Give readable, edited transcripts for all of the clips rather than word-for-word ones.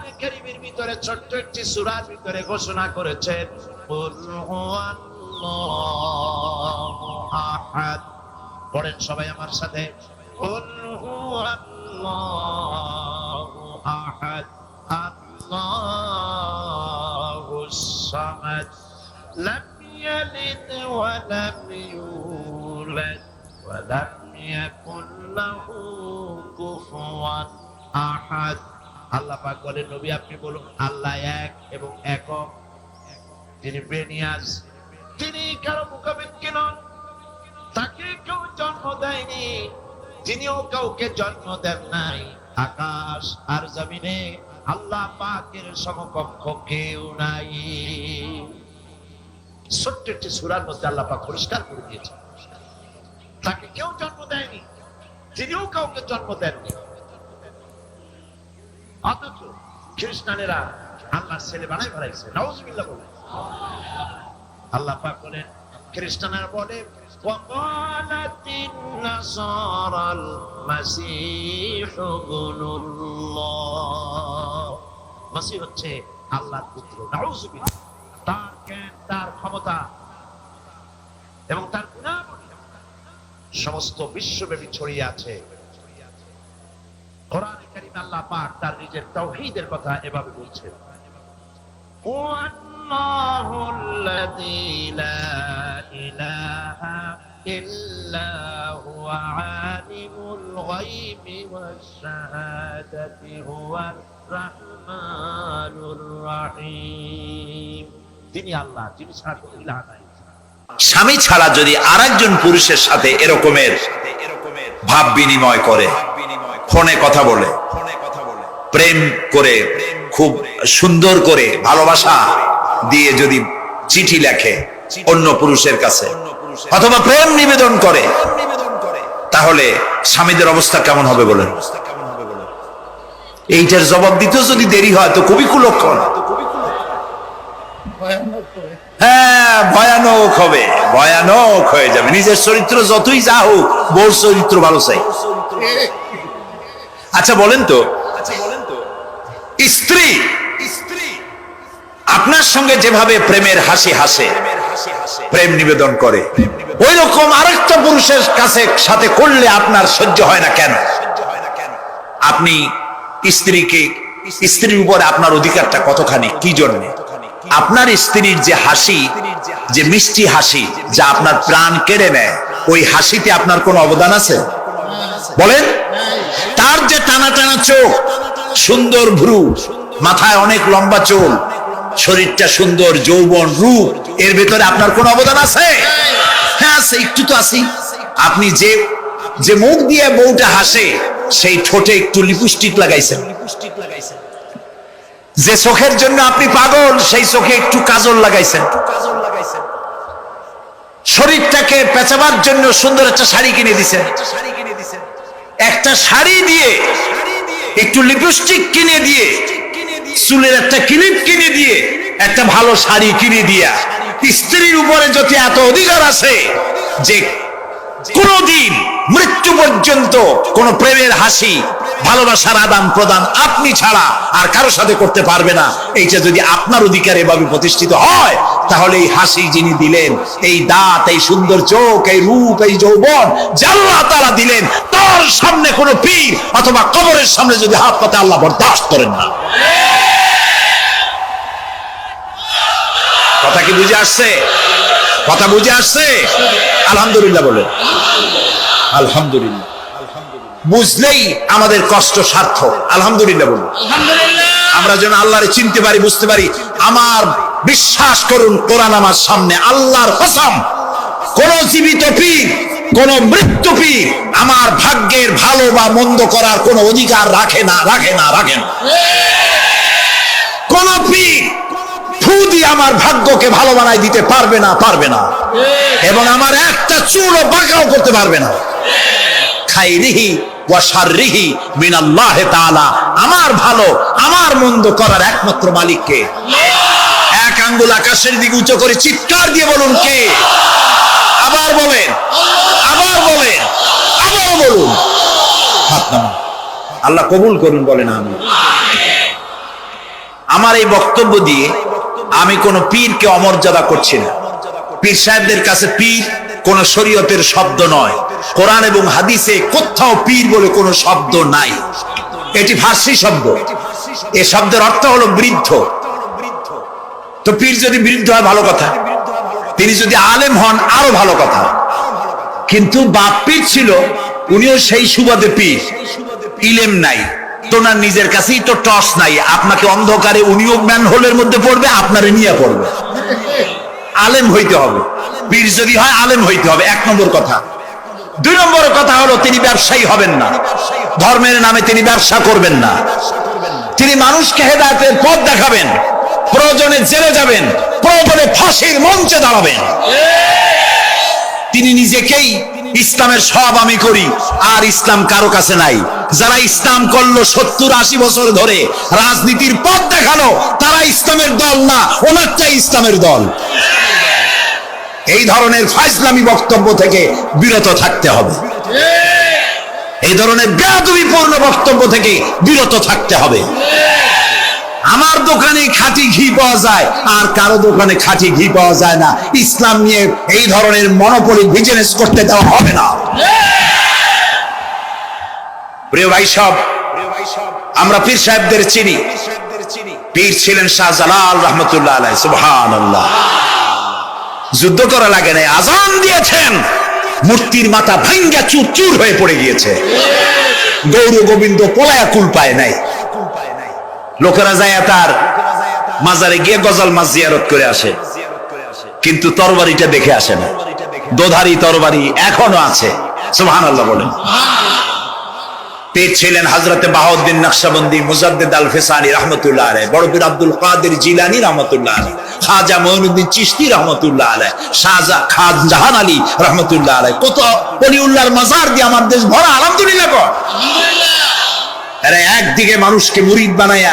কোরআনে কারীমের ভিতরে ছোট্ট একটি সূরার ভিতরে ঘোষণা করেছেন কুল হুয়াল্লাহু আহাদ। পড়েন সবাই আমার সাথে, কুল হুয়াল্লাহু আহাদ আল্লাহুস সামাদ লাম ইয়ালিদ ওয়া লাম ইউলাদ ওয়া লাম ইয়াকুল লাহু কুফুয়ান আহাদ। আল্লাহ পাক বলেন, নবী আপনি বলুন আল্লাহ এক এবং একক, তিনি বেনিয়াজ, তিনি কারো মুখাপেক্ষী নন, তাকে কেউ জন্ম দেয়নি, তিনিও কাউকে জন্ম দেন নাই। আকাশ আর জমিনে আল্লাহ পাকের সমকক্ষ কেউ নাই। ছোট্ট একটি সূরার মধ্যে আল্লাহ পাক পরিষ্কার করে দিয়েছেন, তাকে কেউ জন্ম দেয়নি, তিনিও কাউকে জন্ম দেননি। অথচ খ্রিস্টানেরা আল্লাহর ছেলে বানাই ফেলাইছে, নাউজুবিল্লাহ বলে। আল্লাহ পাক বলেন, খ্রিস্টানেরা বলে ওয়াকালাতিন নাসারাল মাসীহু ইবনুল্লাহ, মাসীহ হচ্ছে আল্লাহর পুত্র। নাউজুবিল্লাহ। তার জ্ঞান, তার ক্ষমতা এবং তার গুণাবলী সমস্ত বিশ্বব্যাপী ছড়িয়ে আছে। কোরআনে কারীমে আল্লাহ পাক তার নিজের তাওহীদের কথা এভাবে বলছেন, ওয়াল্লাহুল্লাযী লা ইলাহা ইল্লা হুয়া আলিমুল গায়বি ওয়াশ শাহাদাতি হুয়ার রাহমানুর রাহিম। তিনি আল্লাহ, যিনি ছাড়া কোনো ইলাহ নাই। স্বামী ছাড়া যদি আরেকজন পুরুষের সাথে এরকমের ভাব বিনিময় করে, ফোনে কথা বলে, প্রেম করে, খুব সুন্দর করে ভালোবাসা দিয়ে যদি চিঠি লেখে অন্য পুরুষের কাছে অথবা প্রেম নিবেদন করে, তাহলে স্বামীদের অবস্থা কেমন হবে বলেন? এইটার জবাব দিতে যদি দেরি হয় তো খুবই কুলক্ষণ। হ্যাঁ, ভয়ানক হবে, ভয়ানক হয়ে যাবে। নিজের চরিত্র যতই যা হোক, বউর চরিত্র ভালো চাই। আচ্ছা বলেন তো, স্ত্রী আপনার সঙ্গে যেভাবে প্রেমের হাসি হাসে, প্রেম নিবেদন করে, ওই রকম আরেকটা পুরুষের কাছে সাথে করলে আপনার সহ্য হয় না কেন? আপনি স্ত্রীর উপরে আপনার অধিকারটা কতখানি, কি জন্য? আপনার স্ত্রীর যে হাসি, যে মিষ্টি হাসি, যা আপনার প্রাণ কেড়ে নেয়, ওই হাসিতে আপনার কোনো অবদান আছে বলেন? তার যে টানা টানা চোখ, সুন্দর ভ্রু, মাথায় অনেক লম্বা চুল, শরীরটা সুন্দর, যৌবন, রূপ, এর ভেতরে আপনার কোনো অবদান আছে? হ্যাঁ আছে, একটু তো আছি। আপনি যে মুখ দিয়ে বউটা হাসে, সেই ঠোঁটে একটু লিপস্টিক লাগাইছেন। যে চোখের জন্য আপনি পাগল, সেই চোখে একটু কাজল লাগাইছেন। শরীরটাকে পেঁচাবার জন্য সুন্দর একটা শাড়ি কিনে দিছেন। একটা শাড়ি দিয়ে, একটু লিপস্টিক কিনে দিয়ে, চুলের একটা ক্লিপ কিনে দিয়ে, একটা ভালো শাড়ি কিনে দিয়া স্ত্রীর উপরে যদি এত অধিকার আছে যে কোনদিন মৃত্যু পর্যন্ত কোন প্রেমের হাসি, ভালোবাসার আদান প্রদান আপনি ছাড়া আর কারো সাথে করতে পারবে না, এইটা যদি আপনার অধিকার এভাবে প্রতিষ্ঠিত হয়, তাহলে এই হাসি যিনি দিলেন, এই দাঁত, এই সুন্দর চোখ, এই রূপ, এই যৌবন যে আল্লাহ তাআলা দিলেন, তার সামনে কোনো পীর অথবা কবরের সামনে যদি হাত পাতে আল্লাহ বরদাস্ত করেন না। কথা কি বুঝে আসছে? কথা বুঝে আসছে? আলহামদুলিল্লাহ বলেন। আলহামদুলিল্লাহ। বুঝলেই আমাদের কষ্ট সার্থক। আলহামদুলিল্লাহ বলুন। আমরা যেন আল্লাহরে চিনতে পারি, বুঝতে পারি। আমার বিশ্বাস করুন, কোরআন আমার সামনে, আল্লাহর কসম, কোন জীবিত পীর, কোন মৃত্যু পীর আমার ভাগ্যের ভালো বা মন্দ করার কোন অধিকার রাখে না, রাখে না, রাখে না। কোন পীর ফু দিয়ে আমার ভাগ্যকে ভালো বানাই দিতে পারবে না, পারবে না, এবং আমার একটা চুলও বাঁকাও করতে পারবে না। খাইরিহি ওয়া শাররিহি মিনাল্লাহ তাআলা। আমার ভালো, আমার মন্দ করার একমাত্র মালিক কে? এক আঙ্গুল আকাশের দিকে উঁচু করে চিৎকার দিয়ে বলুন কে? আবার বলেন, আবার বলেন, আবার বলুন। হাত নামান। আল্লাহ কবুল করুন, বলেন আমিন। আমার এই বক্তব্য দিয়ে আমি কোন পীরকে অমর্যাদা করছি না। পীর সাহেবদের কাছে পীর কোন শরীয়তের শব্দ নয়। কোরআন এবং হাদিসে কোথাও পীর বলে কোনো শব্দ নাই। এটি ফার্সি শব্দ। এই শব্দের অর্থ হলো বৃদ্ধ। তো পীর যদি বৃদ্ধ হয় ভালো কথা, তিনি যদি আলেম হন আরো ভালো কথা। কিন্তু বাপ পীর ছিল, উনিও সেই সুবাদে পীর। ইলেম নাই, তোনার নিজের কাছেই তো টর্চ নাই। আপনাকে অন্ধকারে উনিও ম্যানহোলের মধ্যে পড়বে, আপনারে নিয়ে পড়বে। আলেম হইতে হবে, পীর যদি হয় আলেম হইতে হবে, 1 নম্বর কথা। 2 নম্বর কথা হলো তিনি ব্যবসায়ী হবেন না। ধর্মের নামে তিনি ব্যবসা করবেন না। তিনি মানুষকে হেদায়েতের পথ দেখাবেন। প্রয়োজনে জেলে যাবেন, প্রয়োজনে ফাঁসির মঞ্চে দাঁড়াবেন। তিনি নিজেকেই ইসলামের সব আমি করি, আর ইসলাম কারো কাছে নাই। যারা ইসলাম করলো 70-80 বছর ধরে, রাজনীতির পথ দেখানো, তারা ইসলামের দল না, ওনারটাই ইসলামের দল। এই ধরনের ফাজলামি বক্তব্য থেকে বিরত থাকতে হবে। এই ধরনের বেয়াদবিপূর্ণ বক্তব্য থেকে বিরত থাকতে হবে। আমার দোকানে খাঁটি ঘি পাওয়া যায়, আর কারো দোকানে খাঁটি ঘি পাওয়া যায় না। ইসলাম নিয়ে এই ধরনের মনোপলি বিজনেস করতে দেওয়া হবে না। প্রিয় ভাই সব, আমরা পীর সাহেবদের চিনি। পীর ছিলেন শাহজালাল রহমতুল্লাহ আলাইহি। সুবহানাল্লাহ। যুদ্ধ করা লাগে নাই, আজান দিয়েছেন, মূর্তির মাথা ভাঙ্গা চুর চুর হয়ে পড়ে গিয়েছে। গৌর গোবিন্দ পলায়া কুল পায় নাই। লোকেরা যায় তার মাজারে গিয়ে গজল মাছ জিয়ারত করে আসে, কিন্তু তরবারিটা দেখে আসে না। দোধারি তরবারি এখনো আছে। সুবহানাল্লাহ বলেন। পীর ছিলেন হযরতে বাহাউদ্দিন নকশবন্দি, মুজাদ্দিদ আল ফিসানি রাহমাতুল্লাহ আলাইহি, বড় পীর আব্দুল কাদের জিলানী রাহমাতুল্লাহ আলাইহি, খাজা মঈনুদ্দিন চিশতি রাহমাতুল্লাহ আলাইহি, খাজা জাহান আলী রাহমাতুল্লাহ আলাইহি। কত ওলিউল্লাহর মাজার দিয়ে আমার দেশ ভরা। আলহামদুলিল্লাহ কর। আরে একদিকে মানুষকে মুরিদ বানায়া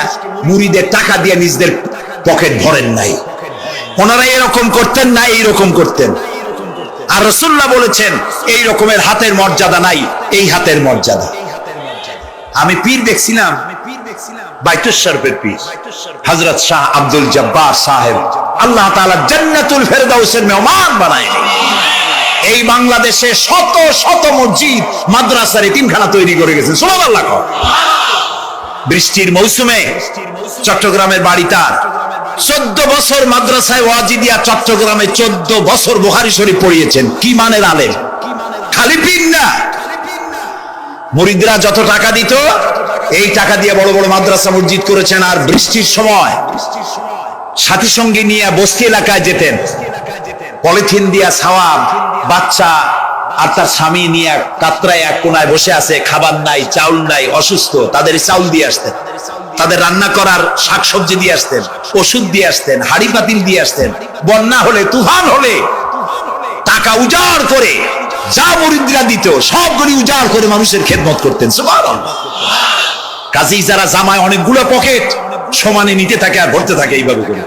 মুরিদের টাকা দিয়ে নিজেদের পকেট ভরেন নাই। ওনারা এরকম করতেন না, এইরকম করতেন। আর রাসূলুল্লাহ বলেছেন এই রকমের হাতের মর্যাদা নাই, এই হাতের মর্যাদা। আমি পীর দেখছিলাম, বাইতুল শরফের পীর হযরত শাহ আব্দুল জব্বার সাহেব, আল্লাহ তাআলা জান্নাতুল ফেরদাউসের মেহমান বানায়। এই বাংলাদেশে শত শত মসজিদ, মাদ্রাসার এতিমখানা তৈরি করে গেছেন। সুবহানাল্লাহ। বৃষ্টির মৌসুমে চট্টগ্রামের বাড়ি তার, 14 বছর মাদ্রাসায় ওয়াজিদিয়া চট্টগ্রামে 14 বছর বুখারী শরীফ পড়িয়েছেন। কি মানের আলেম, খালি পীর না। মুরিদরা যত টাকা দিত, এই টাকা দিয়ে বড় বড় মাদ্রাসা মসজিদ করেছেন। আর বৃষ্টির সময় সাথী সঙ্গী নিয়ে বস্তি এলাকায় যেতেন, পলিথিন দিয়া ছাওয়া, বাচ্চা আর তার স্বামী নিয়ে কাতরায় এক কোনায় বসে আছে, খাবার নাই, চাউল নাই, অসুস্থ, তাদের চাউল দিয়ে আসতেন, তাদের রান্না করার শাকসবজি দিয়ে আসতেন, ওষুধ দিয়ে আসতেন, হাড়ি পাতিল দিয়ে আসতেন। বন্যা হলে, তুফান হলে টাকা উজাড় করে যা মুরিদরা দিত সবগুলি উজাড় করে মানুষের খেদমত করতেন। সুবহানাল্লাহ। কাজেই যারা জামায় অনেকগুলো পকেট সমানে নিতে থাকে আর ভরতে থাকে, এইভাবে করে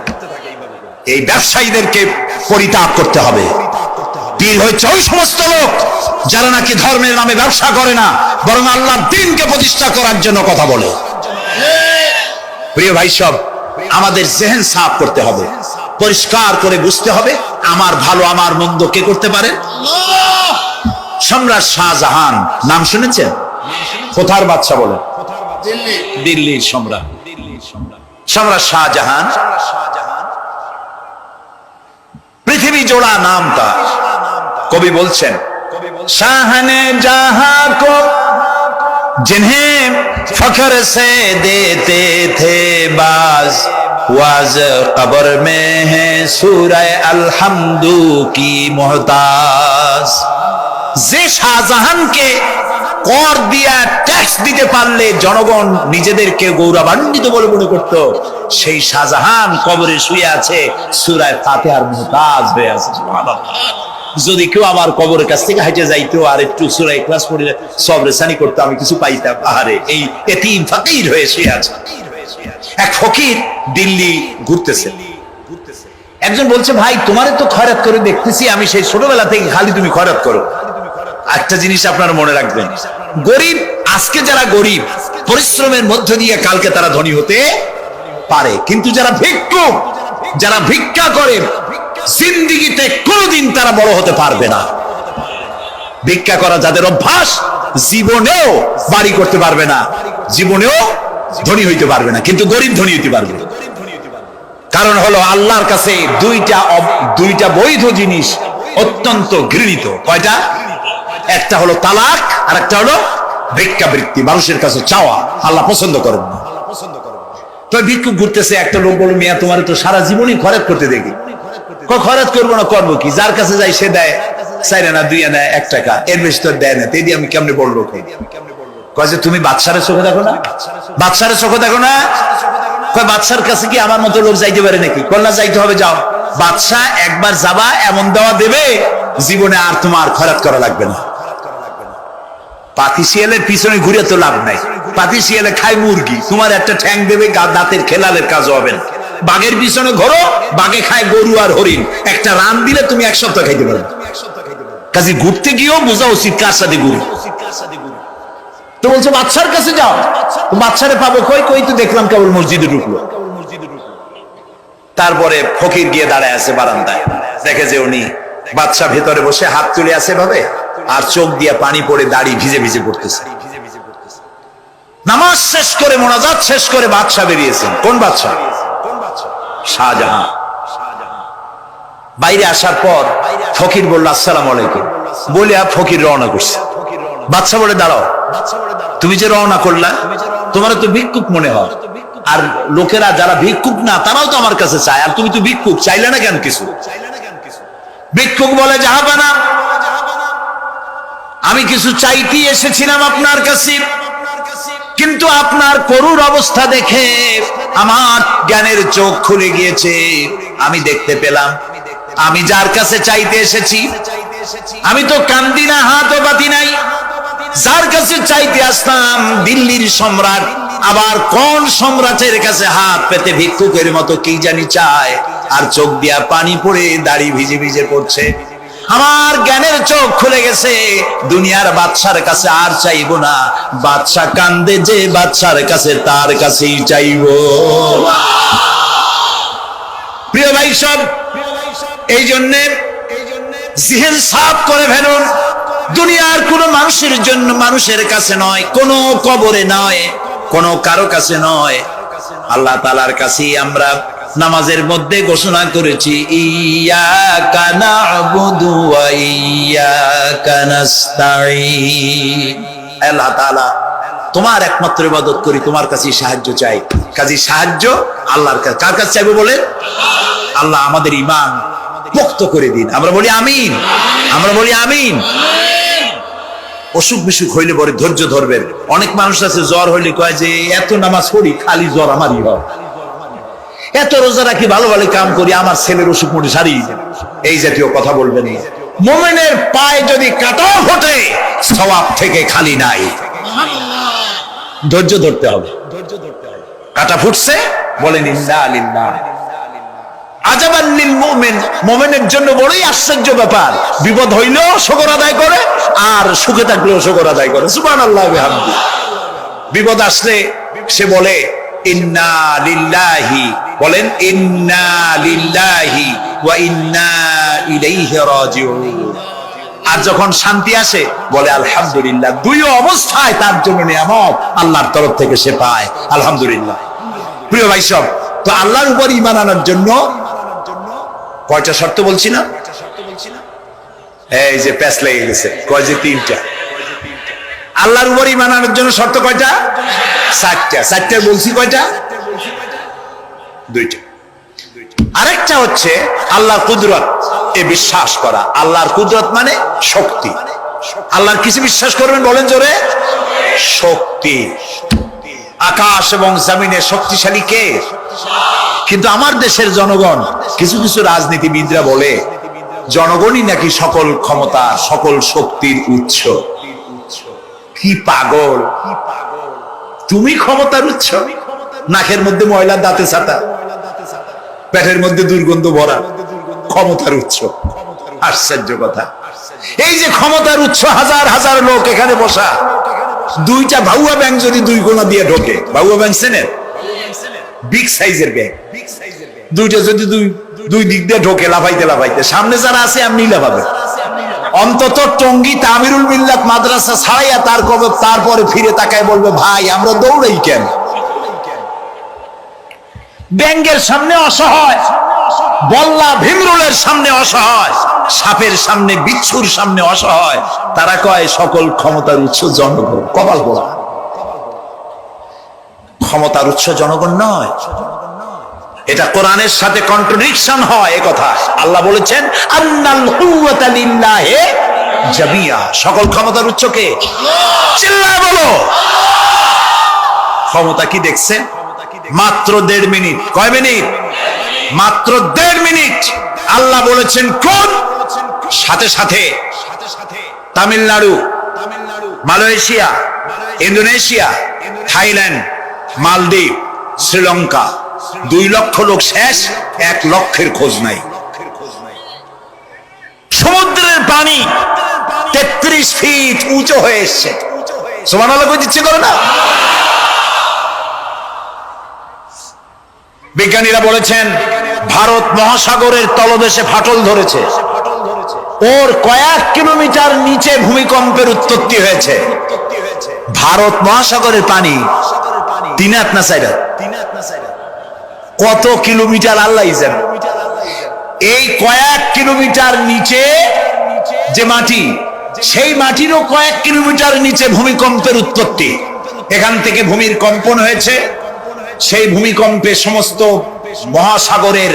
এই ব্যবসায়ীদেরকে পরিত্যাগ করতে হবে। পীর হচ্ছে ওই সমস্ত লোক যারা নাকি ধর্মের নামে ব্যবসা করে না, বরং আল্লাহর দ্বীনকে প্রতিষ্ঠা করার জন্য কথা বলে। প্রিয় ভাই সব, আমাদের জেহেন সাফ করতে হবে, পরিষ্কার করে বুঝতে হবে আমার ভালো আমার মন্দ কে করতে পারে? সম্রাট শাহজাহান নাম শুনেছেন? কোথার বাদশা বলে? দিল্লির সম্রাট। সম্রাট শাহজাহান পৃথিবী জোড়া নাম তার। কবি বলছেন, শাহনে জাহাं को जिन्हें फख्र से देते थे बाज, वाज कब्र में है सूरह अलहम्दु की मोहताज। যে শাহজাহানকে কর দিয়া ট্যাক্স দিতে পারলে জনগণ নিজেদেরকে গৌরবান্বিত বলে মনে করত, সেই শাহজাহান কবরে শুয়ে আছে, সূরা ফাতিহার মুহতাজ হয়ে আছে। সুবহানাল্লাহ। যদি কেউ আমার কবরের কাছ থেকে হেঁটে যাইতো আর একটু সূরা ইখলাস পড়ে সবরেসানি করতে, আমি কিছু পাইতাম। আরে এই এতিম ফকির হয়ে শুয়ে আছে। এক ফকির দিল্লি ঘুরতেছে। একজন বলছে, ভাই তোমারে তো খয়রাত করে দেখতেছি আমি সেই ছোটবেলা থেকে, খালি তুমি খয়রাত করো। একটা জিনিস আপনারা মনে রাখবেন, গরিব আজকে যারা গরিব, পরিশ্রমের মধ্য দিয়ে কালকে তারা ধনী হতে পারে, কিন্তু যারা ভিক্ষুক, যারা ভিক্ষা করে, জিন্দেগিতে কোনোদিন তারা বড় হতে পারবে না। ভিক্ষা করা যাদের অভ্যাস, জীবনেও বাড়ি করতে পারবে না, জীবনেও ধনী হইতে পারবে না, কিন্তু গরিব ধনী হইতে পারবে। কারণ হলো আল্লাহর কাছে দুইটা বৈধ জিনিস অত্যন্ত ঘৃণিত। কয়টা? একটা হলো তালাক, আর একটা হলো ভিক্ষাবৃত্তি, মানুষের কাছে চাওয়া। আল্লাহ পছন্দ করেন না। তো ভিক্ষুক ঘুরতেছে, একটা লোক বলল, মিয়া তোমার তো সারা জীবনই খরচ করতে দেখি। খরচ করবো না, করবো কি? যার কাছে যাই সে দেয় 4 আনা 2 আনা 1 টাকা, এর বেশি তো দেয় না। তেদি আমি কেমনে বলবো? কয় যে তুমি বাদশারের চোখে দেখো না, বাদশারের চোখে দেখো না। কয় বাদশার কাছে কি আমার মতো লোক যাইতে পারে নাকি? কল্লা যাইতে হবে, যাও। বাদশাহ একবার যাবা, এমন দেওয়া দেবে জীবনে আর তোমার খরচ করা লাগবে না। পাতি শিয়ালের পিছনে ঘুরে তো লাভ নাই। পাতি শিয়ালে খায় মুরগি, তোমার একটা ঠ্যাং দেবে, দাঁতের খেলালের কাজ হবে না। বাঘের পিছনে ঘোরো, বাঘে খায় গরু আর হরিণ, একটা রান দিলে তুমি 1 সপ্তাহ খাইতে পারবে। কাজে ঘুরতে গিয়েও বোঝা উচিত কার সাথে ঘুরি। তো বলছে বাদশার কাছে যাও। বাদশারে পাবো কই? কই তো দেখলাম কেবল মসজিদে ঢুকলো। তারপরে ফকির গিয়ে দাঁড়ায় আছে বারান্দায়, দেখে যে উনি বাদশা ভেতরে বসে হাত তুলে আছে ভাবে, আর চোখ দিয়ে পানি পড়ে দাড়ি ভিজে ভিজে পড়তেছে। নামাজ শেষ করে, মোনাজাত শেষ করে বাদশা বেরিয়েছেন। কোন বাদশা? শাহজাহান। বাইরে আসার পর ফকির বলল আসসালামু আলাইকুম, বলে ফকির রওনা করছে। বাদশা বলে দাঁড়াও, তুমি যে রওনা করলা, তোমার তো ভিক্ষুক মনে হয়, আর লোকেরা যারা ভিক্ষুক না তারাও তো আমার কাছে চায়, আর তুমি তো ভিক্ষুক, চাইলে না কেন কিছু? ভিক্ষুক বলে জাহাপানা, আমি কিছু চাইতে এসেছিলাম আপনার কাছে, কিন্তু আপনার করুণ অবস্থা দেখে আমার জ্ঞানের চোখ খুলে গিয়েছে। আমি দেখতে পেলাম আমি যার কাছে চাইতে এসেছি, আমি তো কান্দি না, হাতও পাতি নাই। যার কাছে চাইতে আসলাম দিল্লির সম্রাট, আবার কোন সম্রাটের কাছে হাত পেতে ভিক্ষুকের মতো কি জানি চায়, আর চোখ দিয়া পানি পড়ে দাড়ি ভিজে ভিজে পড়ছে। আমার জ্ঞানের চোখ খুলে গেছে, দুনিয়ার বাদশার কাছে আর চাইবো না। বাদশা কান্দে যে বাদশার কাছে, তার কাছেই চাইবো। প্রিয় ভাই সব, এই জন্যে জিহেন সাফ করে ফেলুন। দুনিয়ার কোন মানুষের জন্য, মানুষের কাছে নয়, কোন কবরে নয়, কোন কারো কাছে নয়, আল্লাহ তাআলার কাছেই আমরা নামাজের মধ্যে ঘোষণা করেছি, ইয়াকা না'বুদু ওয়া ইয়াকা নাস্তাঈন। আল্লাহ তাআলা তোমার একমাত্র ইবাদত করি, তোমার কাছেই সাহায্য চাই। কাজী সাহায্য আল্লাহর কাছে। কার কাছে চাইবো বলেন? আল্লাহ আমাদের ঈমান পোক্ত করে দিন। আমরা বলি আমিন, আমরা বলি আমিন। অসুখ বিসুখ হইলে পরে ধৈর্য ধরবেন। অনেক মানুষ আছে জ্বর হইলে কয় যে এত নামাজ পড়ি, খালি জ্বর আমারই হয়, এত রোজা রাখি, ভালো ভালো কাম করি, আমার ছেলের অসুখ মোটে সারি। এই জাতীয় কথা বলবেন না। মুমিনের পায়ে যদি কাঁটাও ফোটে, সওয়াব থেকে খালি নাই। ধৈর্য ধরতে হবে। কাঁটা ফুটছে, বলেন ইন্না লিল্লাহ। আজাবান লিল মুমিন, মুমিনের জন্য বড়ই আশ্চর্য ব্যাপার, বিপদ হইলেও শুকর আদায় করে, আর সুখে থাকলেও শুকর আদায় করে। সুবহানাল্লাহ ওয়া বিহামদি। বিপদ আসলে সে বলে ইন্না লিল্লাহি, বলেন ইন্না লিল্লাহি ওয়া ইন্না ইলাইহি রাজিউন। আর যখন শান্তি আসে বলে আলহামদুলিল্লাহ। দুই অবস্থায় তার জন্য নিয়ামত আল্লাহর তরফ থেকে সে পায়, আলহামদুলিল্লাহ। প্রিয় ভাই সব, তো আল্লাহর উপর ঈমান আনার জন্য কয়টা শর্ত বলছি না? এই যে প্যাচ লেগে গেছে, কয় যে 3টা। আল্লাহর উপর ঈমান আনার জন্য শর্ত কয়টা? 4টা। 4টা বলছি কয়টা? 2টা। আরেকটা হচ্ছে আল্লাহর কুদরত এ বিশ্বাস করা। আল্লাহর কুদরত মানে শক্তি। আল্লাহর কিছু বিশ্বাস করবেন, বলেন জোরে? শক্তি। আকাশ এবং জমিনের শক্তিশালী কে? কিন্তু আমার দেশের জনগণ, কিছু কিছু রাজনীতিবিদরা বলে জনগণই নাকি সকল ক্ষমতা, সকল শক্তির উৎস। কি পাগল! তুমি ক্ষমতার উৎস? নাকের মধ্যে ময়লা, দাঁতে ছাতা, পেটের মধ্যে দুর্গন্ধ ভরা, ক্ষমতার উৎস। আশ্চর্য কথা। এই যে ক্ষমতার উৎস, হাজার হাজার লোক এখানে বসা, 2টা ভাউয়া ব্যাংক যদি 2 কোণা দিয়ে ঢোকে, ভাউয়া ব্যাংক চেনেন? বিগ সাইজের ব্যাগ, দুইটা যদি দুই দিক দিয়ে ঢোকে লাফাইতে লাফাইতে, সামনে যারা আছে এমনি লাফাবে। অন্তত টঙ্গী তামিরুল মিল্লাত মাদ্রাসা ছাড়াইয়া তারপরে ফিরে তাকায় বলবে, ভাই আমরা দৌড়াই কেন? ব্যাঙ্গের সামনে অসহায়, বল্লা ভীমরুলের সামনে অসহায়, সাপের সামনে বিচ্ছুর সামনে অসহায়। তারা কয় সকল ক্ষমতার উৎস জনগণ। কপাল পোড়া, ক্ষমতার উৎস জনগণ নয়। এটা কোরআনের সাথে কন্ট্রাডিকশন হয়। কথা আল্লাহ বলেছেন, আন্নাল কুওয়াতা লিল্লাহি জামিয়া, সকল ক্ষমতার উৎস কে? চিল্লায় বলো। ক্ষমতা কি দেখছেন? মাত্র 1.5 মিনিট। কয় মিনিট? মাত্র 1.5 মিনিট। আল্লাহ বলেছেন কোন? সাথে সাথে তামিলনাড়ু, মালয়েশিয়া, ইন্দোনেশিয়া, থাইল্যান্ড, মালদ্বীপ, শ্রীলঙ্কা, 2 লক্ষ লোক শেষ, 1 লক্ষের খোঁজ নাই। সমুদ্রের পানি 33 ফিট উঁচু হয়ে এসছে। সুবহানাল্লাহ কই দিচ্ছে করে না? বিজ্ঞানীরা বলেছেন ভারত মহাসাগরের তলদেশে ফাটল ধরেছে, ওর কয়েক কিলোমিটার নিচে ভূমিকম্পের উৎপত্তি হয়েছে। ভারত মহাসাগরের পানি 3 হাত না 4 হাত? কত কিলোমিটার আল্লাহ জানে। এই কয়েক কিলোমিটার নিচে যে মাটি, সেই মাটিরও কয়েক কিলোমিটার নিচে ভূমিকম্পের উৎপত্তি। এখান থেকে ভূমির কম্পন হয়েছে। সেই ভূমিকম্পে সমস্ত মহাসাগরের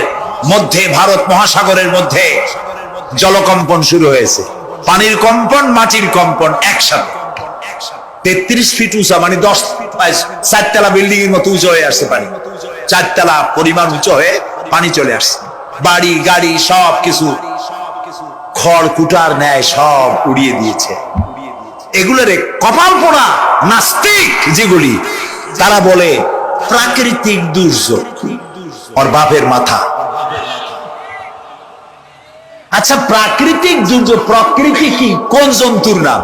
মধ্যে, ভারত মহাসাগরের মধ্যে জলকম্পন শুরু হয়েছে। পানির কম্পন, মাটির কম্পন একসাথে। 33 ফিট উঁচা, মানে 4 তলা বিল্ডিং এর মতো উঁচু হয়ে আসছে পানি। 4 তলা পরিমাণ উঁচু হয়ে পানি চলে আসছে। বাড়ি গাড়ি সব কিছু খড় কুটার ন্যায় সব উড়িয়ে দিয়েছে। এগুলোরে কপাল পোড়া নাস্তিক যেগুলি, তারা বলে প্রাকৃতিক দুর্যোগ। ওর বাপের মাথা। আচ্ছা, প্রাকৃতিক দুর্যোগ, প্রকৃতি কি? কোন জন্তুর নাম?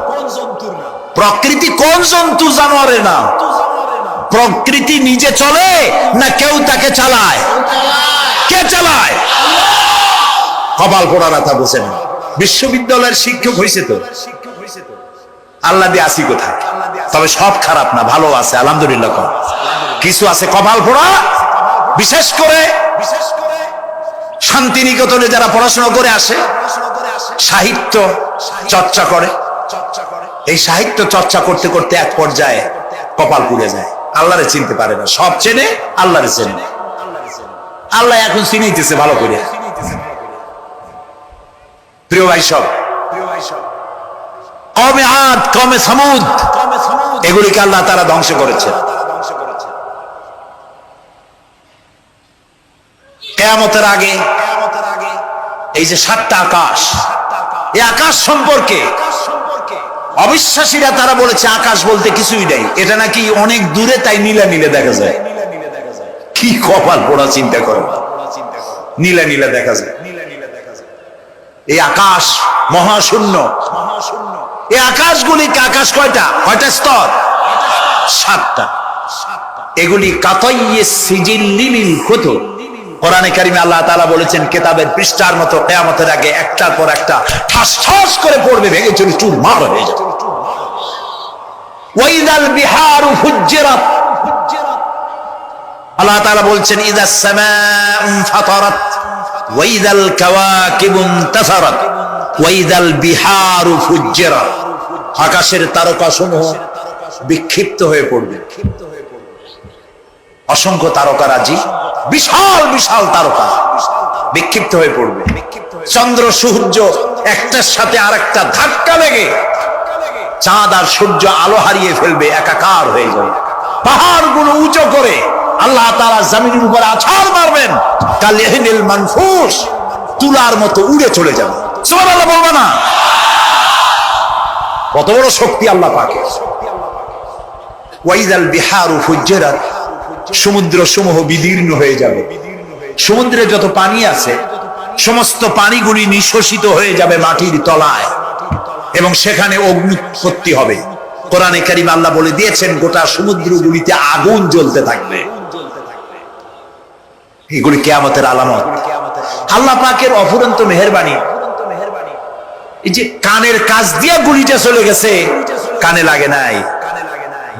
প্রকৃতি কোন জন্তু জানোয়ারের নাম? প্রকৃতি নিজে চলে না কেউ তাকে চালায়? কে চালায়? কপাল পোড়া রাতা বসে না। বিশ্ববিদ্যালয়ের শিক্ষক হয়েছে তো, আল্লাহ দিয়ে আসি কোথায়? তবে সব খারাপ না, ভালো আছে আলহামদুলিল্লাহ। কিছু আছে কপাল পোড়া। বিশেষ করে শান্তিনিকেতনে যারা পড়াশোনা করে আসে, সাহিত্য চর্চা করে, এই সাহিত্য চর্চা করতে করতে এক পর্যায়ে কপাল পুড়ে যায়। আল্লাহরে চিনতে পারে না। সব চেনে, আল্লাহরে চেনে। আল্লাহ এখন চিনাইতেছে ভালো করে। প্রিয় ভাই সব, কওমে আদ, কওমে সামুদ, এগুলিকে আল্লাহ তাআলা ধ্বংস করেছে। কিয়ামতের আগে এই যে 7টা আকাশ, এই আকাশ সম্পর্কে অবিশ্বাসীরা তারা বলেছে আকাশ বলতে কিছুই নেই, এটা নাকি অনেক দূরে, তাই নীলা নীলে দেখা যায়। কি কপাল পোড়া চিন্তা করো, নীলা নীলা দেখা যায়। এই আকাশ মহাশূন্য। এই আকাশগুলিকে, আকাশ কয়টা স্তর? 7টা। এগুলি কাতাইয়িস সিজিল্লিল কুতুব। কোরআনে কারিমে আল্লাহ তাআলা বলেছেন কিতাবের পৃষ্ঠার মতো কিয়ামতের আগে একটার পর একটা ঠাস ঠাস করে পড়বে, ভেঙে চুরমার হয়ে যাবে। ওয়াইদাল বিহারু ফুজ্জিরাত, আল্লাহ তাআলা বলছেন ইযাস সামাউ ফাতারাত ওয়াইদাল কাওয়াকিবু ইনতাসারাত ওয়াইদাল বিহারু ফুজ্জিরাত। আকাশের তারকাসমূহ বিক্ষিপ্ত হয়ে পড়বে। অসংখ্য তারকারাজি, বিশাল বিশাল তারকা বিক্ষিপ্ত হয়ে পড়বে। চন্দ্র সূর্য একটার সাথে আরেকটা ধাক্কা লেগে চাঁদ আর সূর্য আলো হারিয়ে ফেলবে, একাকার হয়ে যাবে। পাহাড়গুলো উঁচু করে আল্লাহ তাআলা জমিনের উপর আছাড় মারবেন, কালিহিনিল মানফুস, তুলার মতো উড়ে চলে যাবে। সুবহানাল্লাহ বলবা না? কত বড় শক্তি আল্লাহ পাকের। ওয়াইদাল বিহারু ফুজ্জিরাত, সমুদ্র সমূহ বিদীর্ণ হয়ে যাবে। সমুদ্রে যত পানি আছে সমস্ত পানিগুলি নিঃশোষিত হয়ে যাবে মাটির তলায়, এবং সেখানে অগ্নি উৎপত্তি হবে। কোরআনে কারিমে আল্লাহ বলে দিয়েছেন গোটা সমুদ্রগুলিতে আগুন জ্বলতে থাকবে। এগুলি কিয়ামতের আলামত। আল্লাহ পাকের অফুরন্ত মেহেরবানি। এই যে কানের কাছ দিয়া গুলিটা চলে গেছে, কানে লাগে নাই,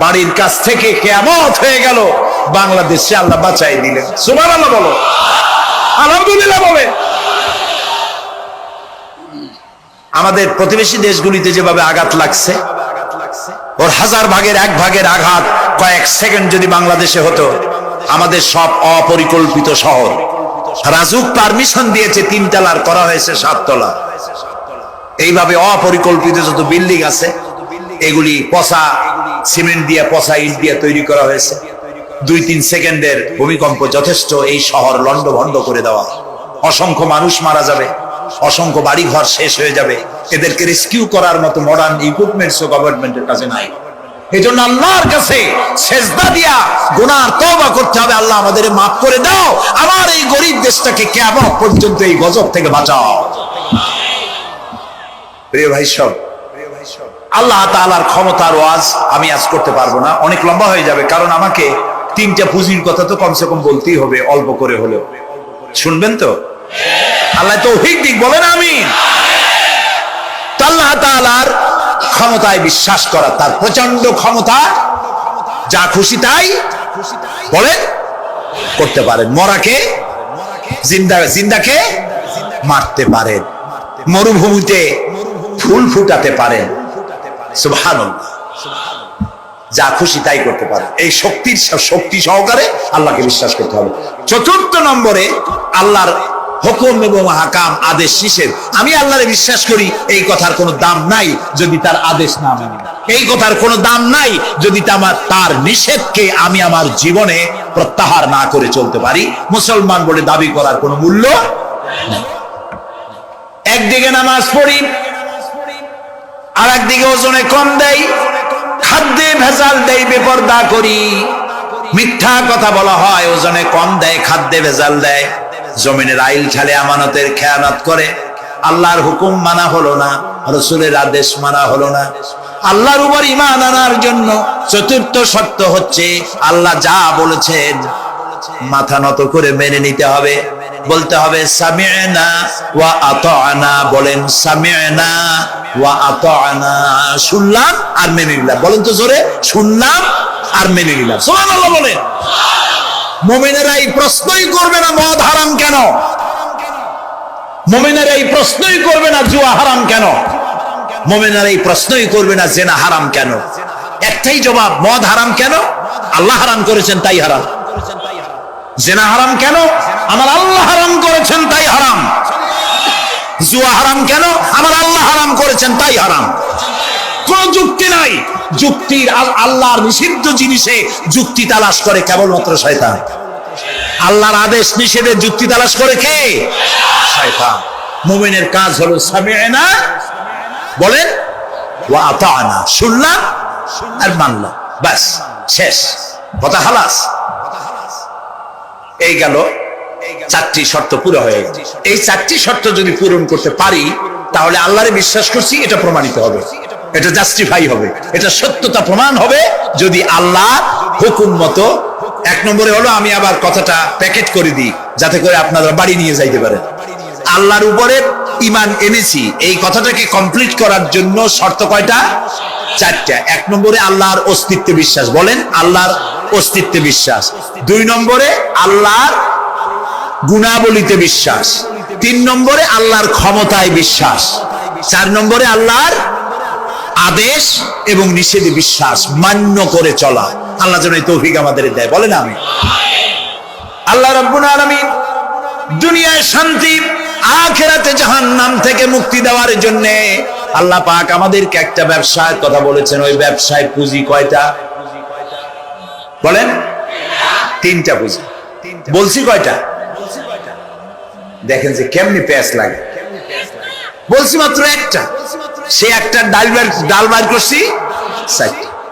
বাড়ির কাছ থেকে কিয়ামত হয়ে গেল, বাংলাদেশে আল্লাহ বাঁচাই দিলেন। সুবহানাল্লাহ বলো, আলহামদুলিল্লাহ বলে। আমাদের প্রতিবেশী দেশগুলিতে যেভাবে আঘাত লাগছে, ওর 1000 ভাগের 1 ভাগের আঘাত কয়েক সেকেন্ড যদি বাংলাদেশে হতো, আমাদের সব অপরিকল্পিত শহর, রাজুক পারমিশন দিয়েছে 3 তলার, করা হয়েছে 7 তলা। এইভাবে অপরিকল্পিত যত বিল্ডিং আছে, এগুলি পচা সিমেন্ট দিয়ে, পচা ইট দিয়ে তৈরি করা হয়েছে। 2-3 সেকেন্ডের ভূমিকম্প যথেষ্ট এই শহর লন্ডভন্ড করে দেওয়া। অসংখ্য মানুষ মারা যাবে, অসংখ্য বাড়ি ঘর শেষ হয়ে যাবে। এদেরকে রেস্কিউ করার মতো মডার্ন ইকুইপমেন্টসও গভর্নমেন্টের কাছে নাই। এজন্য আল্লাহর কাছে সেজদা দিয়া গুনার তওবা করতে হবে, আল্লাহ আমাদের মাফ করে দাও, আমার এই গরিব দেশটাকে কিয়ামত পর্যন্ত এই গজব থেকে বাঁচাও। প্রিয় ভাই সব, আল্লাহ তাআলার ক্ষমতার ওয়াজ আমি আজ করতে পারবো না, অনেক লম্বা হয়ে যাবে, কারণ আমাকে 3টা পুঁজির কথা তো কমসে কম বলতেই হবে, অল্প করে হলেও। শুনবেন তো? আল্লাহ তৌফিক দিক, বলেন আমিন। আল্লাহ তাআলার ক্ষমতায় বিশ্বাস করা, তার প্রচন্ড ক্ষমতা, যা খুশি তাই বলেন করতে পারেন। মরাকে জিন্দাকে মারতে পারেন, মরুভূমিতে ফুল ফুটাতে পারেন। সুবহানাল্লাহ, যা খুশি তাই করতে পারেন। এই শক্তি সহকারে আল্লাহকে বিশ্বাস করতে হবে। 4 নম্বরে আল্লাহর হুকুম এবং হাকাম, আদেশ নিষেধ। আমি আল্লাহরে বিশ্বাস করি, এই কথার কোনো দাম নাই যদি তার আদেশ না মানি, এই কথার কোনো দাম নাই যদি তার নিষেধকে আমি আমার জীবনে প্রত্যাহার না করে চলতে পারি। মুসলমান বলে দাবি করার কোনো মূল্য নেই। একদিকে নামাজ পড়ি, আর একদিকে ওজনে কম দেই, খাদ্যে ভেজাল দেই, বেপরদা করি, মিথ্যা কথা বলা হয়, ওজনে কম দেয়, খাদ্যে ভেজাল দেয়, জমিনের আইল ঠালে আমানতের খেয়ানত করে, আল্লাহর হুকুম মানা হলো না, রাসূলের আদেশ মানা হলো না। আল্লাহর উপর ঈমান আনার জন্য 4র্থ শর্ত হচ্ছে আল্লাহ যা বলেছেন মাথা নত করে মেনে নিতে হবে, বলতে হবে সামি'না ওয়া আতা'না। বলেন সামি'না ওয়া আতা'না, শুনলাম আর মেনে নিলাম। বলেন তো জোরে, শুনলাম আর মেনে নিলাম। সুবহানাল্লাহ বলেন। মুমিনেরা এই প্রশ্নই করবে না মদ হারাম কেন, মুমিনেরা এই প্রশ্নই করবে না জুয়া হারাম কেন, মুমিনেরা এই প্রশ্নই করবে না জিনা হারাম কেন। একটাই জবাব, মদ হারাম কেন? আল্লাহ হারাম করেছেন তাই হারাম। জিনা হারাম কেন? আমার আল্লাহ হারাম করেছেন তাই হারাম। জুয়া হারাম কেন? আমার আল্লাহ হারাম করেছেন তাই হারাম। কোন যুক্তি নাই। যুক্তির, আল্লাহর নিষিদ্ধ জিনিসে যুক্তি তালাশ করে কেবলমাত্র শয়তান। আল্লাহর আদেশ নিষেধে যুক্তি তালাশ করে কে? শয়তান। মুমিনের কাজ হলো সামি'না, বলেন, ওয়া আতা'না, শুনলাম আর মানলাম, বাস, শেষ কথা, খালাস। এই গেল 4টি শর্ত পুরো হয়ে গেল। এই 4টি শর্ত যদি পূরণ করতে পারি, তাহলে আল্লাহরে বিশ্বাস করছি এটা প্রমাণিত হবে, এটা জাস্টিফাই হবে, এটা সত্যতা প্রমাণ হবে যদি আল্লাহ হুকুম মতো। 1 নম্বরে হলো, আমি আবার কথাটা প্যাকেট করে দিই যাতে করে আপনারা বাড়ি নিয়ে যাইতে পারেন। আল্লাহর উপরে ঈমান এনেছি, এই কথাটাকে কমপ্লিট করার জন্য শর্ত কয়টা? 4টা। 1 নম্বরে আল্লাহর অস্তিত্বে বিশ্বাস, বলেন আল্লাহর অস্তিত্বে বিশ্বাস। 2 নম্বরে আল্লাহর গুণাবলীতে বিশ্বাস। 3 নম্বরে আল্লাহর ক্ষমতায় বিশ্বাস। 4 নম্বরে আল্লাহর আদেশ এবং নিষেধে বিশ্বাস, মান্য করে চলা। আল্লাহ যেন এই তৌফিক আমাদের দেয়, বলেন আমিন। আল্লাহ রাব্বুল আলামিন দুনিয়ায় শান্তি, আখিরাতে জাহান্নাম থেকে মুক্তি দেওয়ার জন্য আল্লাহ পাক আমাদেরকে একটা ব্যবসার কথা বলেছেন। ওই ব্যবসায় পুঁজি কয়টা? বলেন। 3টা পুঁজি। বলছি কয়টা? দেখেন যে কেমনি প্যাঁচ লাগে। বলছি মাত্র একটা, সে একটা ডাল বার করছি।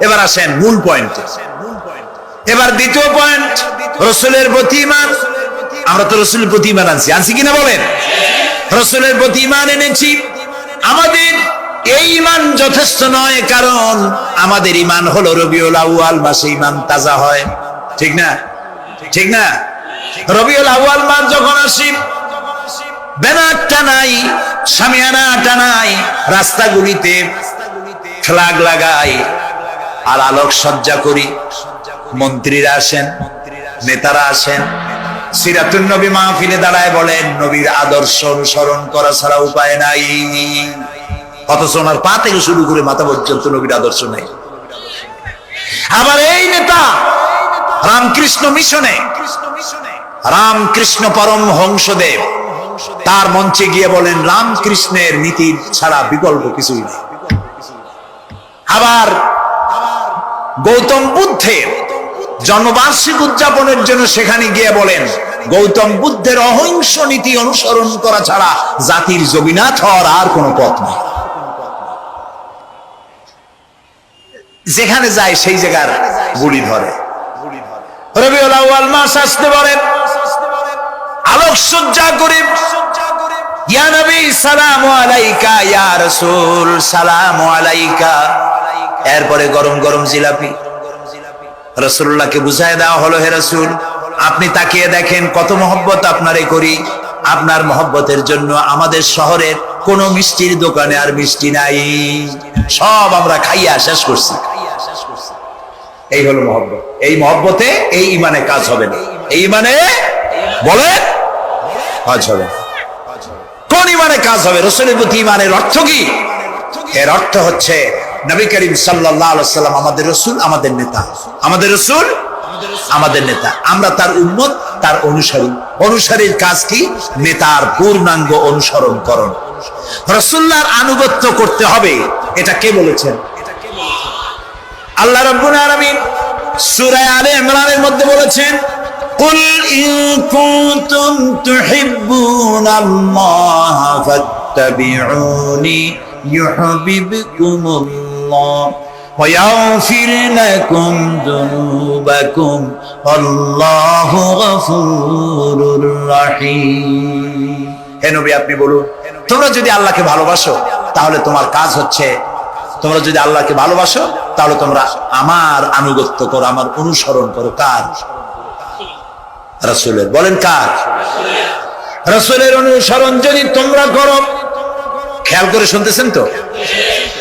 এবার আসেন মূল পয়েন্ট। এবার দ্বিতীয় পয়েন্ট, রাসূলের প্রতি ঈমান। আমরা তো রাসূলের প্রতি ঈমান আনছি কিনা বলেন? রাসূলের প্রতি ঈমান এনেছি। আমাদের এই ঈমান যথেষ্ট নয়, কারণ আমাদের ঈমান হলো রবিউল আউয়াল মাসে ঈমান তাজা হয়, ঠিক না? ঠিক না? রবিউল আউয়াল মাস যখন আসি, ব্যানার টানাই, শামিয়ানা টানাই, রাস্তাগুলিতে ফ্ল্যাগ লাগাই আর আলোক সজ্জা করি। মন্ত্রীরা আসেন, নেতারা আসেন, সিরাতুন নবী মাহফিলে দাঁড়ায় বলেন নবীর আদর্শ অনুসরণ করা ছাড়া উপায় নাই। অথচ ওনার পা থেকে শুরু করে মাথা পর্যন্ত নবীর আদর্শ নাই। আবার এই নেতা রামকৃষ্ণ মিশনে, রামকৃষ্ণ পরমহংসদেব তার মঞ্চে গিয়ে বলেন রামকৃষ্ণের নীতি ছাড়া বিকল্প কিছুই নেই। আবার গৌতম বুদ্ধের জন্মবার্ষিক উদযাপনের জন্য সেখানে গিয়ে বলেন গৌতম বুদ্ধের অহিংস নীতি অনুসরণ করা ছাড়া জাতির জগন্নাথ হওয়ার আর কোনো পথ নেই। যেখানে যায় সেই জায়গার গুলি ধরে। রবিউল আউয়াল মাস আসতে পারে, আলোক সজ্জা করে, ইয়া নবী সালামু আলাইকা, ইয়া রাসূল সালামু আলাইকা। এরপরে গরম গরম জিলাপি রাসূলুল্লাহকে বুঝায় দেওয়া হলো, হে রাসূল আপনি তাকিয়ে দেখেন কত মহব্বত আপনারে করি, আপনার মহব্বতের জন্য আমাদের শহরের কোন মিষ্টির দোকানে আর মিষ্টি নাই, সব আমরা খাইয়া শেষ করছি। এই হলো মহব্বত। এই মহব্বতে এই ইমানে কাজ হবে না। এই ইমানে বলে কাজ হবে। কোন ইমানে কাজ হবে? রাসূলের প্রতি ইমানের অর্থ কি? এর অর্থ হচ্ছে নবী করিম সাল্লাল্লাহু আলাইহি ওয়াসাল্লাম আমাদের রাসূল, আমাদের নেতা। আমাদের রাসূল আমাদের নেতা, আমরা তার উম্মত, তার অনুসারী। অনুসারীর কাজ কি? নেতার পূর্ণাঙ্গ অনুসরণ করণ। রাসূলুল্লাহর আনুগত্য করতে হবে। এটা কে বলেছেন? আল্লাহ রাব্বুল আলামিন সূরা আলে ইমরানের মধ্যে বলেছেন কুল ইন কুনতুম তুহিব্বুনাল্লাহ ফাত্তাবিউনি ইউহিব্বুকুমুল্লাহ ওয়া ইয়াগফির লাকুম যুনুবাকুম আল্লাহু গফুরুর রহিম। হে নবী আপনি বলুন, তোমরা যদি আল্লাহকে ভালোবাসো তাহলে তোমার কাজ হচ্ছে, তোমরা যদি আল্লাহকে ভালোবাসো তাহলে তোমরা আমার আনুগত্য করো, আমার অনুসরণ করো। কার? রাসূলের। বলেন কার? রাসূলের অনুসরণ যদি তোমরা করো, খেয়াল করে শুনতেছেন তো?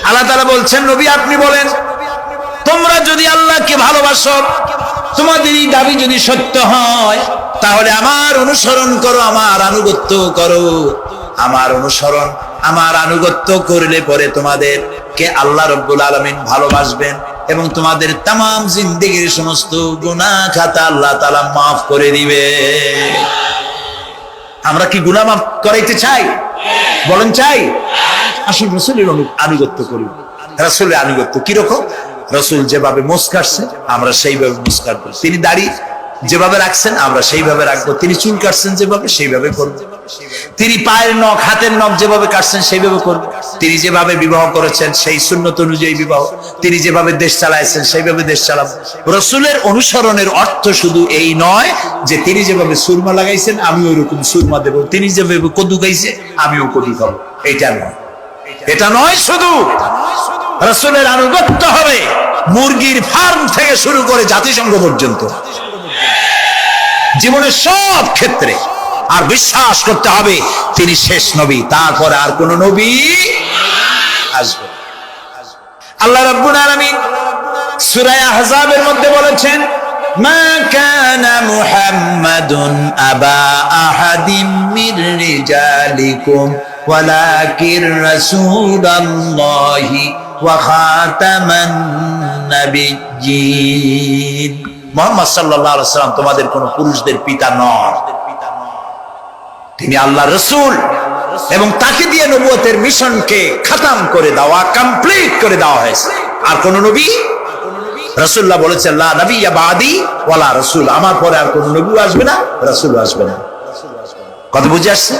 আল্লাহ তাআলা বলছেন নবী আপনি বলেন তোমরা যদি আল্লাহকে ভালোবাসো, তোমাদের এই দাবি যদি সত্য হয় তাহলে আমার অনুসরণ করো, আমার আনুগত্য করো। আমার অনুসরণ, আমার আনুগত্য করলে পরে তোমাদেরকে আল্লাহ রাব্বুল আলামিন ভালোবাসবেন এবং তোমাদের তামাম জিন্দেগীর সমস্ত গুনাহ খাতা আল্লাহ তাআলা মাফ করে দিবে। আমরা কি গুনাহ মাফ করাইতে চাই? বলেন চাই? আসুন রাসূলের আনুগত্য করি। রাসূলের আনুগত্য কিরকম? রাসূল যেভাবে মুছ কাটছে আমরা সেইভাবে মুছ কাটবো। তিনি দাড়ি যেভাবে রাখছেন আমরা সেইভাবে রাখবো। তিনি চুল কাটছেন যেভাবে সেইভাবে করব। তিনি পায়ের নখ, হাতের নখ যেভাবে কাটছেন সেইভাবে করব। তিনি যেভাবে বিবাহ করেছেন সেই সুন্নত অনুযায়ী বিবাহ, তিনি যেভাবে দেশ চালাইছেন সেইভাবে দেশ চালাবো। রাসূলের অনুসরণের অর্থ শুধু এই নয় যে তিনি যেভাবে সুরমা লাগাইছেন আমি ওইরকম সুরমা দেব, তিনি যেভাবে কদু খাইছে আমিও কদু খাবো, এটা নয়। এটা নয়, শুধু রাসূলের আনুগত্য হবে মুরগির ফার্ম থেকে শুরু করে জাতিসংঘ পর্যন্ত, জীবনের সব ক্ষেত্রে। আর বিশ্বাস করতে হবে তিনি শেষ নবী, তারপরে আর কোন নবী আসবে। আল্লাহ রাব্বুল আলামিন সূরা আহজাবের মধ্যে বলেছেন মা কানা মুহাম্মাদুন আবা আহাদিম মির রিজালিকুম ওয়ালাকিন রাসূলুল্লাহি ওয়া খাতামান নাবিয়্যিন। মুহাম্মদ সাল্লাল্লাহু আলাইহি ওয়াসাল্লাম তোমাদের কোন পুরুষদের পিতা নন, তিনি আল্লাহর রাসূল এবং তাকে দিয়ে নবুয়তের মিশনকে খতম করে দেওয়া, কমপ্লিট করে দেওয়া হয়েছে। আর কোন নবী? রাসূলুল্লাহ বলেছেন লা নাবিয়্যা বাদি ওয়ালা রাসূল, আমার পরে আর কোন নবী আসবে না, রাসূল আসবে না। কত বুঝে আসছে?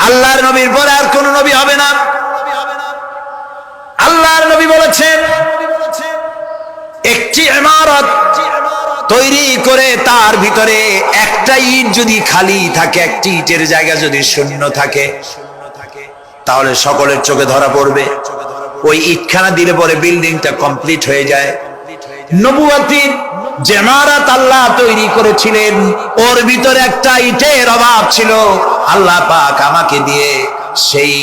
আল্লাহর নবীর পরে আর কোন নবী হবে না। আল্লাহর নবী বলেছেন একটি ইমারত তৈরি করে তার ভিতরে একটা ইট যদি খালি থাকে, একটি ইটের জায়গা যদি শূন্য থাকে, তাহলে সকলের চোখে ধরা পড়বে। ওই ইটখানা দিলে পরে বিল্ডিংটা কমপ্লিট হয়ে যায়। নবুয়তির যে ইমারত আল্লাহ তৈরি করেছিলেন ওর ভিতরে একটা ইটের অভাব ছিল, আল্লাহ পাক আমাকে দিয়ে সেই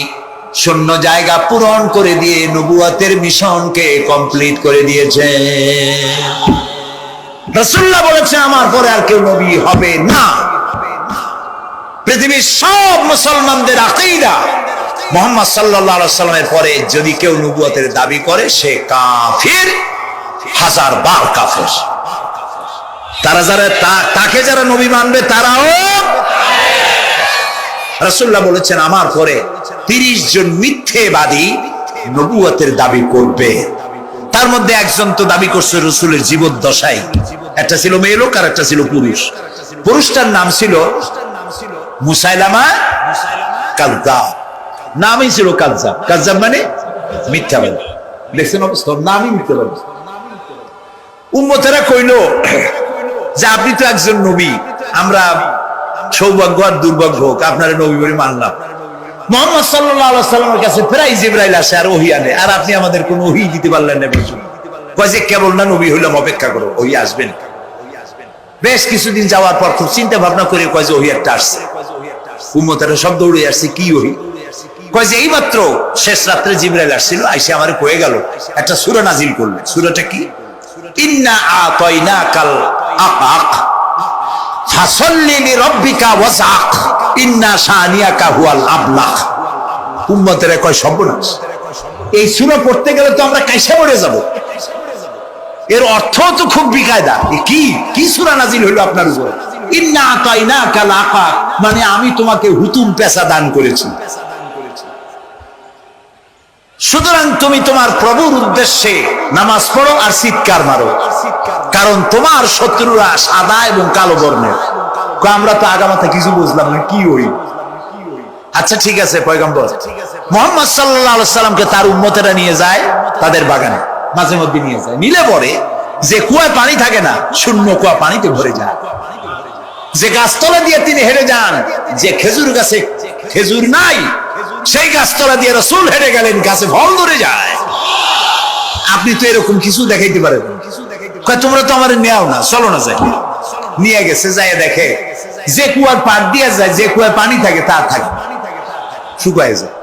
শূন্য জায়গা পূরণ করে দিয়ে নবুয়তের মিশনকে কমপ্লিট করে দিয়েছে। রাসূলুল্লাহ বলেছে আমার পরে আর কেউ নবী হবে না। পৃথিবীর সব মুসলমানদের আকীদা মুহাম্মদ সাল্লাল্লাহু আলাইহি সাল্লামের পরে যদি কেউ নবুয়তের দাবি করে সে কাফির, হাজার বার কাফির। তারা যারা তাকে যারা নবী মানবে তারাও। রাসূলুল্লাহ বলেছেন আমার পরে 30 জন মিথ্যেবাদী নবুয়তের দাবি করবে। তার মধ্যে একজন তো দাবি করছে রাসূলের জীবদ্দশায়, একটা ছিল মেয়ে লোক আর একটা ছিল পুরুষ। পুরুষটার নাম ছিল মুসাইলামা কাযযাব, নামই ছিল কাযযাব। কাযযাব মানে মিথ্যাবাদী। দেখছেন অবস্থা, নামই মিথ্যাবাদী। উম্মতেরা কইলো যে আপনি তো একজন নবী, আমরা সৌভাগ্য আর দুর্ভাগ্য হোক আপনারা নবী বলে মানলাম। মুহাম্মদ সাল্লাল্লাহু আলাইহি ওয়াসাল্লামের কাছে প্রায় জিবরাইল আসে আর ওহী আনে, আর আপনি আমাদের কোনো ওহী দিতে পারলেন না। কয় যে কেবল না নবী হইলাম, অপেক্ষা করো ওহী আসবেন। বেশ কিছুদিন যাওয়ার পর খুব চিন্তা ভাবনা করে কয় যে ওহী একটা আসছে। উম্মতেরা সব দৌড়ে আসছে, কি ওহী? কয় যে এইমাত্র শেষ রাত্রে জিবরাইল আসছিল, আইসে আমারে কয়ে গেল একটা সূরা নাজিল করবে। সূরাটা কি? ইন্না আতাইনাকাল আকাক ফাসাল্লি লিরাব্বিকা ওয়াসআক ইন্না শানিয়াকা হুয়াল আবলাগ। উম্মতেরা কয় সর্বনাশ, এই সূরা পড়তে গেলে তো আমরা কাইসা মরে যাব। এর অর্থ তো খুব বিকায়দা। কি সূরা নাজিল হইল আপনার উপর? ইন্না আতাইনাকাল আকাক মানে আমি তোমাকে হুতুম পেশা দান করেছি, সুতরাং তুমি তোমার প্রভুর উদ্দেশ্যে নামাজ পড়ো আর চিৎকার মারো, কারণ তোমার শত্রুরা সাদা এবং কালো বর্ণের। আমরা তো আগামাথা কিছু বুঝলাম না, কি ওই? আচ্ছা ঠিক আছে, পয়গম্বর মুহাম্মদ সাল্লাল্লাহু আলাইহি সাল্লামকে তার উম্মতেরা নিয়ে যায় তাদের বাগানে, মাঝে মধ্যে নিয়ে যায়। নিলে পরে যে কুয়ায় পানি থাকে না, শূন্য কুয়া পানিতে ভরে যায়। যে গাছতলা দিয়ে তিনি হেঁটে যান, যে খেজুর গাছে খেজুর নাই সেই গাছতলা দিয়ে রাসূল হেঁটে গেলেন, গাছে ফল ধরে যায়। আপনি তো এরকম কিছু দেখাইতে পারেন। তোমরা তো আমার নেও না, চলো না যাই। নিয়ে গেছে, যাই দেখে যে কুয়ার পাড় দিয়ে যায়, যে কুয়ায় পানি থাকে তা থাকে শুকায় যায়।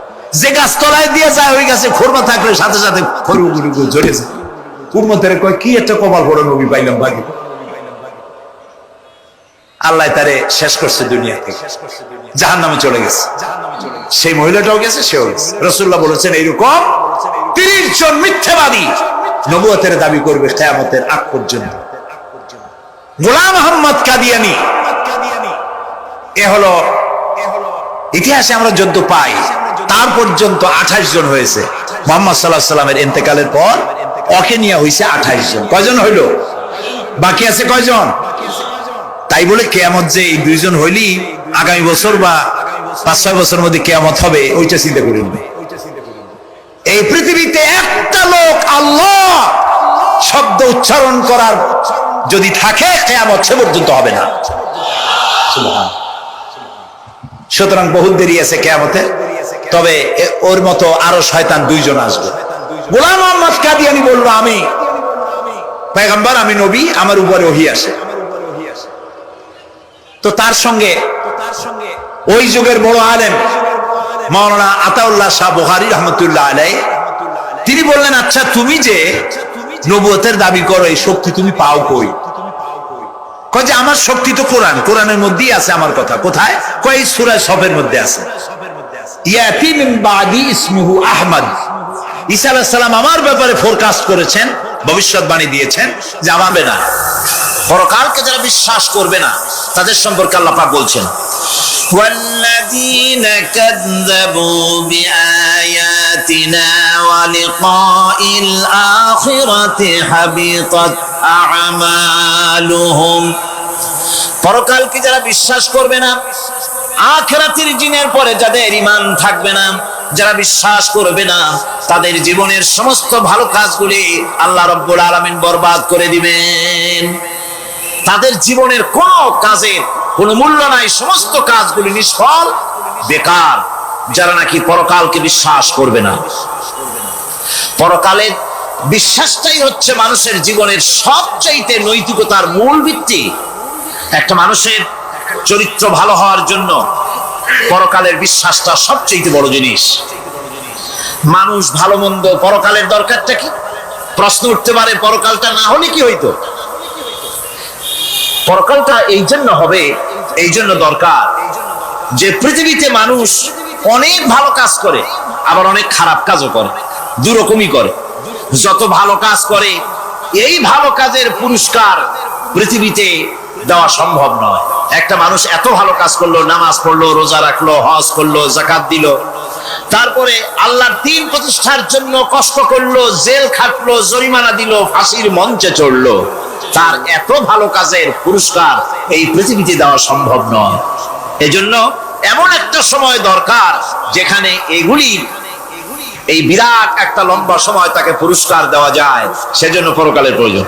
যে গাছতলায় দিয়ে যায় ওই গাছে খোরমা থাকলে সাথে সাথে খড়গুলো ঝরে যায়। উম্মতের কয় কি একটা কপাল পড়ে নবী পাইলাম বাকি। আল্লাহ তারে শেষ করছে, দুনিয়া থেকে জাহান্নামে চলে গেছে। সেই মহিলাটাও গেছে, সেও গেছে। রাসূলুল্লাহ বলেছেন এইরকম 30 জন মিথ্যাবাদী নবুয়তের দাবি করবে কিয়ামতের আগ পর্যন্ত। গোলাম আহমদ কাদিয়ানী, এ হলো ইতিহাসে আমরা যদ্দ পাই তার পর্যন্ত 28 জন হয়েছে। মুহাম্মদ সাল্লাল্লাহু আলাইহি সাল্লামের ইন্তেকালের পর ওকে নিয়ে হয়েছে 28 জন। কয়জন হইল? বাকি আছে কয়জন? তাই বলে কিয়ামত যে এই 2 জন হইলি আগামী বছর বা 5-6 বছরের মধ্যে কিয়ামত হবে ওইটা চিন্তা করেন না। এই পৃথিবীতে একটা লোক আল্লাহ শব্দ উচ্চারণ করার যদি থাকে কিয়ামত সে পর্যন্ত হবে না। সুতরাং বহুত দেরি আছে কিয়ামতে। তবে ওর মতো আরো শয়তান 2 জন আসবে। গোলাম আহমদ কাদিয়ানী বলল আমি পয়গম্বর, আমি নবী, আমার উপরে ওহী আসে। তো তার সঙ্গে ওই যুগের বড় আলেম মাওলানা আতাউল্লাহ শাহ বুখারী রাহমাতুল্লাহ আলাইহি তিনি বললেন, আচ্ছা তুমি যে নবুয়তের দাবি করো এই শক্তি তুমি পাও কই? কয় যে আমার শক্তি তো কোরআন, কোরআনের মধ্যেই আছে আমার কথা। কোথায়? কয় সূরা সফের মধ্যে আছে। ইয়াতি মিন বাদি ইসমুহু আহমদ। ঈসা আলাইহিস সালাম আমার ব্যাপারে ফোরকাস্ট করেছেন, ভবিষ্যৎবাণী দিয়েছেন যে আমাবে না, পরকালকে যারা বিশ্বাস করবে না তাদের সম্পর্কে আল্লাহ পাক বলছেন والذين كذبوا بآياتنا ولقاء الآخرة حبطت أعمالهم। পরকালকে যারা বিশ্বাস করবে না, আখিরাতের দিনের পরে যাদের ঈমান থাকবে না, যারা বিশ্বাস করবে না, তাদের জীবনের সমস্ত ভালো কাজগুলি আল্লাহ রাব্বুল আলামিন বরবাদ করে দিবেন। তাদের জীবনের কোন কাজের কোনো মূল্য নাই, সমস্ত কাজগুলি নিষ্ফল, বেকার, যারা নাকি পরকালকে বিশ্বাস করবে না। পরকালের বিশ্বাসটাই হচ্ছে মানুষের জীবনের সবচাইতে নৈতিকতার মূল ভিত্তি। একটা মানুষের চরিত্র ভালো হওয়ার জন্য পরকালের বিশ্বাসটা সবচেয়ে বড় জিনিস। মানুষ ভালো মন্দ পরকালের দরকারটা কি? প্রশ্ন উঠতে পারে, পরকালটা না হলে কি হইতো? পরকালটা এই জন্য হবে, এই জন্য দরকার যে পৃথিবীতে মানুষ অনেক ভালো কাজ করে, আবার অনেক খারাপ কাজও করে, দুরকমই করে। যত ভালো কাজ করে এই ভালো কাজের পুরস্কার পৃথিবীতে দেওয়া সম্ভব নয়। একটা মানুষ এত ভালো কাজ করলো, নামাজ পড়লো, রোজা রাখলো, হজ করলো, যাকাত দিল, তারপরে আল্লাহর দ্বীন প্রতিষ্ঠার জন্য কষ্ট করলো, জেল খাটলো, জরিমানা দিল, ফাঁসির মঞ্চে চড়লো, তার এত ভালো কাজের পুরস্কার এই পৃথিবীতে দেওয়া সম্ভব নয়। এজন্য এমন একটা সময় দরকার যেখানে এগুলি, এই বিরাট একটা লম্বা সময় তাকে পুরস্কার দেওয়া যায়, সেজন্য পরকালের প্রয়োজন।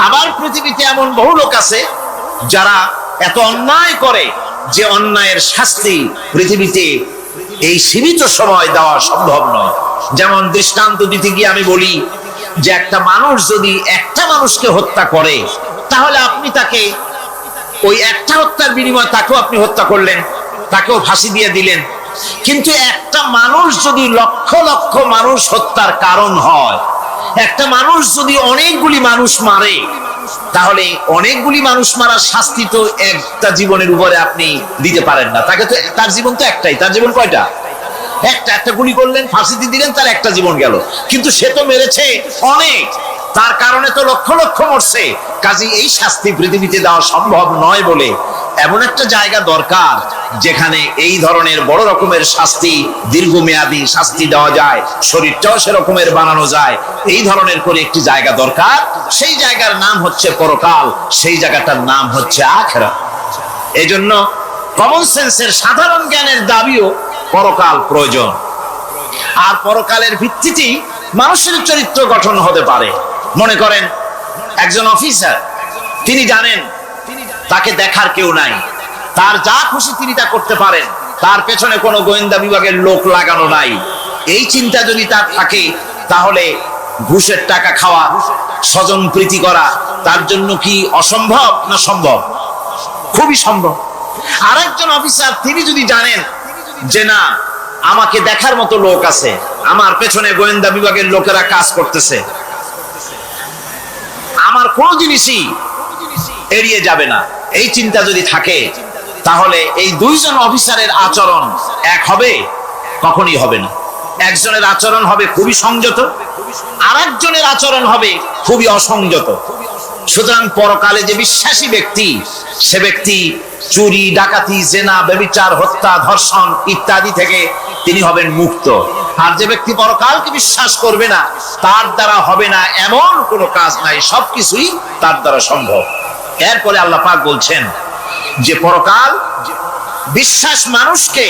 আবার পৃথিবীতে এমন বহু লোক আছে যারা এত অন্যায় করে যে অন্যায়ের শাস্তি পৃথিবীতে এই সীমিত সময় দেওয়া সম্ভব নয়। যেমন দৃষ্টান্ত দিতে গিয়ে আমি বলি যে একটা মানুষ যদি একটা মানুষকে হত্যা করে, তাহলে আপনি তাকে ওই একটা হত্যার বিনিময়ে তাকেও আপনি হত্যা করলেন, তাকেও ফাঁসি দিয়ে দিলেন। কিন্তু একটা মানুষ যদি লক্ষ লক্ষ মানুষ হত্যার কারণ হয়, একটা মানুষ যদি অনেকগুলি মানুষ মারে, তাহলে অনেকগুলি মানুষ মারার শাস্তি তো একটা জীবনের উপরে আপনি দিতে পারেন না। তাকে তো, তার জীবন তো একটাই, তার জীবন কয়টা? একটা গুলি করলেন, ফাঁসি দিয়ে দিলেন, তার একটা জীবন গেল। কিন্তু সে তো মেরেছে অনেক, তার কারণে তো লক্ষ লক্ষ মরছে। কাজে এই শাস্তি পৃথিবীতে দেওয়া সম্ভব নয় বলে এমন একটা জায়গা দরকার যেখানে এই ধরনের বড় রকমের শাস্তি, দীর্ঘমেয়াদী শাস্তি দেওয়া যায়, শরীরটাও সেরকমের বানানো যায়, এই ধরনের করে একটি জায়গা দরকার। সেই জায়গার নাম হচ্ছে পরকাল, সেই জায়গাটার নাম হচ্ছে আখিরাত। এজন্য কমন সেন্সের, সাধারণ জ্ঞানের দাবিও পরকাল প্রয়োজন। আর পরকালের ভিত্তিতেই মানুষের চরিত্র গঠন হতে পারে। মনে করেন একজন অফিসার, তিনি জানেন তাকে দেখার কেউ নাই, তার যা খুশি তিনি তা করতে পারেন, তার পেছনে কোনো গোয়েন্দা বিভাগের লোক লাগানো নাই। এই চিন্তা যদি তার থাকে, তাহলে ঘুষের টাকা খাওয়া, স্বজন প্রীতি করা তার জন্য কি অসম্ভব না সম্ভব? খুবই সম্ভব। আর একজন অফিসার, তিনি যদি জানেন যে না, আমাকে দেখার মতো লোক আছে, আমার পেছনে গোয়েন্দা বিভাগের লোকেরা কাজ করতেছে, আমার কোনো জিনিসই এড়িয়ে যাবে না, এই চিন্তা যদি থাকে, তাহলে এই দুইজন অফিসারের আচরণ এক হবে? কখনই হবে না। একজনের আচরণ হবে খুবই সংযত, আর একজনের আচরণ হবে খুবই অসংযত। সুতরাং পরকালে যে বিশ্বাসী ব্যক্তি, সে ব্যক্তি চুরি, ডাকাতি, জেনা, ব্যভিচার, হত্যা, ধর্ষণ ইত্যাদি থেকে তিনি হবেন মুক্ত। আর যে ব্যক্তি পরকালকে বিশ্বাস করবে না, তার দ্বারা হবে না এমন কোনো কাজ নাই, সবকিছুই তার দ্বারা সম্ভব। এরপরে আল্লাহ পাক বলছেন যে পরকাল বিশ্বাস মানুষকে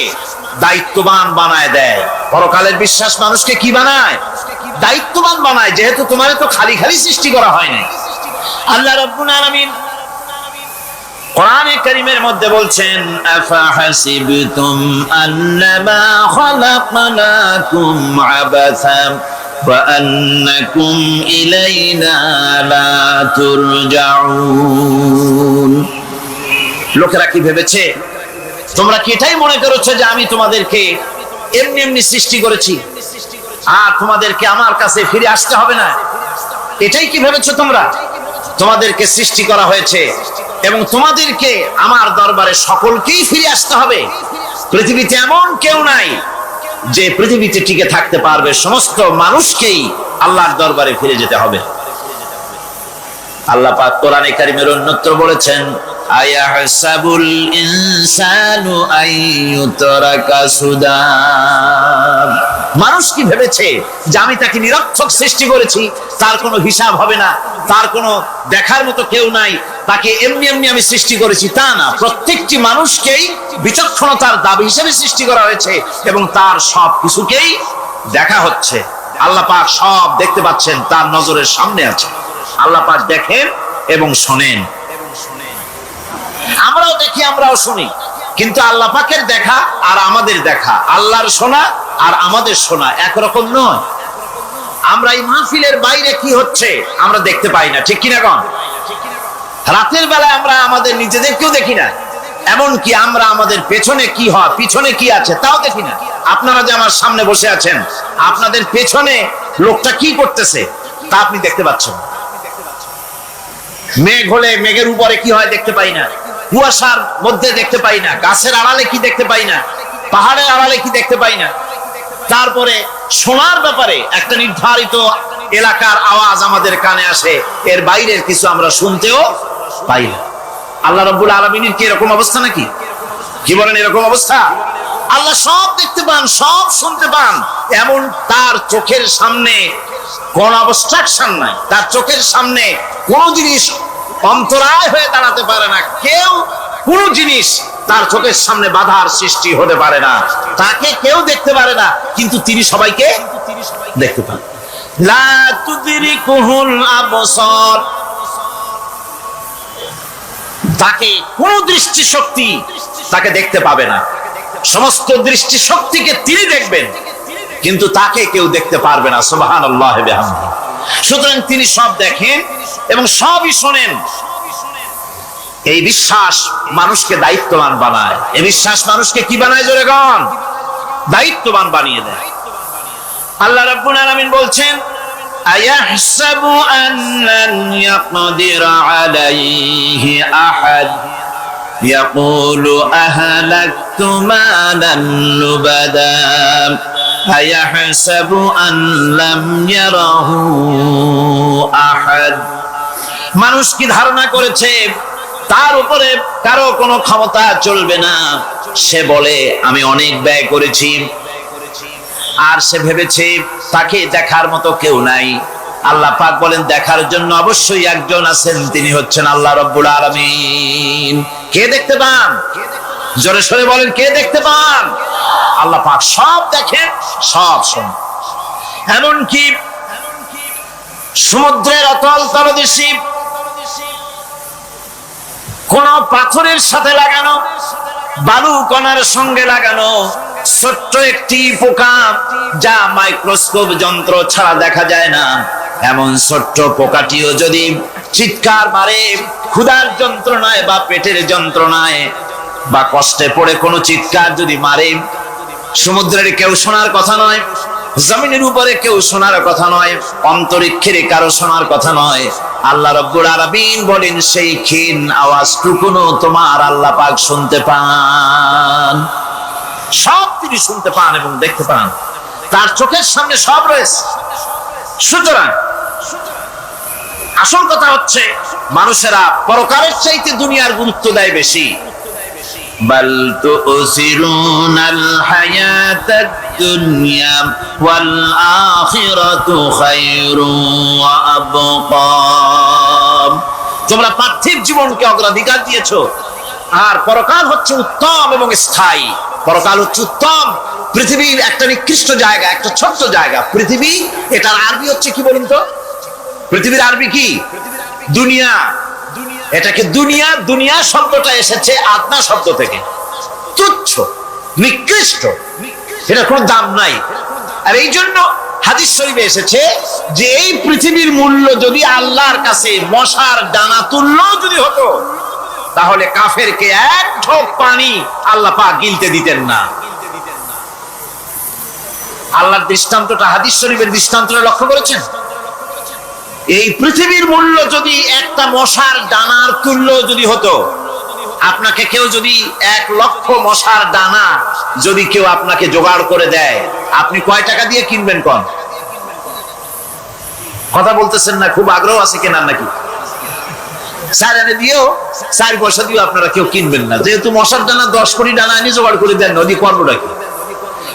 দায়িত্ববান বানায় দেয়। পরকালের বিশ্বাস মানুষকে কি বানায়? দায়িত্ববান বানায়। যেহেতু তোমার তো খালি খালি সৃষ্টি করা হয়নি। আল্লাহ রাব্বুল আলামিন কোরআনে কারীমের মধ্যে বলছেন, আফাহাসিবতুম আন্নামা খালাকনাকুম আবাসা ওয়া আন্নাকুম ইলাইনা লা তুরজাউন। লোকেরা কি ভেবেছে? তোমরা কি এটাই মনে করেছো যে আমি তোমাদেরকে এমনি এমনি সৃষ্টি করেছি আর তোমাদেরকে আমার কাছে ফিরে আসতে হবে না? এটাই কি ভেবেছো তোমরা? তোমাদেরকে সৃষ্টি করা হয়েছে এবং তোমাদেরকে আমার দরবারে সকলকেই ফিরে আসতে হবে। পৃথিবীতে এমন কেউ নাই যে পৃথিবীতে টিকে থাকতে পারবে, সমস্ত মানুষকেই আল্লাহর দরবারে ফিরে যেতে হবে। আল্লাহ পাক কোরআনে কারীমের অন্যত্র বলেছেন, আয়াহসাবুল ইনসানু আইয়ুতরাকা সুদা। মানুষ কি ভেবেছে যে আমি তাকে নিরর্থক সৃষ্টি করেছি, তার কোনো হিসাব হবে না, তার কোনো দেখার মতো কেউ নাই, তাকে এমনি এমনি আমি সৃষ্টি করেছি? তা না। প্রত্যেকটি মানুষকেই বিচক্ষণতার দাবি হিসেবে সৃষ্টি করা হয়েছে এবং তার সব কিছুকেই দেখা হচ্ছে। আল্লাহ পাক সব দেখতে পাচ্ছেন, তার নজরের সামনে আছে। আল্লাহ পাক দেখেন এবং শোনেন। আমরাও দেখি, আমরাও শুনি, কিন্তু আল্লাহ পাকের দেখা আর আমাদের দেখা, আল্লাহর শোনা আর আমাদের শোনা একরকম নয়। আমরা এই মাহফিলের বাইরে কি হচ্ছে আমরা দেখতে পাই না, ঠিক কিনা কোন? রাতের বেলায় আমরা আমাদের নিজেদেরকেও দেখি না, এমনকি আমরা আমাদের পেছনে কি হয়, পিছনে কি আছে তাও দেখি না। আপনারা যে আমার সামনে বসে আছেন, আপনাদের পেছনে লোকটা কি করতেছে তা আপনি দেখতে পাচ্ছেন। মেঘ হলে মেঘের উপরে কি হয় দেখতে পাই না, কুয়াশার মধ্যে দেখতে পাই না, গাছের আড়ালে কি দেখতে পাই না, পাহাড়ের আড়ালে কি দেখতে পাই না। তারপরে শোনার ব্যাপারে একটা নির্ধারিত এলাকার আওয়াজ আমাদের কানে আসে, এর বাইরের কিছু আমরা শুনতেও পাই না। আল্লাহ রাব্বুল আলামিনের কি এরকম অবস্থা নাকি? কি বলেন, এরকম অবস্থা? আল্লাহ সব দেখতে পান, সব শুনতে পান, এমন তার চোখের সামনে কোন অবস্ট্রাকশন নাই, তার চোখের সামনে কোন জিনিস অন্তরায় হয়ে দাঁড়াতে পারে না, কেউ কোন জিনিস তার চোখের সামনে বাধার সৃষ্টি হতে পারে না। তাকে কেউ দেখতে পারে না, কিন্তু তিনি সবাইকে দেখতে পান। লা তুদরিকুহুল আবসার, তাকে কোন দৃষ্টিশক্তি তাকে দেখতে পাবে না। সমস্ত দৃষ্টিশক্তিকে তিনি দেখবেন, কিন্তু তাকে কেউ দেখতে পারবে না। সুবহানাল্লাহ ওয়া বিহামদিহি। সুতরাং তিনি সব দেখেন এবং সবই শোনেন। এই বিশ্বাস মানুষকে দায়িত্ববান বানায়। এই বিশ্বাস মানুষকে কি বানায় জোরে গণ? দায়িত্ববান বানিয়ে দেয়। আল্লাহ রাব্বুল আলামিন বলছেন, আয়াহসাবু আন লান ইয়াকদির আলাইহি আহাদ ইয়াকুলু আহলাকতু মালান লুবাদা আয়াহসাবু আন লাম ইয়ারাহু আহাদ। মানুষ কি ধারণা করেছে তার উপরে কারো কোনো ক্ষমতা চলবে না? সে বলে আমি অনেক ব্যয় করেছি, আর সে ভেবেছে তাকে দেখার মতো কেউ নাই। আল্লাহ পাক বলেন দেখার জন্য অবশ্যই একজন আছেন, তিনি হচ্ছেন আল্লাহ রাব্বুল আলামিন। কে দেখতে পান? জোরে সরে বলেন, কে দেখতে পান? আল্লাহ পাক সব দেখেন, সব শোনেন। এমনকি সমুদ্রের অতল তলদেশে কোন পাথরের সাথে লাগানো, বালু কণার সঙ্গে লাগানো ছোট্ট একটি পোকা, যা মাইক্রোস্কোপ যন্ত্র ছাড়া দেখা যায় না, এমন ছোট্ট পোকাটিও যদি চিৎকার মারে ক্ষুধার যন্ত্রণায় বা পেটের যন্ত্রণায় বা কষ্টে পড়ে কোনো চিৎকার যদি মারে, সমুদ্রের কেউ শোনার কথা নয়, জমিনের উপরে কেউ শোনার কথা নয়, অন্তরিক্ষের কারো শোনার কথা নয়। আল্লাহ রাব্বুল আলামিন বলেন সেই ক্ষীণ আওয়াজটুকুনো তোমার আল্লাহ পাক শুনতে পান। সব তিনি শুনতে পান এবং দেখতে পান, তার চোখের সামনে সব রয়েছে। সুতরাং আসল কথা হচ্ছে মানুষেরা পরকালের চাইতে দুনিয়ার গুরুত্ব দেয় বেশি। বাল তুসিরুনাল হায়াতাদ দুনিয়া ওয়াল আখিরাতু খায়রুন ওয়া আবকা। তোমরা পার্থিব জীবনকে অগ্রাধিকার দিয়েছো, আর পরকাল হচ্ছে উত্তম এবং স্থায়ী। পরকাল হচ্ছে উত্তম। পৃথিবীর একটা নিকৃষ্ট জায়গা, একটা ছোট্ট জায়গা পৃথিবী। এটার আরবি হচ্ছে কি বলুন তো? পৃথিবীর আরবি কি? দুনিয়া। এটাকে দুনিয়া, দুনিয়া শব্দটা এসেছে আদনা শব্দ থেকে, তুচ্ছ, নিকৃষ্ট, এটা কোনো দাম নাই। আর এই জন্য হাদিস শরীফে এসেছে যে এই পৃথিবীর মূল্য যদি আল্লাহর কাছে মশার দানা তুল্য যদি হতো, তাহলে কাফেরকে এক ঢোক পানি আল্লাহ পাক গিলতে দিতেন না। আল্লাহর দৃষ্টান্তটা, হাদিস শরীফের দৃষ্টান্তটা লক্ষ্য করেছেন? এই পৃথিবীর মূল্য যদি একটা মশার দানার তুল্য যদি হতো, আপনাকে কেউ যদি 1 লক্ষ মশার দানা যদি কেউ আপনাকে জোগাড় করে দেয়, আপনি কয় টাকা দিয়ে কিনবেন? কোন কথা বলতেছেন না? খুব আগ্রহ আছে কেনার নাকি? 4 আনা দিয়েও 4 পয়সা দিয়েও আপনারা কেউ কিনবেন না, যেহেতু মশার দানা 10 কোটি দানা এনে জোগাড় করে দেন, নদী করবোটা কি?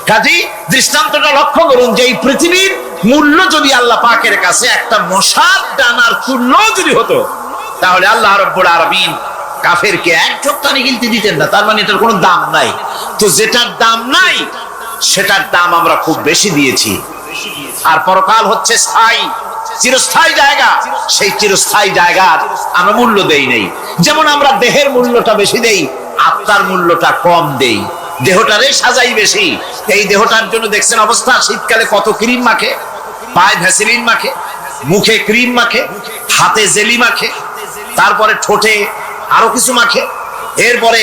কাজী দৃষ্টান্তটা লক্ষ্য করুন যে এই পৃথিবীর মূল্য যদি আল্লাহ পাকের কাছে একটা মশার দানার তুল্য যদি হতো, তাহলে আল্লাহ রাব্বুল আলামিন কাফেরকে এক ঢোক পানি গিলতে দিতেন না। তার মানে এটার কোনো দাম নাই। তো যেটার দাম নাই সেটার দাম আমরা খুব বেশি দিয়েছি। আর পরকাল হচ্ছে স্থায়ী, চিরস্থায়ী জায়গা। সেই চিরস্থায়ী জায়গার আমরা মূল্য দেই নাই। যেমন আমরা দেহের মূল্যটা বেশি দেই, আত্মার মূল্যটা কম দেই। দেহটারে সাজাই বেশি। এই দেহটার জন্য দেখছেন অবস্থা, শীতকালে কত ক্রিম মাখে, পায়ে ভ্যাসলিন মাখে, মুখে ক্রিম মাখে, হাতে জেলি মাখে, তারপরে ঠোঁটে আরো কিছু মাখে, এরপরে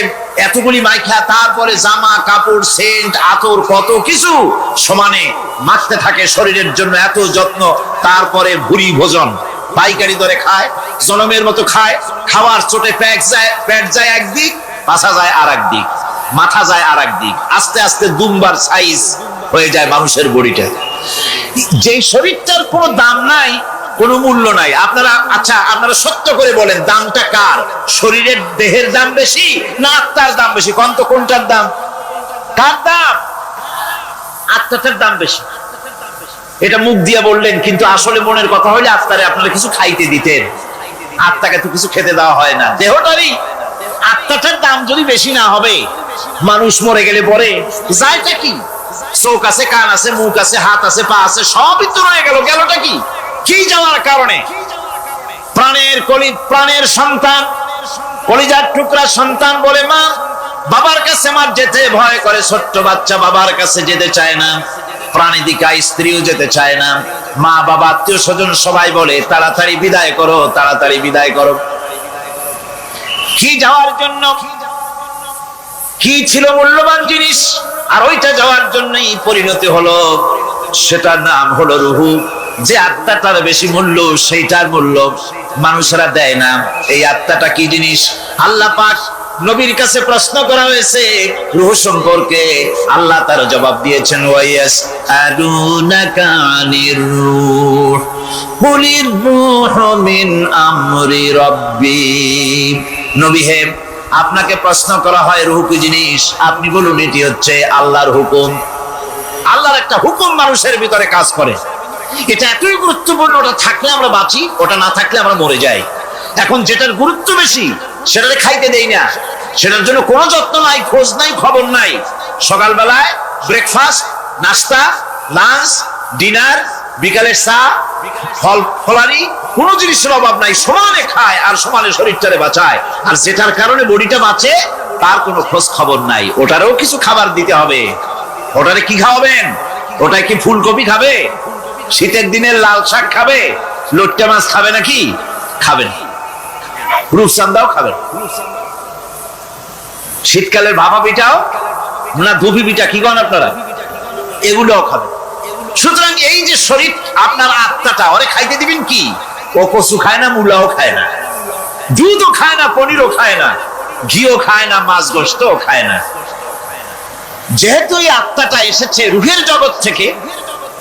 এতগুলি মাইখা তারপরে জামা কাপড় সেন্ট আতর কত কিছু সমানে মাখতে থাকে শরীরের জন্য, এত যত্ন। তারপরে ভুরি ভোজন পাইকারি দরে খায়, জনমের মতো খায়, খাওয়ার চোটে পেট যায় একদিক, পাছা যায় আর একদিক, মাথা যায় আর একদিক, আস্তে আস্তে দুমবার সাইজ হয়ে যায় মানুষের বডিটা। যে শরীরটার কোনো দাম নাই, কোনো মূল্য নাই। আপনারা সত্য করে বলেন, দামটা কার? শরীরের দেহের দাম বেশি না আত্মার দাম বেশি? কোনটার দাম? কার দাম? আত্মাটার দাম বেশি। এটা মুখ দিয়ে বললেন, কিন্তু আসলে মনের কথা হলে আত্মারে আপনারা কিছু খাইতে দিতেন। আত্মাকে তো কিছু খেতে দেওয়া হয় না। দেহটারই আত্মাটার দাম যদি বেশি না হবে, মানুষ মরে গেলে পরে যায়টা কি? চোখ আছে, কান আছে, মুখ আছে, হাত আছে, পা আছে, সবই তো রয়ে গেল। গেলটা কি? কি যাওয়ার কারণে? প্রাণের সন্তান, কলিজার টুকরা সন্তান বলে মা, বাবার কাছে আমার যেতে ভয় করে। ছোট্ট বাচ্চা বাবার কাছে যেতে চায় না, প্রাণীদিকা স্ত্রীও যেতে চায় না। মা বাবা আত্মীয় স্বজন সবাই বলে তাড়াতাড়ি বিদায় করো, তাড়াতাড়ি বিদায় করো। কি যাওয়ার জন্য? কি ছিল মূল্যবান জিনিস, আর ওইটা যাওয়ার জন্যই পরিণতি হলো। সেটার নাম হলো রুহু। যে আত্মাটার বেশি মূল্য, সেইটার মূল্য মানুষরা দেয় না। এই আত্মাটা কি জিনিস? আল্লাহ পাক নবীর কাছে প্রশ্ন করা হয়েছে রূহ সম্পর্কে, আল্লাহ তার জবাব দিয়েছেন, ওয়াইয়াস আদুনাকা আনির রূহ কুলির রূহু মিন আমরি রাব্বি। নবী হে, আপনাকে প্রশ্ন করা হয় রূহ কি জিনিস, আপনি বলুন এটি হচ্ছে আল্লাহর হুকুম। আল্লাহর একটা হুকুম মানুষের ভিতরে কাজ করে। এটা এতই গুরুত্বপূর্ণ, ওটা থাকলে আমরা বাঁচি, ওটা না থাকলে আমরা মরে যাই। এখন যেটার গুরুত্ব বেশি সেটাকে খাইতে দেই না, সেটার জন্য কোনো যত্ন নাই, খোঁজ নাই, খবর নাই। সকালবেলায় ব্রেকফাস্ট, নাস্তা, লাঞ্চ, ডিনার, বিকালের চা, ফলারি, কোনো জিনিসের অভাব নাই, সমানে খায় আর সমানে শরীরটারে বাঁচায়। আর যেটার কারণে বডিটা বাঁচে তার কোনো খোঁজ খবর নাই। ওটারও কিছু খাবার দিতে হবে। ওটারে কি খাওয়াবেন? ওটাই কি ফুলকপি খাবে? শীতের দিনে লাল শাক খাবে? লট্টা মাছ খাবে নাকি? খাবেন। রূপচান্দাও খাবেন। শীতকালের ভাপা পিঠাও না, ধুপি পিঠা কি করেন আপনারা, এগুলোও খাবেন। সুতরাং এই যে শরীর, আপনার আত্মাটা, ওরে খাইতে দিবেন কি? ও কচু খায় না, মূলাও খায় না, দুধও খায় না, পনিরও খায় না, ঘিও খায় না, মাছ গোশতও খায় না। যেহেতু এই আত্মাটা এসেছে রূহের জগৎ থেকে,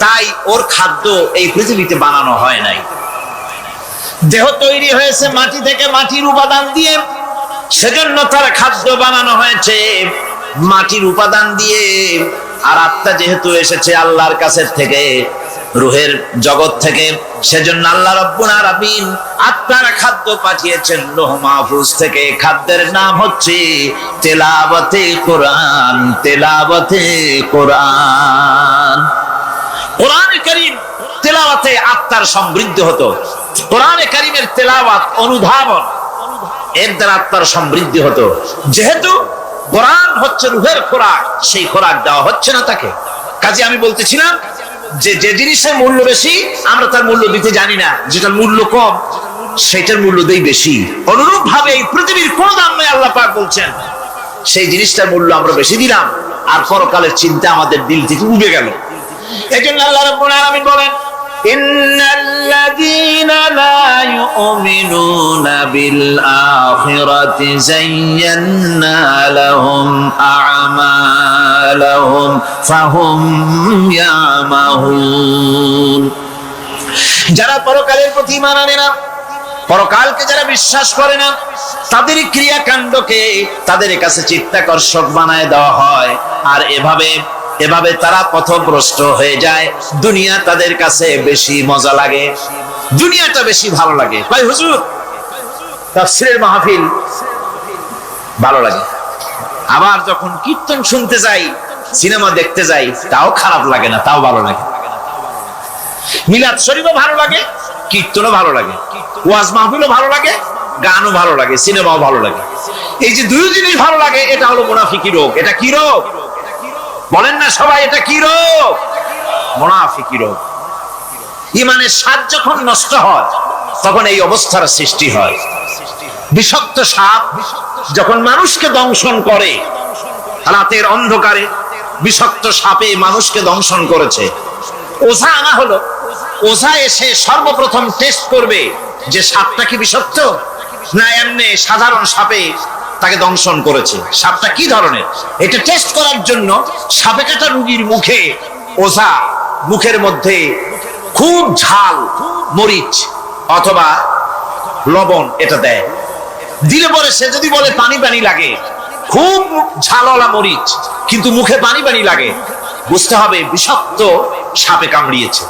তাই ওর খাদ্য এই পৃথিবীতে বানানো হয় নাই। দেহ তৈরি হয়েছে মাটি থেকে, মাটির উপাদান দিয়ে, সেজন্য তার খাদ্য বানানো হয়েছে মাটির উপাদান দিয়ে। আর আত্মা যেহেতু এসেছে আল্লাহর কাছে থেকে, রূহের জগৎ থেকে, সেজন্য আল্লাহ রাব্বুল আলামিন আত্মার খাদ্য পাঠিয়েছেন লৌহ মাহফুজ থেকে। খাদ্যের নাম হচ্ছে তেলাওয়াতে কোরআন। তেলাওয়াতে কোরআন। কোরআনে কারীম তেলাওয়াতে আত্মার সমৃদ্ধি হতো। কোরআনে কারীমের তেলাওয়াত, অনুধাবন, এর দ্বারা আত্মার সমৃদ্ধি হতো। যেহেতু কোরআন হচ্ছে রূহের খোরাক, সেই খোরাক দেওয়া হচ্ছে না তাকে। কাজে আমি বলতেছিলাম যে যে জিনিসের মূল্য বেশি আমরা তার মূল্য দিতে জানি না, যেটার মূল্য কম সেটার মূল্য দেই বেশি। অনুরূপ ভাবে এই পৃথিবীর কোনো দাম নেই, আল্লাহ পাক বলছেন, সেই জিনিসটার মূল্য আমরা বেশি দিলাম, আর পরকালের চিন্তা আমাদের দিল থেকে উবে গেল। এই জন্য আল্লাহ রাব্বুল আলামিন বলেন, ইন্নাল্লাযীনা লা ইউমিনুনা বিল আখিরাতি যায়্যান্না লাহুম আ'মালাহুম ফাহুম ইয়ামাহুন। যারা পরকালের প্রতি ঈমান আনে না, পরকালকে যারা বিশ্বাস করে না, তাদের ক্রিয়াকাণ্ডকে তাদের কাছে চিত্তাকর্ষক বানায় দেওয়া হয়। আর এভাবে তারা পথভ্রষ্ট হয়ে যায়। দুনিয়া তাদের কাছে বেশি মজা লাগে, দুনিয়াটা বেশি ভালো লাগে। ভাই হুজুর, তাফসীরের মাহফিল ভালো লাগে, আবার যখন কীর্তন শুনতে যাই, সিনেমা দেখতে যাই, তাও খারাপ লাগে না, তাও ভালো লাগে। মিলাদ শরীফও ভালো লাগে, কীর্তনও ভালো লাগে, ওয়াজ মাহফিলও ভালো লাগে, গানও ভালো লাগে, সিনেমাও ভালো লাগে। এই যে দুই জিনিস ভালো লাগে, এটা হলো মুনাফিকি রোগ। এটা কি রোগ বলেন না সবাই? এটা কি রোগ? মুনাফিকি রোগ। ইমানের স্বাদ যখন নষ্ট হয় তখন এই অবস্থার সৃষ্টি হয়। বিষাক্ত সাপ যখন মানুষকে দংশন করে, রাতের অন্ধকারে বিষাক্ত সাপে মানুষকে দংশন করেছে, ওঝা আনা হলো। ওঝা এসে সর্বপ্রথম টেস্ট করবে যে সাপটা কি বিষাক্ত না এমনি সাধারণ সাপে তাকে দংশন করেছে, সাপটা কি ধরনের। এটা টেস্ট করার জন্য সাপে কাটা রোগীর মুখে ওঝা মুখের মধ্যে খুব ঝাল মরিচ অথবা লবণ এটা দেয়। দিলে পরে সে যদি বলে পানি পানি লাগে, খুব ঝালওয়ালা মরিচ কিন্তু মুখে পানি পানি লাগে, বুঝতে হবে বিষাক্ত সাপে কামড়িয়েছে।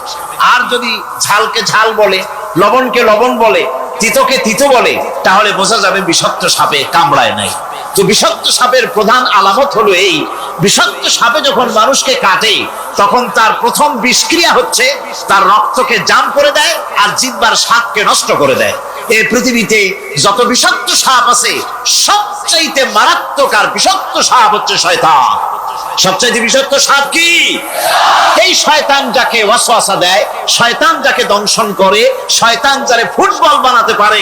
আর যদি ঝালকে ঝাল বলে, লবণকে লবণ বলে, তিতকে তিতো বলে, তাহলে বোঝা যাবে বিষাক্ত সাপে কামড়ায় নাই। তো বিষাক্ত সাপের প্রধান আলামত হলো এই, বিষাক্ত সাপে যখন মানুষকে কাটে তখন তার প্রথম বিষক্রিয়া হচ্ছে তার রক্তকে জাম করে দেয় আর জিহ্বার স্বাদকে নষ্ট করে দেয়। এই পৃথিবীতে যত বিষাক্ত সাপ আছে সবচাইতে মারাত্মক আর বিষাক্ত সাপ হচ্ছে শয়তান। সবচাইতে বিষাক্ত সাপ কি? এই শয়তান যাকে ওয়াসওয়াসা দেয়, শয়তান যাকে দংশন করে, শয়তান যারে ফুটবল বানাতে পারে,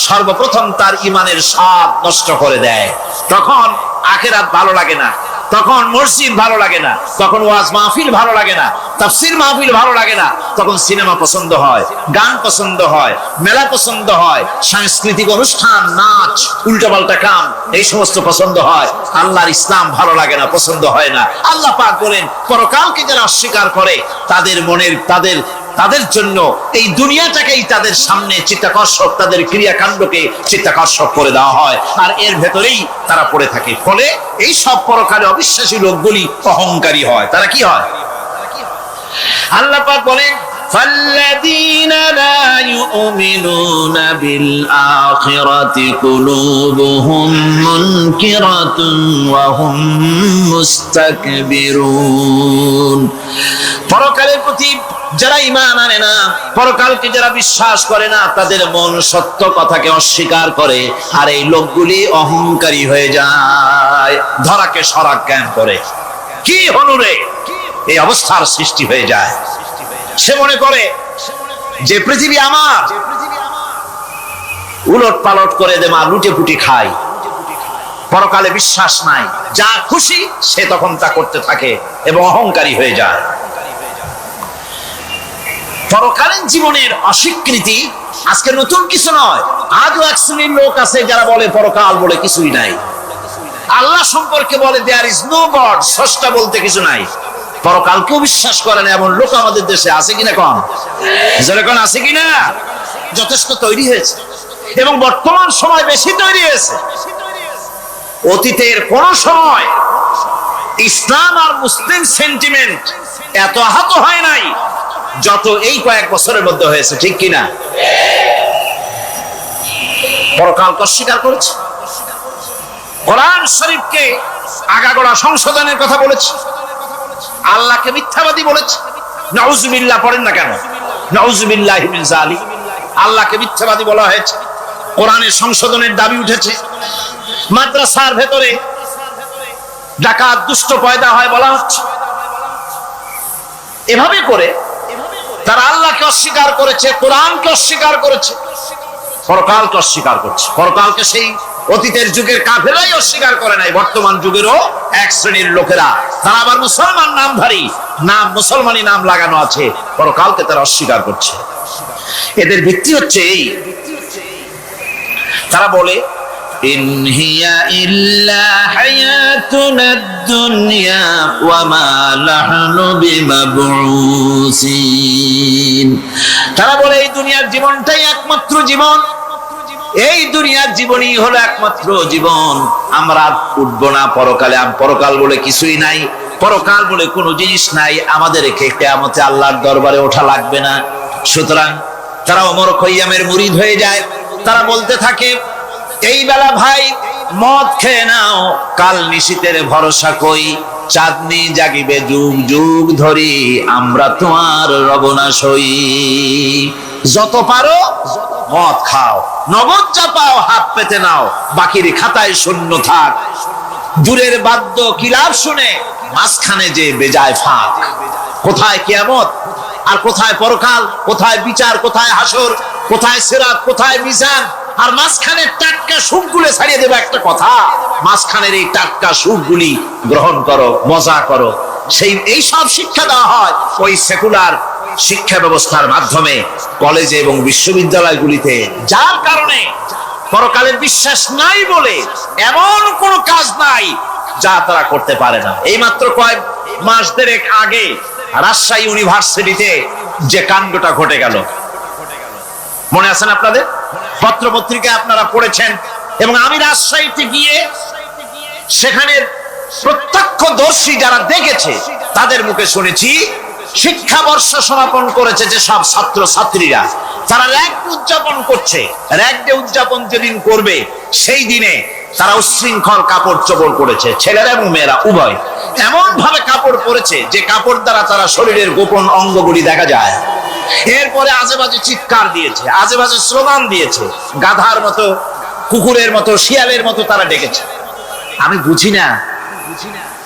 সর্বপ্রথম তার ইমানের স্বাদ নষ্ট করে দেয়। তখন আখিরাত ভালো লাগে না, তখন মসজিদ ভালো লাগে না, তখন ওয়াজ মাহফিল ভালো লাগে না, তাফসীর মাহফিল ভালো লাগে না, তখন সিনেমা পছন্দ হয়, গান পছন্দ হয়, মেলা পছন্দ হয়, সাংস্কৃতিক অনুষ্ঠান, নাচ, উল্টাপাল্টা কাম, এই সমস্ত পছন্দ হয়। আল্লাহর ইসলাম ভালো লাগে না, পছন্দ হয় না। আল্লাহ পাক বলেন পরকালকে যারা অস্বীকার করে তাদের মনের তাদের জন্য এই দুনিয়াটাকেই তাদের সামনে চিত্তাকর্ষক, তাদের ক্রিয়াকাণ্ডকে চিত্তাকর্ষক করে দেওয়া হয় আর এর ভেতরেই তারা পড়ে থাকে। ফলে এই সব পরকালে অবিশ্বাসী লোকগুলি অহংকারী হয়। তারা কি হয়? আল্লাহ পাক বলেন فَالَّذِينَ لَا يُؤْمِنُونَ بِالْآخِرَةِ قُلُوبُهُمْ مُنْكِرَةٌ وَهُمْ مُسْتَكْبِرُونَ। পরকালের প্রতি যারা ঈমান আনে না, পরকালকে যারা বিশ্বাস করে না, তাদের মন সত্য কথাকে অস্বীকার করে আর এই লোকগুলি অহংকারী হয়ে যায়, ধরাকে সরাক জ্ঞান করে। কি হনুরে এই অবস্থার সৃষ্টি হয়ে যায়। সে মনে করে যে পৃথিবী আমার, উলট পালট করে দে মা, লুটে পুটি খাই, পরকালে বিশ্বাস নাই, যা খুশি সে তখন তা করতে থাকে এবং অহংকারী হয়ে যায়। পরকালীন জীবনের অস্বীকৃতি আজকে নতুন কিছু নয়। আজও এক শ্রেণীর লোক আছে যারা বলে পরকাল বলে কিছুই নাই, আল্লাহ সম্পর্কে বলে দেয়ার ইজ নো গড, স্রষ্টা বলতে কিছু নাই, পরকালকেও বিশ্বাস করে না এমন লোক আমাদের দেশে আছে কিনা? কম যেরকম আছে কিনা? যথেষ্ট তৈরি হয়েছে এবং বর্তমান সময় বেশি তৈরি হয়েছে। অতীতের কোন সময় ইসলাম আর মুসলিম সেন্টিমেন্ট এত আহত হয় নাই যত এই কয়েক বছরের মধ্যে হয়েছে, ঠিক কিনা? পরকালকে অস্বীকার করেছে, কোরআন শরীফকে আগাগোড়া সংশোধনের কথা বলেছে, আল্লাহকে মিথ্যাবাদী বলেছে। নাউজুবিল্লাহ পড়েন না কেন? নাউজুবিল্লাহি মিন যালিক। আল্লাহকে মিথ্যাবাদী বলা হয়েছে, কোরআনের সংশোধনের দাবি উঠেছে, মাদ্রাসার ভেতরে ডাকাত দুষ্ট পয়দা হয় বলা হচ্ছে। এভাবে করে তারা আল্লাহকে অস্বীকার করেছে, কোরআনকে অস্বীকার করেছে, পরকালকে অস্বীকার করছে। পরকালকে সেই অতীতের যুগের কাফেরাই অস্বীকার করে নাই, বর্তমান যুগেরও এক শ্রেণীর লোকেরা, তারা আবার মুসলমান নামধারী, নাম মুসলমানি নাম লাগানো আছে, পরকালকে তারা অস্বীকার করছে। এদের ভিত্তি হচ্ছে এই, তারা বলে ইন হিয়া ইল্লা হায়াতুনাদ দুনিয়া ওয়া মা নাহনু বিমাবউসিন। তারা বলে এই দুনিয়ার জীবনটাই একমাত্র জীবন, এই দুনিয়ার জীবনই হলো একমাত্র জীবন, আমরা উঠবো না পরকালে, পরকাল বলে কিছুই নাই, পরকাল বলে কোনো জিনিস নাই, আমাদের কিয়ামতে আল্লাহর দরবারে ওঠা লাগবে না। সুতরাং তারা ওমর খৈয়ামের মুরিদ হয়ে যায়। তারা বলতে থাকে এই বেলা ভাই মদ খেয়ে নাও, কাল নিশীতের ভরসা কই, চাঁদনি জাগিবে যুগ যুগ ধরি, আমরা তোমার রবনাশ হই। যত পারো মদ খাও, নগদ যা পাও হাত পেতে নাও, বাকির খাতায় শূন্য থাক। দূরের বাদ্য কিলাপ শুনে মাঝখানে যে বেজায় ফাঁক। কোথায় কিয়ামত? আর কোথায় পরকাল, কোথায় বিচার, কোথায় হাসর, কোথায় সিরাত, কোথায় মিজান, আর মাঝখানে টাটকা সুখগুলো ছাড়িয়ে দেবে একটা কথা, মাঝখানের এই টাটকা সুখগুলি গ্রহণ করো, মজা করো। এই সব শিক্ষা দেওয়া হয় ওই সেকুলার শিক্ষা ব্যবস্থার মাধ্যমে কলেজে এবং বিশ্ববিদ্যালয়গুলিতে, যার কারণে পরকালের বিশ্বাস নাই বলে এমন কোন কাজ নাই যা তারা করতে পারে না। এই মাত্র কয়েক মাস দেড়েক আগে রাজশাহী ইউনিভার্সিটিতে যে কাণ্ডটা ঘটে গেল, মনে আছেন আপনাদের? পত্র পত্রিকায় আপনারা পড়েছেন। এবং আমি রাজশাহীতে গিয়ে সেখানে প্রত্যক্ষদর্শী যারা দেখেছে তাদের মুখে শুনেছি, শিক্ষাবর্ষ সমাপন করেছে যে সব ছাত্র ছাত্রীরা, তারা র্যাগ উদযাপন করছে। র্যাগ ডে উদযাপন যেদিন করবে সেই দিনে তারা উচ্ছৃঙ্খল কাপড় চোপড় করেছে, ছেলেরা এবং মেয়েরা উভয়। এমন ভাবে কাপড় পরেছে যে কাপড় দ্বারা তারা শরীরের গোপন অঙ্গগুলি দেখা যায়। এরপরে আজেবাজে চিৎকার দিয়েছে, আজেবাজে স্লোগান দিয়েছে, গাধার মতো, কুকুরের মতো, শিয়ালের মতো তারা ডেকেছে। আমি বুঝি না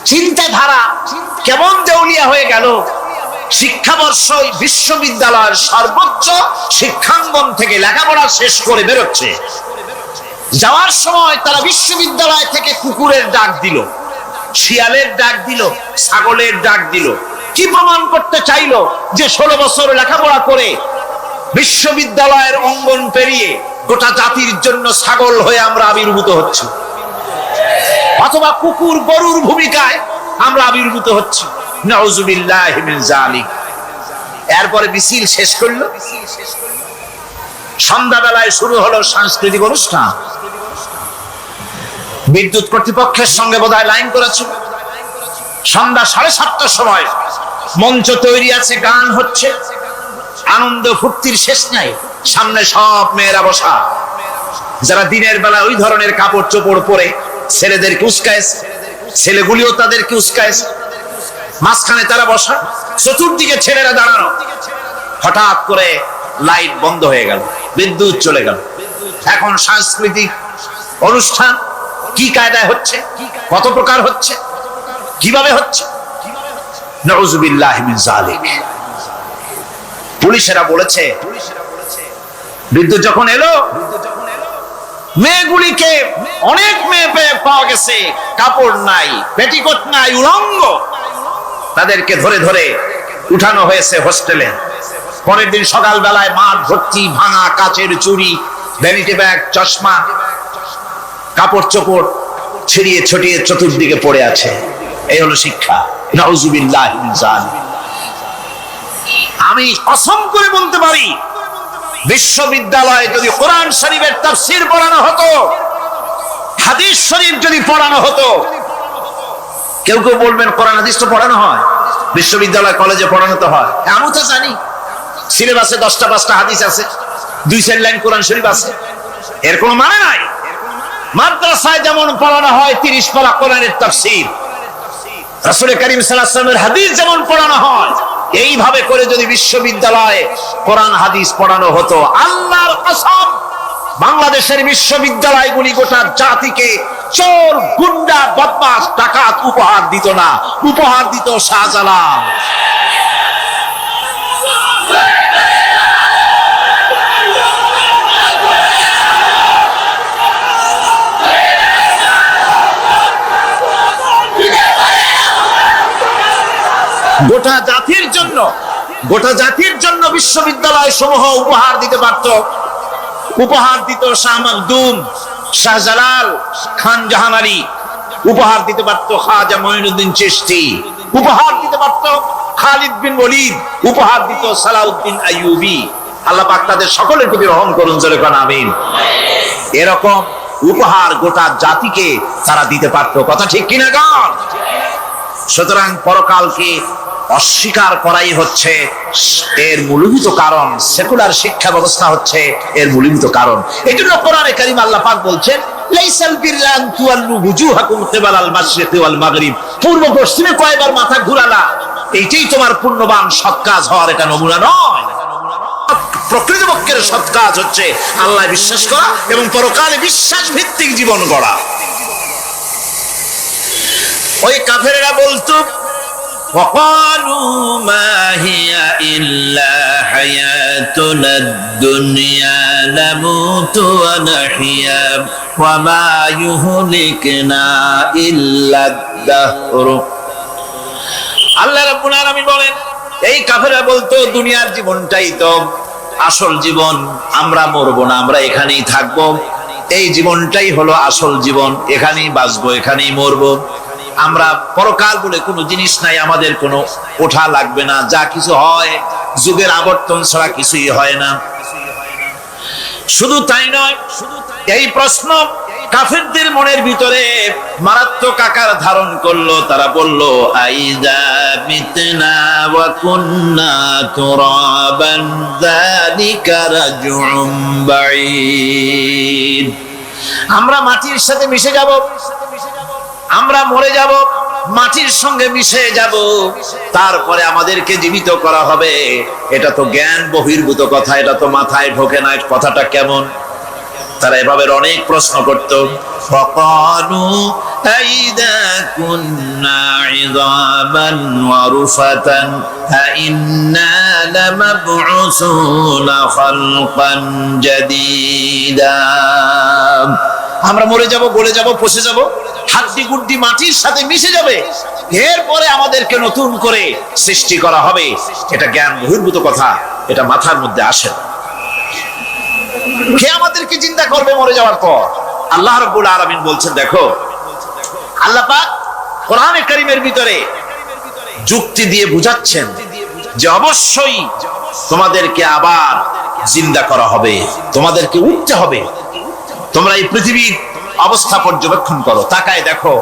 চিন্তাধারা কেমন দেউলিয়া হয়ে গেল। শিক্ষাবর্ষ বিশ্ববিদ্যালয়ের সর্বোচ্চ শিক্ষাঙ্গন থেকে লেখাপড়া শেষ করে বেরোচ্ছে, যাওয়ার সময় তারা বিশ্ববিদ্যালয় থেকে কুকুরের ডাক দিল, শিয়ালের ডাক দিল, ছাগলের ডাক দিল। কি প্রমাণ করতে চাইলো? যে 16 বছর লেখাপড়া করে বিশ্ববিদ্যালয়ের অঙ্গন পেরিয়ে গোটা জাতির জন্য ছাগল হয়ে আমরা আবির্ভূত হচ্ছি, অথবা কুকুর গরুর ভূমিকায় আমরা আবির্ভূত হচ্ছি। নাউযুবিল্লাহি মিন যালিক। এরপরে মিছিল শেষ করলো, সন্ধ্যাবেলায় শুরু হলো সাংস্কৃতিক অনুষ্ঠান। বিদ্যুৎ কর্তৃপক্ষের সঙ্গে বোধহয় লাইন করেছে। সন্ধ্যা 7:30টার সময় মঞ্চ তৈরি আছে, গান হচ্ছে, আনন্দ ফুর্তির শেষ নাই। সামনে সব মেয়েরা বসা, যারা দিনের বেলা ওই ধরনের কাপড় চোপড় পরে ছেলেদেরকে উস্কাইছে, ছেলেগুলিও তাদেরকে উস্কাইছে। মাঝখানে তারা বসা, চতুর্দিকে ছেলেরা দাঁড়ানো। হঠাৎ করে লাইট বন্ধ হয়ে গেল, বিদ্যুৎ চলে গেল। এখন সাংস্কৃতিক অনুষ্ঠান কি কায়দায় হচ্ছে, কত প্রকার হচ্ছে, কিভাবে হচ্ছে? নাউযুবিল্লাহি মিন যালিক। পুলিশেরা বলেছে বিদ্যুৎ যখন এলো, মেয়েগুলিকে অনেক মেয়ে পাওয়া গেছে, কাপড় নাই, পেটিকোট নাই, উলঙ্গ। তাদেরকে ধরে ধরে উঠানো হয়েছে হোস্টেলে। পরের দিন সকাল বেলায় মাঠ ভর্তি ভাঙা কাচের চুড়ি, ভ্যানিটি ব্যাগ, চশমা, কাপড় চোপড় ছিড়িয়ে ছড়িয়ে চতুর্দিকে পড়ে আছে। এই হলো শিক্ষা। নাউযুবিল্লাহি মিন যালিক। আমি কসম করে বলতে পারি, বিশ্ববিদ্যালয়ে যদি কোরআন শরীফের তাফসীর পড়ানো হতো, হাদিস শরীফ যদি পড়ানো হতো, কেউ কেউ বলবেন কোরআন হাদিস তো পড়ানো হয়, বিশ্ববিদ্যালয় কলেজে পড়ানো তো হয়। আমি তো জানি সিলেবাসে 10টা 5টা হাদিস আছে, 2-4 লাইন কোরআন শরীফ আছে, এর কোনো মানে নাই। মাদ্রাসায় যেমন পড়ানো হয় 30 পারা কোরআনের তাফসীর, রাসূল করিম সাল্লাল্লাহু আলাইহি ওয়াসাল্লামের হাদিস যেমন পড়ানো হয়, এইভাবে করে যদি বিশ্ববিদ্যালয়ে কোরআন হাদিস পড়ানো হতো, আল্লাহর কসম বাংলাদেশের বিশ্ববিদ্যালয়গুলি গোটা জাতিকে চোর, গুন্ডা, বদমাশ, ডাকাত উপহার দিত না, উপহার দিত শাহজালাল। গোটা জাতির জন্য বিশ্ববিদ্যালয় সমূহ উপহার দিতে পারত। উপহার দিত শাহ মখদুম, শাহজালাল, খান জাহান আলী, উপহার দিতে পারত খাজা মঈনুদ্দিন চিশতি, উপহার দিতে পারত খালিদ বিন ওলীদ, উপহার দিত সালাউদ্দিন আইয়ুবী। আল্লাহ পাক তাদের সকলের প্রতি রহম করুন, জোরে কোন আমিন। এরকম উপহার গোটা জাতিকে তারা দিতে পারত, কথা ঠিক কিনা গান? সুতরাং পরকালকে অস্বীকার করাই হচ্ছে এর মূলভূত কারণ। সেকুলার শিক্ষা ব্যবস্থা হচ্ছে এর মূলভূত কারণ। এই জন্য কোরআনে কারীম আল্লাহ পাক বলছেন, লাইসাল বিররা আন তুওয়াল্লু বুজুহাকুম কিবালাল মাশরিকি ওয়াল মাগরিব, পূর্ব পশ্চিমে কয়বার মাথা ঘুরালা, এইটাই তোমার পুণ্যবান সৎ কাজ হওয়ার এটা নমুনা নয়। প্রকৃতপক্ষের সৎ কাজ হচ্ছে আল্লাহ বিশ্বাস করা এবং পরকালে বিশ্বাস ভিত্তিক জীবন গড়া। ওই কাফেরেরা বলতো وقالوا ما هي إلا حياتنا الدنيا نموت ونحيا وما يهلكنا إلا الدهر আল্লাহ রাব্বুল আলামিন বলেন, এই কাফেররা বলতো দুনিয়ার জীবনটাই তো আসল জীবন, আমরা মরবো না, আমরা এখানেই থাকবো, এই জীবনটাই হলো আসল জীবন, এখানেই বাঁচবো, এখানেই মরবো, আমরা পরকাল বলে কোনো জিনিস নাই, আমাদের কোনো ওঠা লাগবে না, যা কিছু হয় যুগের আবর্তন ছাড়া কিছুই হয় না। শুধু তাই নয়, এই প্রশ্ন কাফেরদের মনের ভিতরে মারাত্মক আকার ধারণ করলো। তারা বলল, আইযা মিতনা ওয়া কুন্না তুরাবান যালিকা রাজউম বাঈদ। আমরা মাটির সাথে মিশে যাব, আমরা মরে যাব, মাটির সঙ্গে মিশে যাব, তারপরে আমাদেরকে জীবিত করা হবে। এটা তো জ্ঞান বহির্ভূত কথা, এটা তো মাথায় ঢোকে না, কথাটা কেমন? তারা এভাবে অনেক প্রশ্ন করত। ফাকালু আইদা কুন্না ইযামান ওয়া রুফাতান আইন্না লামাবউসুনা খালকান জাদীদা। আমরা মরে যাব, গলে যাব, পচে যাব, হাড্ডি গুড্ডি মাটির সাথে মিশে যাবে, এরপরে আমাদেরকে নতুন করে সৃষ্টি করা হবে। এটা জ্ঞান বহির্ভূত কথা, এটা মাথার মধ্যে আসে না। কে আমাদেরকে চিন্তা করবে মরে যাওয়ার পর? আল্লাহ রাব্বুল আলামিন বলছেন, দেখো আল্লাহ পাক কোরআনে কারীমের ভিতরে যুক্তি দিয়ে বুঝাচ্ছেন যে অবশ্যই তোমাদেরকে আবার জিন্দা করা হবে, তোমাদেরকে উঠতে হবে। তোমরা এই পৃথিবীর অবস্থা পর্যবেক্ষণ করো, তাকায় দেখো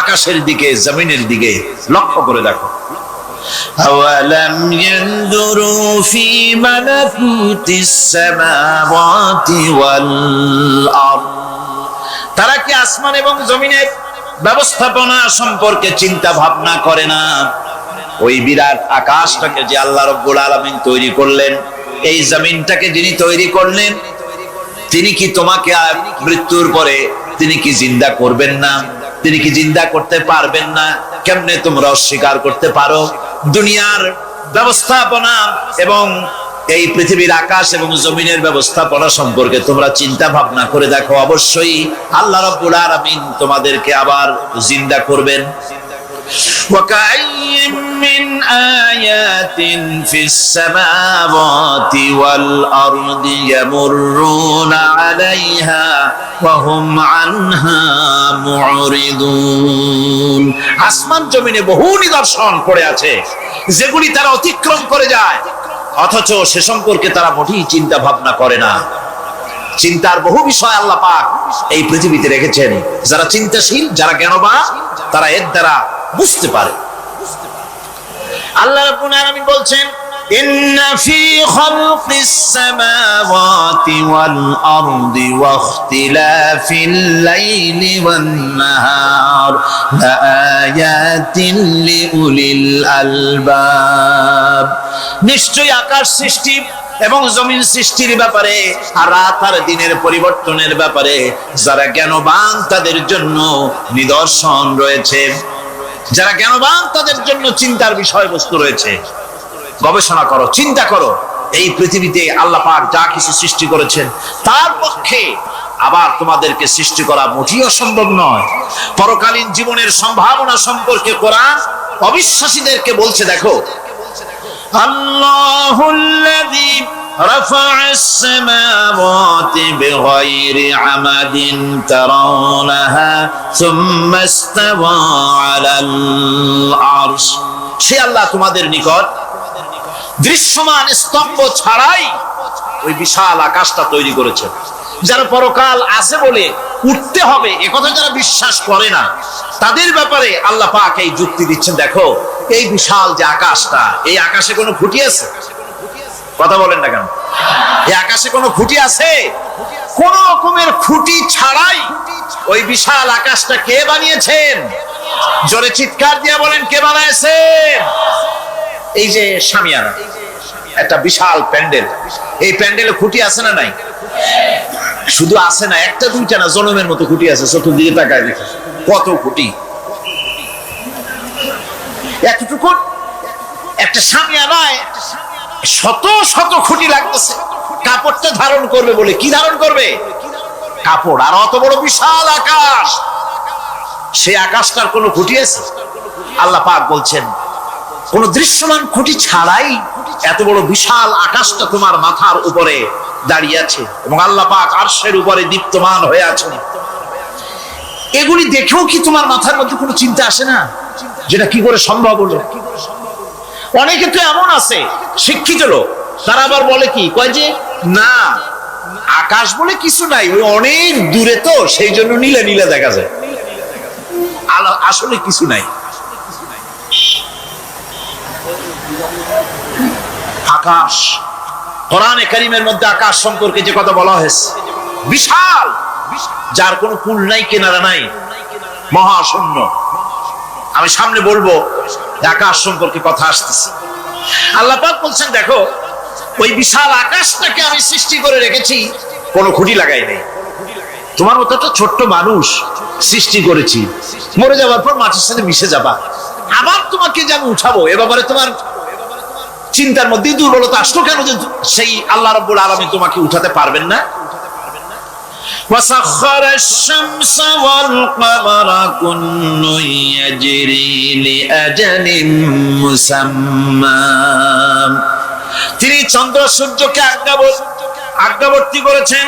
আকাশের দিকে, জমিনের দিকে লক্ষ্য করে দেখো। أولم ينظروا في ملكوت السماوات والأرض। তারা কি আসমান এবং জমিনের ব্যবস্থাপনা সম্পর্কে চিন্তা ভাবনা করে না? ওই বিরাট আকাশটাকে যে আল্লাহ রাব্বুল আলামিন তৈরি করলেন, এই জমিনটাকে যিনি তৈরি করলেন, তিনি কি তোমাকে মৃত্যুর পরে তিনি কি জিন্দা করবেন না? তিনি কি জিন্দা করতে পারবেন না? কেমনে তোমরা অস্বীকার করতে পারো? দুনিয়ার ব্যবস্থাপনা এবং এই পৃথিবীর আকাশ এবং জমিনের ব্যবস্থাপনা সম্পর্কে তোমরা চিন্তা ভাবনা করে দেখো, অবশ্যই আল্লাহ রাব্বুল আলামিন তোমাদেরকে আবার জিন্দা করবেন। وَكَأَيٍّ مِّنْ آيَاتٍ فِي السَّمَاوَاتِ وَالْأَرْضِ يَمُرُّونَ عَلَيْهَا وَهُمْ عَنْهَا مُعْرِضُونَ। আসমান জমিনে বহু নিদর্শন পড়ে আছে যেগুলি তারা অতিক্রম করে যায়, অথচ সে সম্পর্কে তারা মোটেই চিন্তা ভাবনা করে না। চিন্তার বহু বিষয় আল্লাহ পাক এই পৃথিবীতে রেখেছেন। যারা চিন্তাশীল, যারা জ্ঞানবান, তারা এর দ্বারা বুঝতে পারে। আল্লাহ রাব্বুল আলামিন বলছেন, ইন্না ফি খালকিস সামাওয়াতি ওয়াল আরদি ওয়া ইখতিলাফিল লাইলি ওয়ান নাহার লাআয়াতিন লিউলিল আলবাব। নিশ্চয়ই আকাশ সৃষ্টি এবং জমিন সৃষ্টির ব্যাপারে আর রাত আর দিনের পরিবর্তনের ব্যাপারে যারা জ্ঞানবান তাদের জন্য নিদর্শন রয়েছে। যারা জ্ঞানবান তাদের জন্য চিন্তার বিষয়বস্তু রয়েছে। গবেষণা করো, চিন্তা করো, এই পৃথিবীতে আল্লাহ পাক যা কিছু সৃষ্টি করেছেন তার পক্ষে আবার তোমাদেরকে সৃষ্টি করা মোটেই অসম্ভব নয়। পরকালীন জীবনের সম্ভাবনা সম্পর্কে কোরআন অবিশ্বাসীদেরকে বলছে, দেখো আল্লাহুল্লাযী রাফা'আস সামাওয়াতি বিগাইরি আমাদিন তারাউনাহা সুম্মা ইসতাওয়া আলাল আরশ। সে আল্লাহ তোমাদের নিকট দৃশ্যমান স্তম্ভ ছাড়াই ওই বিশাল আকাশটা তৈরি করেছে। যারা পরকাল আছে বলে উঠতে হবে একথা যারা বিশ্বাস করে না, তাদের ব্যাপারে আল্লাহ পাক এই যুক্তি দিচ্ছেন, দেখো এই বিশাল যে আকাশটা, এই আকাশে কোনো খুঁটি আছে? কথা বলেন না কেন? এই আকাশে কোনো খুঁটি আছে? কোন রকমের খুঁটি ছাড়াই ওই বিশাল আকাশটা কে বানিয়েছেন? জোরে চিৎকার দিয়ে বলেন, কে বানাইছেন? এই যে শামিয়ানা, একটা বিশাল প্যান্ডেল, এই প্যান্ডেলে খুঁটি আছে না নাই? শুধু আছে না, একটা দুইটা না, জনমের মতো খুঁটি আছে। চতুর্দিকে তাকায় দেখে কত খুঁটি। এতটুকু একটা সামিয়ানায় শত শত খুঁটি লাগতেছে কাপড়টা ধারণ করবে বলে। কি ধারণ করবে? কাপড়। আর অত বড় বিশাল আকাশ, সে আকাশটার কোনো খুঁটি আছে? আল্লাহ পাক বলছেন কোন দৃশ্যমান খুঁটি ছাড়াই এত বড় বিশাল আকাশটা তোমার মাথার উপরে দাঁড়িয়ে আছে এবং আল্লাহ পাক আরশের উপরে দীপ্তমান হয়ে আছেন। এগুলি দেখেও কি তোমার মাথার মধ্যে কোনো চিন্তা আসে না যেটা কি করে সম্ভব হলো? অনেকে তো এমন আছে শিক্ষিত লোক, তারা আবার বলে কি, কয় যে না আকাশ বলে কিছু নাই, ওই অনেক দূরে তো সেই জন্য নীলা নীলা দেখা যায়, আসলে কিছু নাই। আকাশ, কোরআনে কারীমের মধ্যে আকাশ সম্পর্কে যে কথা বলা হয়েছে, বিশাল, যার কোনো কুল নাই কিনারা নাই, মহাশূন্য। আমি সামনে বলবো আকাশ সম্পর্কে কথা আসতেছে। আল্লাহ পাক বলছেন দেখো ওই বিশাল আকাশটাকে আমি সৃষ্টি করে রেখেছি, কোনো খুঁটি লাগাই নাই। তোমার মতো একটা ছোট্ট মানুষ সৃষ্টি করেছি, মরে যাওয়ার পর মাটির সাথে মিশে যাবা, আবার তোমাকে যে আমি উঠাবো এ ব্যাপারে তোমার চিন্তার মধ্যে দুর্বলতা আসলো কেন যে সেই আল্লাহ রাব্বুল আলামিন তোমাকে উঠাতে পারবেন না? وسخر الشمس والقمر كل يجري لأجل مسمى। তিনি চন্দ্র সূর্যকে আজ্ঞাবর্তী করেছেন,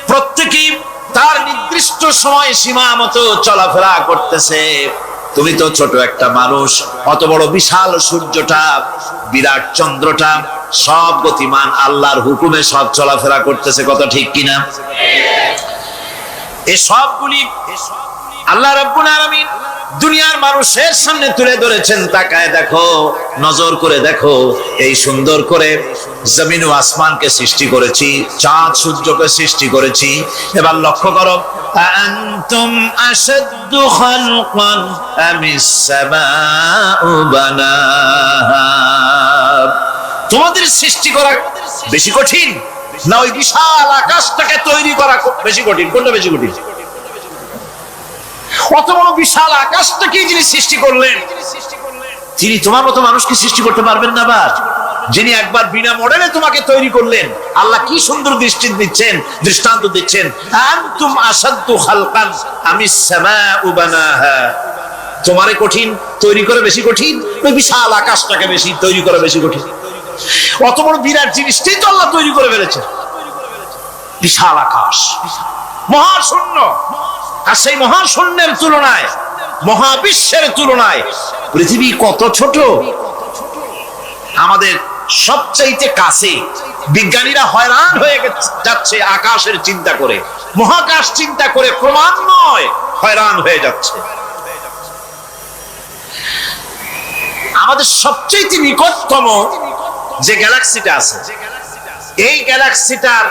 প্রত্যেকেই তার নির্দিষ্ট সময় সীমা মতো চলাফেরা করতেছে। তুমি তো ছোট একটা মানুষ, অত বড় বিশাল সূর্যটা, বিরাট চন্দ্রটা, সব গতিমান আল্লাহর হুকুমে সব চলাফেরা করতেছে, কত ঠিক কিনা? এই সবগুলি আল্লাহ রাব্বুল আলামিন দুনিয়ার মানুষের সামনে তুলে ধরেছেন। তাকায় দেখো, নজর করে দেখো, এই সুন্দর করে জমিন ও আসমানকে সৃষ্টি করেছি, চাঁদ সূর্যকে সৃষ্টি করেছি। এবার লক্ষ্য করো, আনতুম আশাদ্দু খালকান আমিস সামাউ বানাহা। তোমাদের সৃষ্টি করা বেশি কঠিন না ওই বিশাল আকাশটাকে তৈরি করা বেশি কঠিন? কোনটা বেশি কঠিন? অত বড় বিশাল আকাশটাকে যিনি সৃষ্টি করলেন, তিনি তোমার মতো মানুষকে সৃষ্টি করতে পারবেন না? বা যিনি একবার বিনা মডেলে তোমাকে তৈরি করলেন, আল্লাহ কি সুন্দর দৃষ্টান্ত দিচ্ছেন, আনতুম আশাদ্দু খালকান আমিস সামাউ বানাহা। তোমারে কঠিন তৈরি করে বেশি কঠিন, ওই বিশাল আকাশটাকে বেশি তৈরি করা বেশি কঠিন? অত বড় বিরাট জিনিসটাই তো আল্লাহ তৈরি করে ফেলেছেন, বিশাল আকাশ, মহাশূন্য। আর সেই মহাশূন্যের তুলনায়, মহাবিশ্বের তুলনায় পৃথিবী কত ছোট। আমাদের সবচাইতে কাছে। বিজ্ঞানীরা হয়রান হয়ে যাচ্ছে আকাশের চিন্তা করে, মহাকাশ চিন্তা করে ক্রমান্বয়ে হয়রান হয়ে যাচ্ছে। আমাদের সবচাইতে নিকটতম যে গ্যালাক্সিটা আছে, এই গ্যালাক্সিটার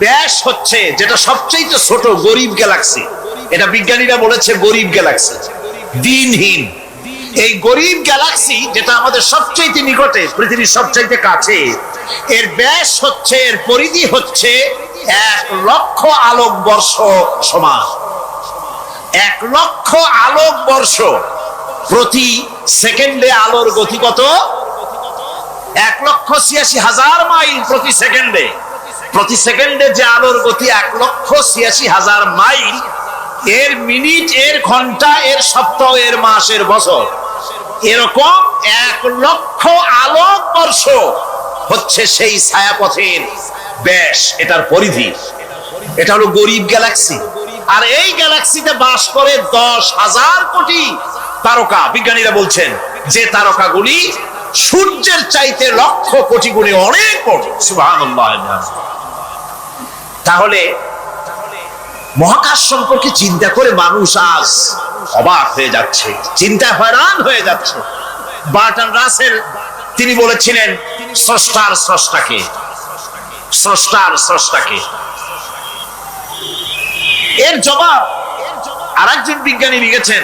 ব্যাস হচ্ছে, যেটা সবচেয়ে ছোট, গরিব গ্যালাক্সি। এটা বিজ্ঞানীরা বলেছে গরিব গ্যালাক্সি, দিনহীন। এই গরিব গ্যালাক্সি যেটা আমাদের সবচেয়ে নিকটে, পৃথিবীর সবচেয়ে কাছে, এর ব্যাস হচ্ছে, এর পরিধি হচ্ছে 1,00,000 আলোকবর্ষ সমান। 1,00,000 আলোকবর্ষ। প্রতি সেকেন্ডে আলোর গতি কত? 1,86,000 মাইল প্রতি সেকেন্ডে। প্রতি সেকেন্ডে যে আলোর গতি 1,86,000 মাইল, এর মিনিট, এর ঘন্টা, এর সপ্তাহ, এর মাস, এর বছর, এরকম 1,00,000 আলোকবর্ষ হচ্ছে সেই ছায়াপথের ব্যাস, এটার পরিধি। এটা হলো গরিব গ্যালাক্সি। আর এই গ্যালাক্সিতে বাস করে 10,000 কোটি তারকা। বিজ্ঞানীরা বলছেন যে তারকাগুলি সূর্যের চাইতে লক্ষ কোটি গুণে অনেক বড়। সুবহানাল্লাহ। তাহলে মহাকাশ সম্পর্কে চিন্তা করে মানুষ আজ অবাক হয়ে যাচ্ছে, চিন্তা হয়রান হয়ে যাচ্ছে। বার্টন রাসেল তিনি বলেছিলেন স্রষ্টার স্রষ্টাকে, স্রষ্টার স্রষ্টাকে। এর জবাব আরেকজন বিজ্ঞানী লিখেছেন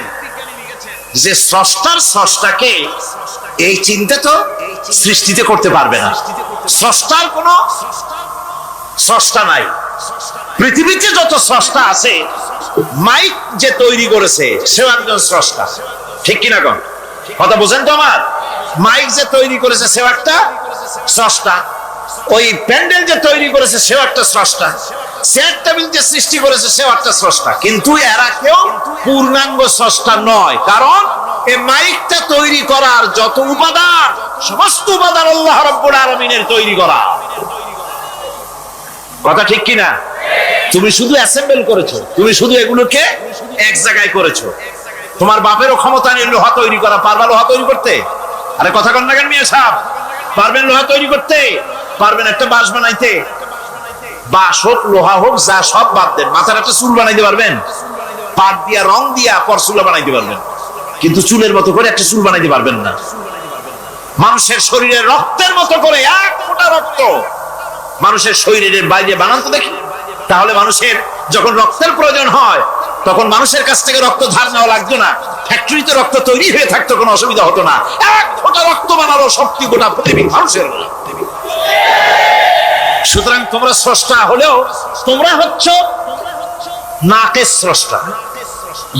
যে স্রষ্টার স্রষ্টাকে এই চিন্তা তো সৃষ্টিতে করতে পারবে না। স্রষ্টার কোন স্রষ্টা নাই। পৃথিবীতে যত স্রষ্টা আছে, মাইক যে তৈরি করেছে সেও একজন স্রষ্টা, ঠিক কিনা? কোন কথা বোঝেন তো আমার? মাইক যে তৈরি করেছে সেও একটা স্রষ্টা, ওই প্যান্ডেল যে তৈরি করেছে সেও একটা স্রষ্টা, চেয়ার টেবিল যে সৃষ্টি করেছে সেও একটা স্রষ্টা, কিন্তু এরা কেউ পূর্ণাঙ্গ স্রষ্টা নয়। কারণ এই মাইকটা তৈরি করার যত উপাদান, সমস্ত উপাদান আল্লাহ রাব্বুল আলামিনের তৈরি করা। কথা ঠিক কিনা? তুমি শুধু অ্যাসেম্বল করেছো, তুমি শুধু এগুলোকে এক জায়গায় করেছো। তোমার বাপেরও ক্ষমতা নেই লোহা তৈরি করা। পারবা লোহা তৈরি করতে? আরে কথা কন না কেন মিয়া সাহেব? পারবেন লোহা তৈরি করতে? পারবেন একটা বাঁশ বানাইতে? বাঁশ হোক লোহা হোক যা সব বাদ দেন, মাথার একটা চুল বানাইতে পারবেন? পাট দিয়া রং দিয়া পরচুলা বানাইতে পারবেন, কিন্তু চুলের মতো করে একটা চুল বানাইতে পারবেন না। মানুষের শরীরের রক্তের মতো করে এক ফোঁটা রক্ত মানুষের শরীরের বাইরে বানান তো দেখি। তাহলে মানুষের যখন রক্তের প্রয়োজন হয় তখন মানুষের কাছ থেকে রক্ত ধার নেওয়া লাগতো না, ফ্যাক্টরিতে রক্ত তৈরি হয়ে থাকতো, কোনো অসুবিধা হতো না। এক ফোঁটা রক্ত বানানো শক্তি গোটা পৃথিবীর মানুষের। সুতরাং তোমরা স্রষ্টা হলেও তোমরা হচ্ছ নাকের স্রষ্টা।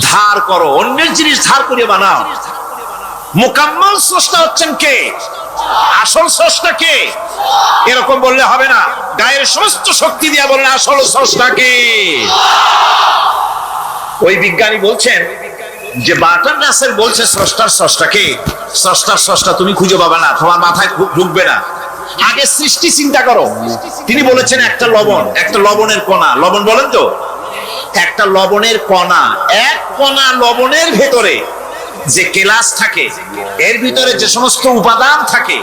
ধার করো, অন্যের জিনিস ধার করে বানাও। মুকাম্মাল স্রষ্টা হচ্ছেন কে? আসল স্রষ্টা কে? এরকম বললে হবে না, গায়ের সমস্ত শক্তি দিয়ে বললে আসল স্রষ্টা কে? ওই বিজ্ঞানী বলছেন যে বার্টন রাসেল বলছে স্রষ্টার স্রষ্টা কে? স্রষ্টার স্রষ্টা তুমি খুঁজে পাবে না, তোমার মাথায় ঢুকবে না। আগে সৃষ্টি চিন্তা করো। তিনি বলেছেন একটা লবণ, একটা লবণের কণা, লবণ বলেন তো, একটা লবণের কণা, এক কণা লবণের ভেতরে যে কেলাস থাকে, এর ভিতরে যে সমস্ত উপাদান থাকে,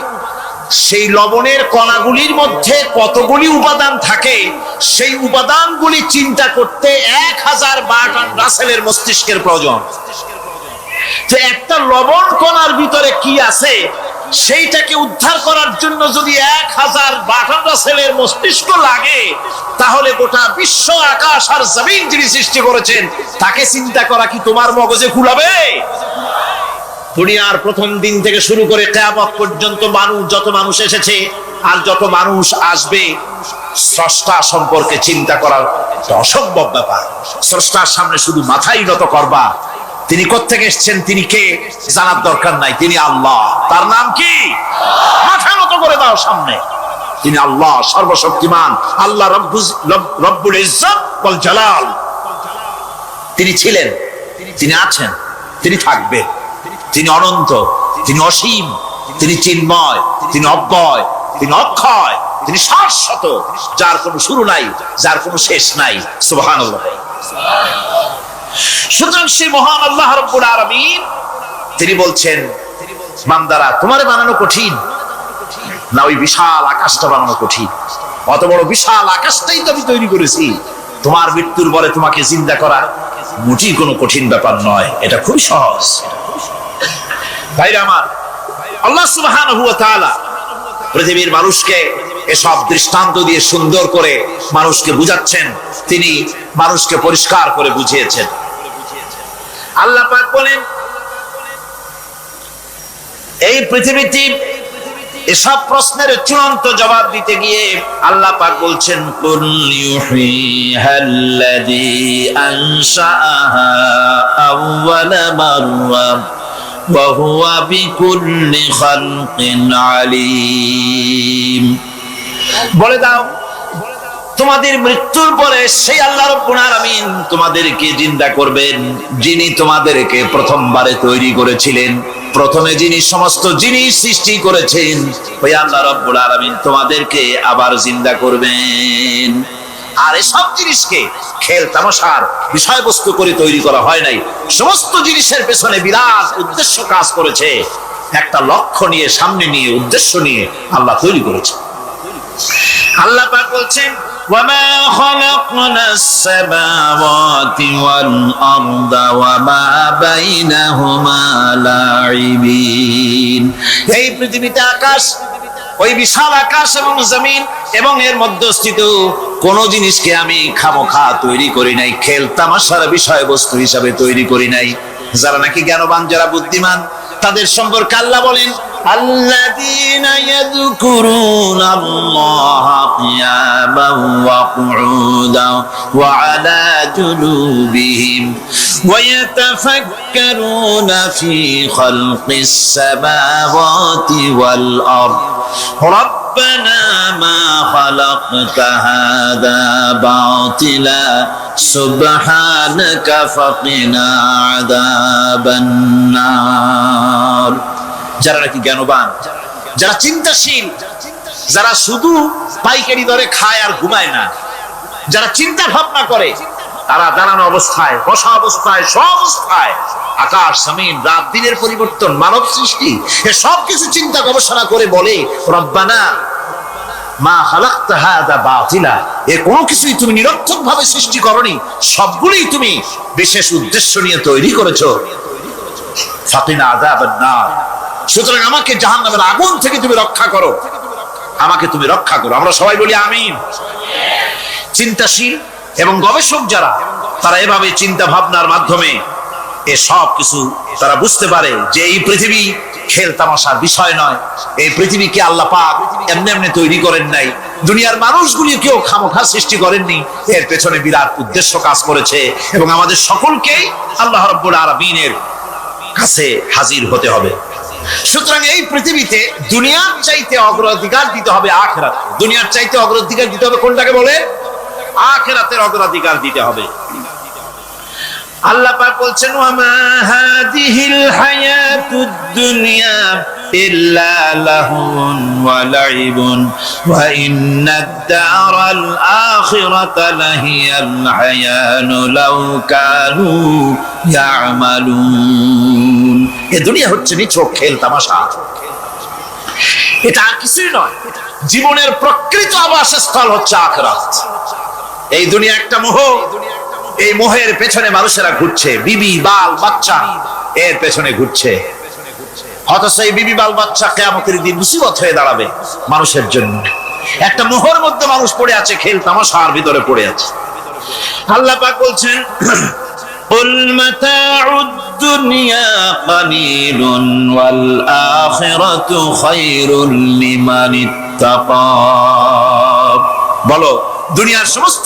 সেই লবণের কণাগুলির মধ্যে কতগুলি উপাদান থাকে, সেই উপাদানগুলি চিন্তা করতে 1000 বার্টন রাসেলের মস্তিষ্কের প্রয়োজন। তো একটা লবণ কণার ভিতরে কি আছে সেইটাকে উদ্ধার করার জন্য যদি 1000 বার্টন রাসেলের মস্তিষ্ক লাগে, তাহলে গোটা বিশ্ব আকাশ আর জমিন যিনি সৃষ্টি করেছেন তাকে চিন্তা করা কি তোমার মগজে কুলাবে? দুনিয়ার প্রথম দিন থেকে শুরু করে কিয়ামত পর্যন্ত যত মানুষ এসেছে আর যত মানুষ আসবে, স্রষ্টা সম্পর্কে চিন্তা করার অসম্ভব ব্যাপার। স্রষ্টার সামনে শুধু মাথাই নত করবা। তিনি কোত্থেকে এসেছেন, তিনি কে জানার দরকার নাই। তিনি আল্লাহ। তার নাম কি? মাথা নত করে দাও সামনে। তিনি আল্লাহ, সর্বশক্তিমান আল্লাহ, রব্বুল ইজ্জত ওয়াল জালাল। তিনি ছিলেন, তিনি আছেন, তিনি থাকবেন। তিনি অনন্ত, তিনি অসীম, তিনি চিন্ময়, তিনি অব্যয়, তিনি অক্ষয়, তিনি শাশ্বত, যার কোনো শুরু নাই, যার কোনো শেষ নাই। সুবহানাল্লাহ। সুতরাং সেই মহান আল্লাহ রাব্বুল আলামিন তিনি বলছেন, বান্দারা তোমারে বানানো কঠিন না ওই বিশাল আকাশটা বানানো কঠিন? অত বড় বিশাল আকাশটাই তো আমি তৈরি করেছি। তোমার মৃত্যুর পরে তোমাকে জিন্দা করা মোটেই কোনো কঠিন ব্যাপার নয়, এটা খুবই সহজ। ভাইরা আমার, আল্লাহ সুবহানাহু ওয়া তাআলা পৃথিবীর মানুষকে এসব দৃষ্টান্ত দিয়ে সুন্দর করে মানুষকে বুঝাচ্ছেন, তিনি মানুষকে পরিষ্কার করে বুঝিয়েছেন। আল্লাহ পাক বলেন, এই পৃথিবীতে এসব প্রশ্নের চূড়ান্ত জবাব দিতে গিয়ে আল্লাহ পাক বলছেন, কুল ইউহিহাল্লাযী আনশাআহা আউওয়ালা মাররা ওয়া হুয়া বিকুল্লি খালকিন আলীম। বলে দাও, তোমাদের মৃত্যুর পরে সেই আল্লাহ রাব্বুল আলামিন তোমাদেরকে জিন্দা করবেন, যিনি তোমাদেরকে প্রথমবারে তৈরি করেছিলেন। প্রথমে যিনি সমস্ত জিনিস সৃষ্টি করেছেন, ওই আল্লাহ রাব্বুল আলামিন তোমাদেরকে আবার জিন্দা করবেন। আর এসব জিনিসকে খেল তামাশার বিষয়বস্তু করে তৈরি করা হয় নাই। সমস্ত জিনিসের পেছনে বিরাট উদ্দেশ্য কাজ করেছে। একটা লক্ষ্য নিয়ে, সামনে নিয়ে, উদ্দেশ্য নিয়ে আল্লাহ তৈরি করেছে। আল্লাহ পাক বলছেন, ওয়ামা খালাকনাস সামাওয়াতি ওয়াল আরদা ওয়ামা বাইনাহুমা লাইবিন। এই পৃথিবীতে আকাশ, ওই বিশাল আকাশ এবং জমিন এবং এর মধ্যস্থিত কোন জিনিসকে আমি খামোখা তৈরি করি নাই, খেল তামাশার বিষয়বস্তু হিসাবে তৈরি করি নাই। যারা নাকি জ্ঞানবান, যারা বুদ্ধিমান, তাদের সম্পর্কে আল্লাহ বলেন, الذين يذكرون الله قياما وقعودا وعلى جنوبهم ويتفكرون في خلق السماوات والأرض ربنا ما خلقت هذا باطلا سبحانك فقنا عذاب النار। যারা নাকি জ্ঞানবান, যারা চিন্তাশীল, যারা শুধু পাইকারি দরে খায় আর ঘুমায় না, যারা চিন্তা ভাবনা করে, তারা দাঁড়ানো অবস্থায়, বসা অবস্থায়, সব অবস্থায় আকাশ জমিন রাত দিনের পরিবর্তন মানব সৃষ্টি এ সব কিছু চিন্তা গবেষণা করে বলে রব্বানা মা খালাকতা হাযা বাতিলা, এ কোনো কিছুই তুমি নিরর্থক ভাবে সৃষ্টি করনি, সবগুলোই তুমি বিশেষ উদ্দেশ্য নিয়ে তৈরি করেছো। ফাকিনা আযাবান নার, সুতরাং আমাকে জাহান্নামের আগুন থেকে তুমি রক্ষা করো, আমাকে তুমি রক্ষা করো। আমরা সবাই বলি আমিন। চিন্তাশীল এবং গবেষক যারা, তারা এভাবে চিন্তা ভাবনার মাধ্যমে এ সব কিছু তারা বুঝতে পারে যে এই পৃথিবী খেল তামাশার বিষয় নয়, এই পৃথিবীকে আল্লাহ পাক এমনি এমনি তৈরি করেন নাই, দুনিয়ার মানুষগুলিকেও খামোখা সৃষ্টি করেননি, এর পেছনে বিরাট উদ্দেশ্য কাজ করেছে এবং আমাদের সকলকেই আল্লাহ রাব্বুল আলামিনের কাছে হাজির হতে হবে। সুতরাং এই পৃথিবীতে দুনিয়ার চাইতে অগ্রাধিকার দিতে হবে আখিরাত, দুনিয়ার চাইতে অগ্রাধিকার দিতে হবে কোনটাকে বলে? আখিরাতের অগ্রাধিকার দিতে হবে। আল্লাহ পাক বলছেন ওয়ামা হাদিহিল হায়াতুদ দুনিয়া ইল্লা লাহুন ওয়া লাইবুন ওয়া ইন্নাদ দারাল আখিরাতা লাহিয়াল হায়ানু লাউ কানু ইয়ামালুন। এই দুনিয়া হচ্ছে নিছক খেল তামাশা, এটা আর কিছুই নয়। জীবনের প্রকৃত আবাসস্থল হচ্ছে আখিরাত। এই দুনিয়া একটা মোহ, এই মোহের পেছনে মানুষেরা ঘুরছে, বিবি বাল বাচ্চা এর পেছনে ঘুরছে, অথচ এই বিবি বাল বাচ্চা কিয়ামতের দিন মুসিবত হয়ে দাঁড়াবে মানুষের জন্য। একটা মোহর মধ্যে মানুষ পড়ে আছে, খেল তামাশার ভিতরে পড়ে আছে। আল্লাহ পাক বলছেন কুল মাতাউদ দুনিয়া কালিলুন ওয়াল আখিরাতু খায়রুল লিমান ইত্তাকা। বলো দুনিয়ার সমস্ত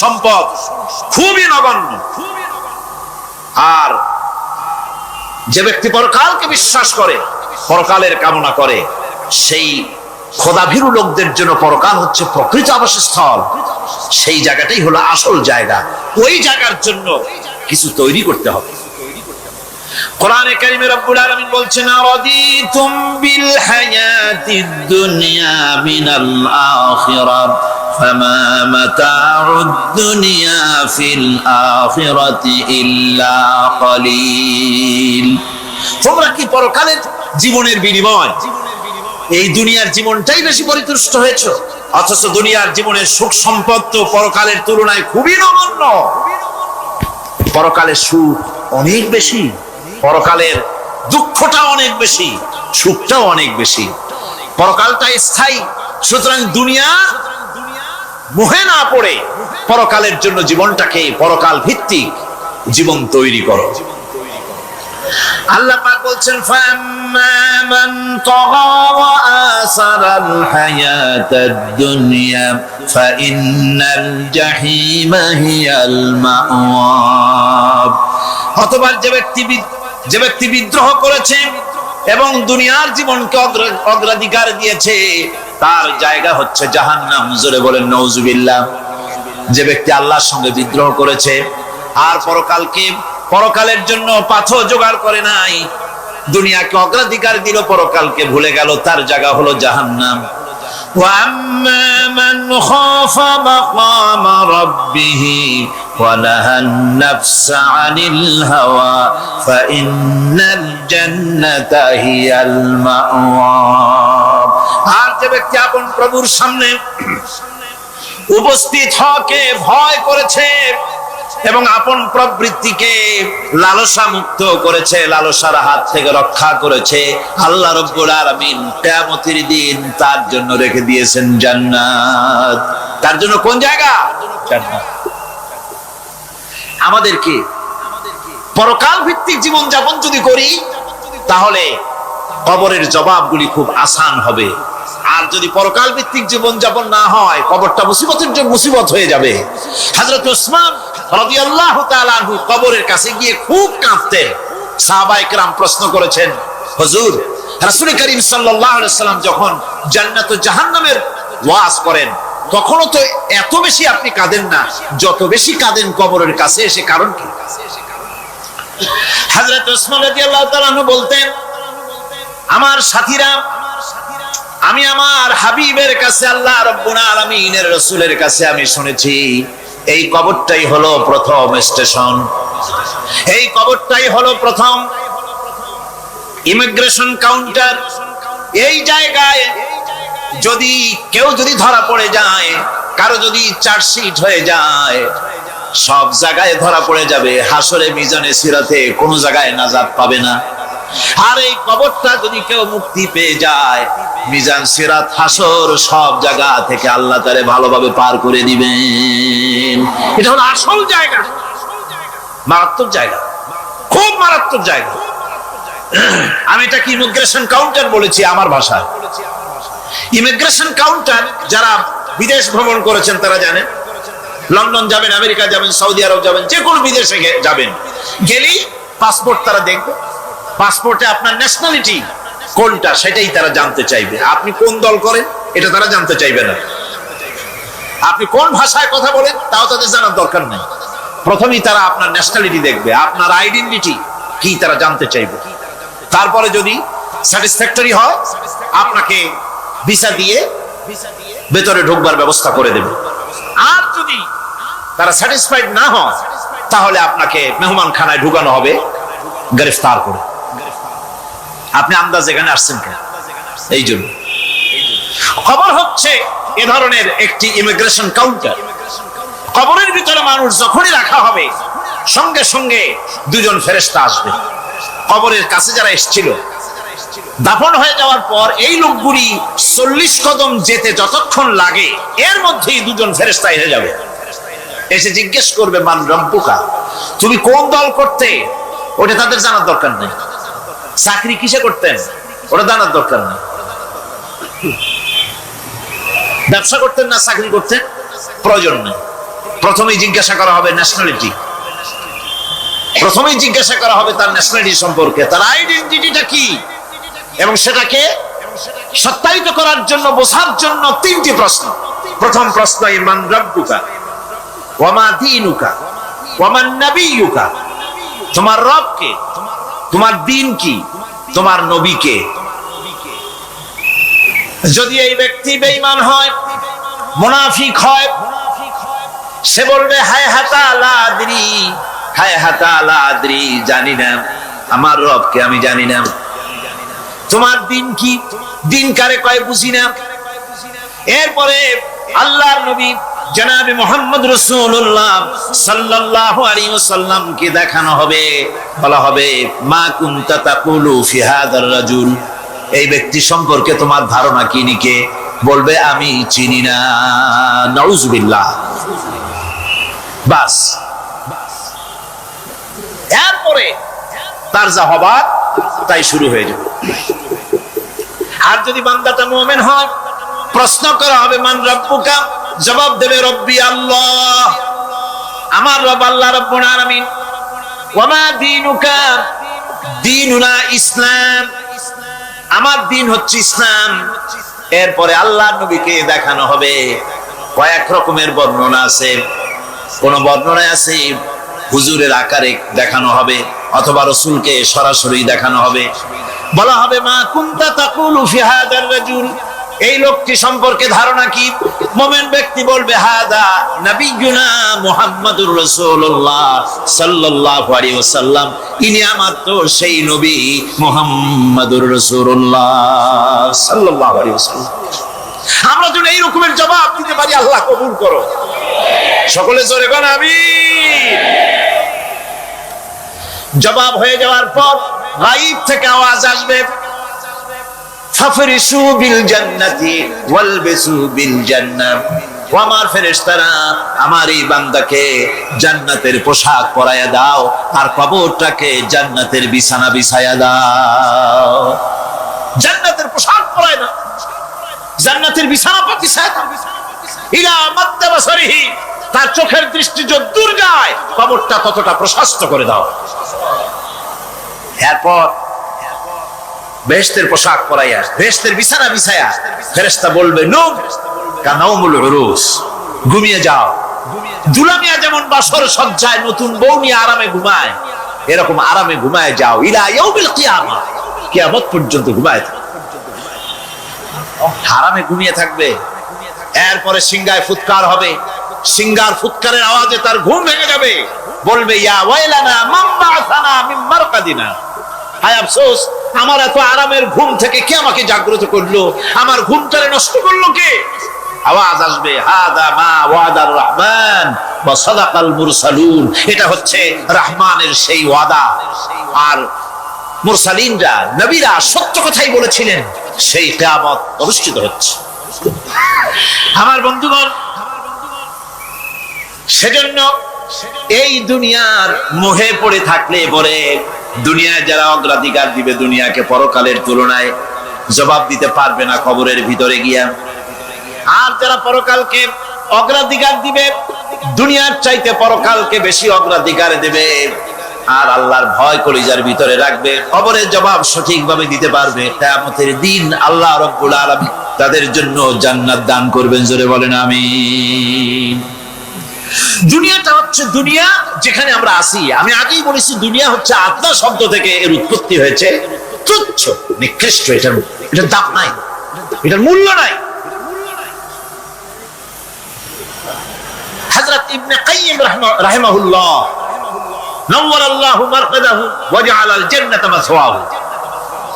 সম্পদ খুবই নগণ্য, আর যে ব্যক্তি পরকালকে বিশ্বাস করে, পরকালের কামনা করে, সেই খোদাভীরু লোকদের জন্য পরকাল হচ্ছে প্রকৃত আবাসস্থল। সেই জায়গাটাই হলো আসল জায়গা, ওই জায়গার জন্য কিছু তৈরি করতে হবে। কোরআনে কারিমে রব্বুল আলামিন বলছেন আরাদিতুম বিল হায়াতিদ দুনিয়া মিনাল আখিরাহ ফামা মাতাউদ দুনিয়া ফিল আখিরাতি ইল্লা কালিল। তোমরা কি পরকালের জীবনের বিনিময় এই দুনিয়ার জীবনটাই বেশি পরিতুষ্ট হয়েছো? অথচ দুনিয়ার জীবনের সুখ সম্পদ তো পরকালের তুলনায় খুবই নগণ্য। পরকালের সুখ অনেক বেশি, পরকালের দুঃখটা অনেক বেশি, সুখটাও অনেক বেশি। পরকালটা স্থায়ী, সুতরাং দুনিয়া মোহে না পড়ে পরকালের জন্য জীবনটাকে পরকাল ভিত্তিক জীবন তৈরি করো। আল্লাহ পাক বলছেন ফাম্মা মান তাগা ওয়া আসারাল হায়াতাদ দুনিয়া ফাইন্নাল জাহিমা হিয়াল মাওয়া। অথবা যে ব্যক্তি বিদ্রোহ করেছে এবং দুনিয়ার জীবনকে অগ্রাধিকার দিয়েছে, তার জায়গা হচ্ছে জাহান্নাম। জোরে বলেন নাউজুবিল্লাহ। যে ব্যক্তি আল্লাহর সঙ্গে বিদ্রোহ করেছে আর পরকালের জন্য পাথর জোগাড় করে নাই, দুনিয়াকে অগ্রাধিকার দিল, পরকালকে ভুলে গেল, তার জায়গা হলো জাহান্নাম। وَأَمَّا مَنْ خَافَ مَقَامَ رَبِّهِ وَنَهَى النَّفْسَ عَنِ الْهَوَى فَإِنَّ الْجَنَّةَ هِيَ الْمَأْوَى। আর যে ব্যক্তি আপন প্রভুর সামনে উপস্থিত হকে ভয় করেছে এবং আপন প্রবৃত্তিকে লালসা মুক্ত করেছে, লালসার হাত থেকে রক্ষা করেছে, আল্লাহ রাব্বুল আলামিন কিয়ামতের দিন তার জন্য রেখে দিয়েছেন জান্নাত। তার জন্য কোন জায়গা? জান্নাত। আমাদেরকে পরকাল ভিত্তিক জীবন যাপন যদি করি, তাহলে কবরের জবাবগুলি খুব আসান হবে। আর যদি পরকাল ভিত্তিক জীবন যাপন না হয়, কবরটা মুসিবতের জন্য মুসিবত হয়ে যাবে। হযরত ওসমান রাদিয়াল্লাহু তাআলা আনহু কবরের কাছে গিয়ে খুব কাঁদতেন। সাহাবায়ে কেরাম প্রশ্ন করেছেন, হুজুর, রাসূল করিম সাল্লাল্লাহু আলাইহি সাল্লাম যখন জান্নাত ও জাহান্নামের ওয়াজ করেন তখনও তো এত বেশি আপনি কাঁদেন না, যত বেশি কাঁদেন কবরের কাছে এসে, কারণ কি? হযরত ওসমান রাদিয়াল্লাহু তাআলা আনহু বলতেন, আমার সাথীরা, আমি আমার হাবিবের কাছে, আল্লাহ রাব্বুল আলামিনের রাসূলের কাছে আমি শুনেছি এই কবরটাই হলো প্রথম স্টেশন, এই কবরটাই হলো প্রথম ইমিগ্রেশন কাউন্টার। এই জায়গায় যদি কেউ ধরা পড়ে যায়, কারো যদি চার্জশিট হয়ে যায়, সব জায়গায় ধরা পড়ে যাবে, হাসরে মিজানে সিরাতে কোনো জায়গায় নাজাত পাবে না। আর এই কবরটা যদি কেউ মুক্তি পেয়ে যায়, মিজান সিরাত হাসর সব জায়গা থেকে আল্লাহ তারে ভালোভাবে পার করে দিবেন। এটা হলো আসল জায়গা, মারাত্মক জায়গা, খুব মারাত্মক জায়গা। আমি এটাকে ইমিগ্রেশন কাউন্টার বলেছি আমার ভাষায়। ইমিগ্রেশন কাউন্টার যারা বিদেশ ভ্রমণ করেছেন তারা জানেন। লন্ডন যাবেন, আমেরিকা যাবেন, সৌদি আরব যাবেন, যে কোনো বিদেশে যাবেন, গেলেই পাসপোর্ট তারা দেখবে। পাসপোর্টে আপনার ন্যাশনালিটি কোনটা সেটাই তারা জানতে চাইবে। আপনি কোন দল করেন এটা তারা জানতে চাইবে না। আপনি কোন ভাষায় কথা বলেন তাও তাদের জানার দরকার নেই। প্রথমেই তারা আপনার ন্যাশনালিটি দেখবে, আপনার আইডেন্টিটি কি তারা জানতে চাইবে। তারপরে যদি স্যাটিসফ্যাক্টরি হয়, আপনাকে ভিসা দিয়ে ভেতরে ঢোকবার ব্যবস্থা করে দেবে। আর যদি তারা স্যাটিসফাইড না হয়, তাহলে আপনাকে মেহমানখানায় ঢুকানো হবে গ্রেফতার করে। আপনি আন্দাজ এখানে আসছেন কেন? এই জন্য খবর হচ্ছে এ ধরনের একটি ইমিগ্রেশন কাউন্টার। কবরের ভিতরে মানুষ যখনই রাখা হবে, সঙ্গে সঙ্গে দুজন ফেরেশতা আসবে। কবরের কাছে যারা এসেছিল, দাফন হয়ে যাওয়ার পর এই লোকগুলি 40 কদম যেতে যতক্ষণ লাগে, এর মধ্যেই দুজন ফেরেশতা এসে যাবে। এসে জিজ্ঞেস করবে, মান রব্বুকা, তুমি কোন দল করতে? ওটা তাদের জানার দরকার নেই। চাকরি কিসে করতেন ওটা জানার দরকার নেই। ব্যবসা করতেন না চাকরি করতেন প্রয়োজন নেই। প্রথমেই জিজ্ঞাসা করা হবে ন্যাশনালিটি, প্রথমেই জিজ্ঞাসা করা হবে তার ন্যাশনালিটি সম্পর্কে, তার আইডেন্টিটিটা কি, এবং সেটাকে সত্যায়িত করার জন্য, বোঝার জন্য 3টি প্রশ্ন। প্রথম প্রশ্ন, মান রব্বুকা ওয়া মা দীনুকা ওয়া মান নাবিয়ুকা, তোমার রব কে, তোমার দিন কি, তোমার নবী কে। যদি এই ব্যক্তি বেঈমান হয়, মুনাফিক হয়, সে বলবে হায় হাতা লা আদরি, হায় হাতা লা আদরি, জানি না আমার রবকে, আমি জানি না। তোমার দিন কি, দিন কারে কয় বুঝি না। এরপরে আল্লাহর নবী জনাবে মুহাম্মদ রাসূলুল্লাহ সাল্লাল্লাহু আলাইহি ওয়াসাল্লাম কে দেখানো হবে, বলা হবে মা কুনতা তাকুলু ফি হাদার রাজুল, এই ব্যক্তি সম্পর্কে তোমার ধারণা কি নিকে, বলবে আমি চিনি না। নাউযুবিল্লাহ। বাস, এরপরে তার যা হবার তাই শুরু হয়ে যাবে। আর যদি বান্দাটা মুমিন হয়, প্রশ্ন করা হবে মান রব্বুকা, জবাব দেবে রব্বি আল্লাহ, আমার রব আল্লাহ রাব্বুল আলামিন। ওয়া মা দীনুকা, দীনুনা ইসলাম, আমার দিন হচ্ছে ইসলাম। এরপরে আল্লাহর নবীকে দেখানো হবে। কয়েক রকমের বর্ণনা আছে, কোন বর্ণনায় আছে হুজুরের আকারে দেখানো হবে, অথবা রাসূলকে সরাসরি দেখানো হবে। বলা হবে মা কুনতা তাকুলু ফি হাদার রাজুল, এই লোকটি সম্পর্কে ধারণা কি। মুমিন ব্যক্তি বলবে হাদা নবিয়ুনা মুহাম্মাদুর রাসূলুল্লাহ সাল্লাল্লাহু আলাইহি ওয়াসাল্লাম, ইনি আমার তো সেই নবী মুহাম্মাদুর রাসূলুল্লাহ সাল্লাল্লাহু আলাইহি ওয়াসাল্লাম। আমরা যদি এই রকমের জবাব দিতে পারি, আল্লাহ কবুল করো। সকলে জোরে বলেন আমিন। জবাব হয়ে যাওয়ার পর গায়ব থেকে আওয়াজ আসবে, ফাফরিসু বিল জান্নাতি ওয়ালবিসু বিল জান্নাহ, ও আমার ফেরেশতারা, আমার এই বান্দাকে জান্নাতের পোশাক পরায়া দাও, আর কবরটাকে জান্নাতের বিছানা বিছায়া দাও। জান্নাতের পোশাক পরায় না, জান্নাতের বিছানা পাতিছে না। ইলা মাদ্দা বাসারিহি, তার চোখের দৃষ্টি যতদূর যায় কবরটা ততটা প্রশস্ত করে দাও। এরপর বেহেশতের পোশাক পরাইয়া, বেহেশতের বিছানা বিছায়া ফেরেশতা বলবে নূম কানাউমুল উরুস, ঘুমিয়ে যাও। দুলামিয়া যেমন বাসর সজ্জায় নতুন বউ নিয়ে আরামে ঘুমায়, এরকম আরামে ঘুমায় যাও। ইলা ইয়াউমিল কিয়ামা, কিয়ামত পর্যন্ত ঘুমায় থাকো, আরামে ঘুমিয়ে থাকবে। এরপরে সিংগায় ফুৎকার হবে, সিংগার ফুৎকারের আওয়াজে তার ঘুম ভেঙে যাবে। বলবে ইয়া ওয়াইলানা মান বা'সানা মিন মারকাদিনা, হায় আফসোস, আমার এত আরামের ঘুম থেকে কে আমাকে জাগ্রত করলো, আমার ঘুমটারে নষ্ট করলো কে? আওয়াজ আসবে হাদা মা ওয়াদার রহমান ওয়া সাদাকাল মুরসালুন, এটা হচ্ছে রহমানের সেই ওয়াদা, আর মুরসালিনরা নবীরা সত্য কথাই বলেছিলেন, সেই কিয়ামত অনুষ্ঠিত হচ্ছে। আমার বন্ধুগণ, সেজন্য এই দুনিয়ার মোহে পড়ে থাকলে পরে দুনিয়ায় যারা অগ্রাধিকার দিবে দুনিয়াকে পরকালের তুলনায় জবাব দিতে পারবে না কবরের ভিতরে গিয়া। আর যারা পরকালকে অগ্রাধিকার দিবে, দুনিয়ার চাইতে পরকালকে বেশি অগ্রাধিকার দেবে, আর আল্লাহর ভয় কলিজার ভিতরে রাখবে, কবরের জবাব সঠিকভাবে দিতে পারবে, কিয়ামতের দিন আল্লাহ রাব্বুল আলামিন তাদের জন্য জান্নাত দান করবেন। জোরে বলেন আমিন। দুনিয়াটা হচ্ছে দুনিয়া যেখানে আমরা আসি। আমি আগেই বলেছি দুনিয়া হচ্ছে আত্মা শব্দ থেকে এর উৎপত্তি হয়েছে। তুচ্ছ, নিকৃষ্ট, এটার দাম নাই, এটার মূল্য নাই। হযরত ইবনে কাইয়িম রাহিমাহুল্লাহ নওয়ারাল্লাহু মারকাদাহু ওয়া জাআলাল জান্নাতা মাসওয়াহু,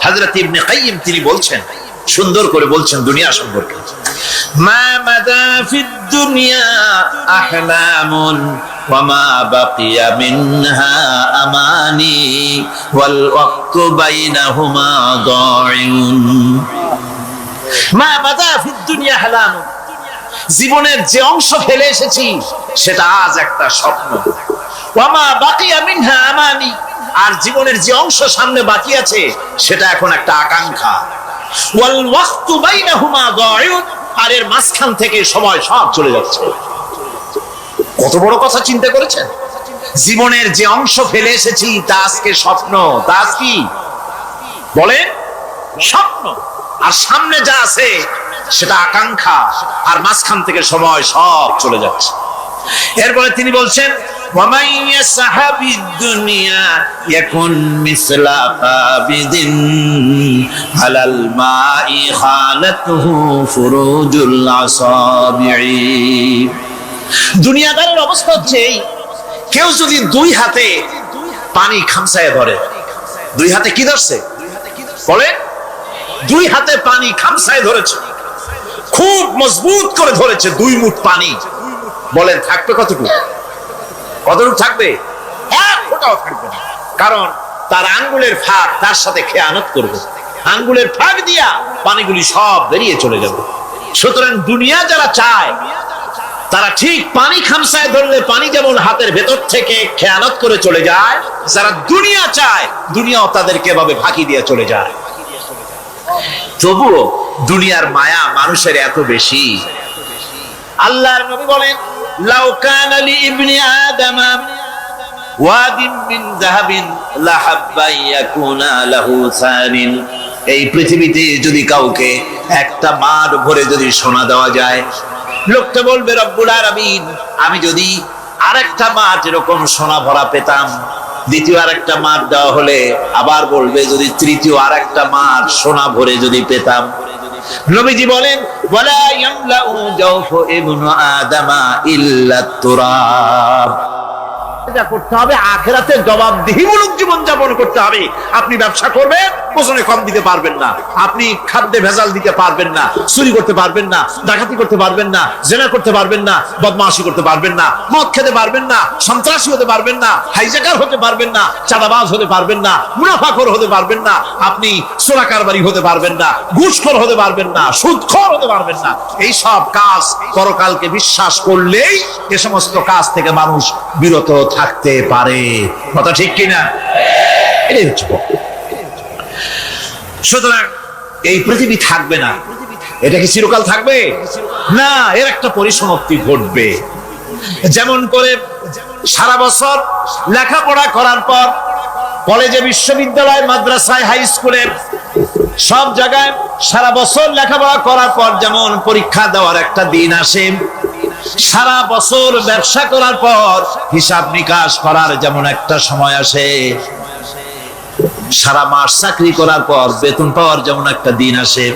হযরত ইবনে কাইয়িম তিনি বলছেন, সুন্দর করে বলছেন দুনিয়া সম্পর্কে, মা মাদা ফিদ দুনিয়া আহলামুন ওয়া মা বাকিয়া মিনহা আমানি ওয়াল ওয়াক্তু বাইনাহুমা দাইউন। মা মাদা ফিদ দুনিয়া আহলামুন, জীবনের যে অংশ ফেলে এসেছি সেটা আজ একটা স্বপ্ন। ওয়া মা বাকিয়া মিনহা আমানি, আর জীবনের যে অংশ সামনে বাকি আছে সেটা এখন একটা আকাঙ্ক্ষা। ওয়াল ওয়াক্তু বাইনাহুমা দাইউন, আর এর মাঝখান থেকে সময় সব চলে যাচ্ছে। কত বড় কথা চিন্তা করেছেন? জীবনের যে অংশ ফেলে এসেছি তা আজকে স্বপ্ন, তা আজ কি বলে স্বপ্ন, আর সামনে যা আছে সেটা আকাঙ্ক্ষা, আর মাঝখান থেকে সময় সব চলে যাচ্ছে। এরপরে তিনি বলছেন وَمَنْ يَسْحَبِ الدُّنْيَا يَكُنْ مِثْلَ قَابِضٍ عَلَى الْمَاءِ خَالَتْهُ فُرُوجُ الْأَصَابِعِ। দুনিয়াদারের অবস্থা হচ্ছে কেউ যদি দুই হাতে পানি খামসায় ধরে, দুই হাতে কি ধরছে বলে, দুই হাতে পানি খামসায় ধরেছে, খুব মজবুত করে ধরেছে, দুই মুঠ পানি, বলেন থাকবে কতটুকু? কতটুকু থাকবে? এক ফোঁটাও থাকবে না, কারণ তার আঙ্গুলের ফাঁক তার সাথে খেয়ানত করবে, আঙ্গুলের ফাঁক দিয়া পানিগুলি সব বেরিয়ে চলে যাবে। সুতরাং দুনিয়া যারা চায় তারা ঠিক পানি খামসায় ধরলে পানি যেমন হাতের ভেতর থেকে খেয়ানত করে চলে যায়, যারা দুনিয়া চায় দুনিয়াও তাদেরকে এভাবে ফাঁকি দিয়ে চলে যায়। তবুও দুনিয়ার মায়া মানুষের এত বেশি। আল্লাহর নবী বলেন লাউ কানা লি ইবনি আদম ওয়াদিন মিন যাহাবিন লাহাব্বা ইয়াকুনা লাহু সানিন, এই পৃথিবীতে যদি কাউকে একটা মাঠ ভরে যদি সোনা দেওয়া যায়, লোকটা বলবে রব্বুল আলামিন আমি যদি আরেকটা মাঠ এরকম সোনা ভরা পেতাম, দ্বিতীয় আরেকটা মাঠ দেওয়া হলে আবার বলবে যদি তৃতীয় আরেকটা মাঠ সোনা ভরে যদি পেতাম। নবীজি বলেন ওয়ালা ইয়ামলাউ জাওফু ইবনু আদামা ইল্লা তুরাব, এটা করতে হবে আখিরাতের জবাবদিহিমূলক জীবন যাপন করতে হবে। আপনি ব্যবসা করবেন, ওজনে কম দিতে পারবেন না, আপনি খাদ্যে ভেজাল দিতে পারবেন না, চুরি করতে পারবেন না, ডাকাতি করতে পারবেন না, জেনা করতে পারবেন না, বদমাশি করতে পারবেন না, মদ খেতে পারবেন না, সন্ত্রাসী হতে পারবেন না, হাইজ্যাকার হতে পারবেন না, চাঁদাবাজ হতে পারবেন না, মুনাফাখোর হতে পারবেন না, আপনি চোরাকারবারি হতে পারবেন না, ঘুষখোর হতে পারবেন না, সুদখোর হতে পারবেন না। এই সব কাজ পরকালকে বিশ্বাস করলেই এ সমস্ত কাজ থেকে মানুষ বিরত থাকতে পারে। কথা ঠিক কিনা? এটাই হচ্ছে। সুতরাং এই পৃথিবী থাকবে না। এটা কি চিরকাল থাকবে না, এর একটা পরিসমাপ্তি ঘটবে। যেমন করে সারা বছর লেখাপড়া করার পর কলেজে, বিশ্ববিদ্যালয়, মাদ্রাসায়, হাই স্কুলে, সব জায়গায় সারা বছর লেখাপড়া করার পর যেমন পরীক্ষা দেওয়ার একটা দিন আসে, সারা বছর ব্যবসা করার পর হিসাব নিকাশ করার যেমন একটা সময় আসে, সারা মাস চাকরি করার পর বেতন পাওয়ার যেমন একটা দিন আসে,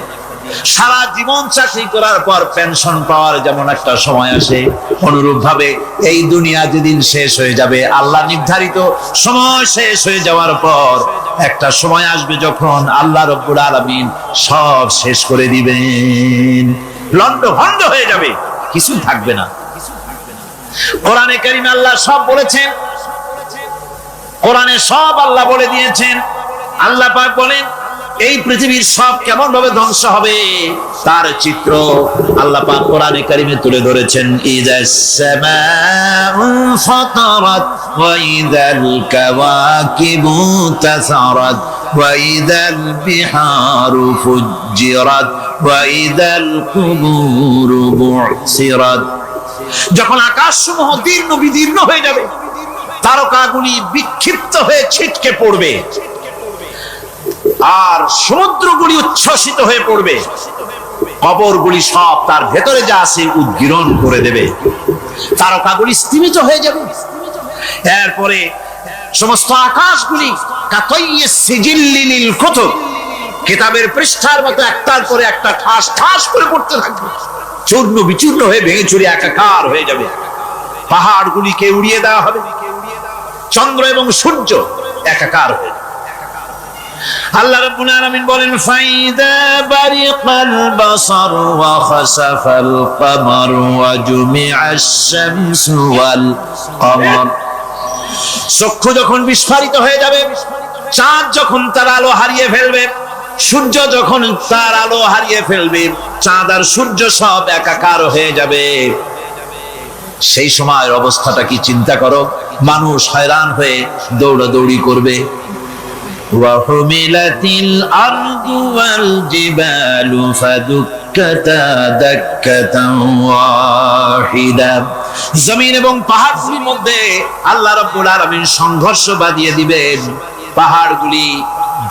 সারা জীবন চাকরি করার পর পেনশন পাওয়ার যেমন একটা সময় আসে, অনুরূপ ভাবে এই দুনিয়া যেদিন শেষ হয়ে যাবে, আল্লাহ নির্ধারিত সময় শেষ হয়ে যাওয়ার পর একটা সময় আসবে যখন আল্লাহ রব্বুল আলামিন সব শেষ করে দিবেন, লন্ডভন্ড হয়ে যাবে, কিছু থাকবে না। কোরআনে কারীমে আল্লাহ সব বলেছেন, কোরআনে সব আল্লাহ বলে দিয়েছেন। আল্লাহ পাক বলেন এই পৃথিবীর সব কেমন ভাবে ধ্বংস হবে তার চিত্র আল্লাহ পাক কোরআনে কারীমে তুলে ধরেছেন। ইযাস সামাউ ফাতারাত ওয়া ইযাল কাওয়াকিবু তাসারাত ওয়া ইযাল বিহারু ফুজ্জিরাত ওয়া ইযাল কুবুরু বু'সিরাত। যখন আকাশসমূহ দীর্ণ বিদীর্ণ হয়ে যাবে, তারকাগুলি বিক্ষিপ্ত হয়ে ছিটকে পড়বে, আর সমুদ্রগুলি উচ্ছ্বসিত হয়ে পড়বে, কবরগুলি সব তার ভেতরে যা আছে উদ্গীরণ করে দেবে, তারকাগুলি স্তিমিত হয়ে যাবে। এরপরে সমস্ত আকাশগুলি কাতাইয়িস সিজিল্লি লিল কুতুব, কিতাবের পৃষ্ঠার মতো একটার পরে একটা ঠাস ঠাস করে পড়তে থাকবে, চূর্ণ বিচূর্ণ হয়ে ভেঙে চুরে একাকার হয়ে যাবে। পাহাড়গুলিকে উড়িয়ে দেওয়া হবে, চন্দ্র এবং সূর্য একাকার হয়ে যাবে। আল্লাহ রাব্বুল আলামিন বলেন ফাইদা বারিকাল বাসার ওয়া খাসাফাল কমার ওয়া জুমিআশ শামসু ওয়াল কমার। চক্ষু যখন বিস্ফারিত হয়ে যাবে, চাঁদ যখন তার আলো হারিয়ে ফেলবে, সূর্য যখন তার আলো হারিয়ে ফেলবে, চাঁদ আর সূর্য সব একাকার হয়ে যাবে, সেই সময়ের অবস্থাটা কি চিন্তা করো। মানুষ হয়রান হয়ে দৌড়াদৌড়ি করবে। ওয়াহুমিলাতিল আরদু ওয়াল জিবালু ফাদুক্কাতা দাক্কাতান ওয়াহিদা। জমিন এবং পাহাড়গুলির মধ্যে আল্লাহ রাব্বুল আলামিন সংঘর্ষ বাঁধিয়ে দিবেন, পাহাড়গুলি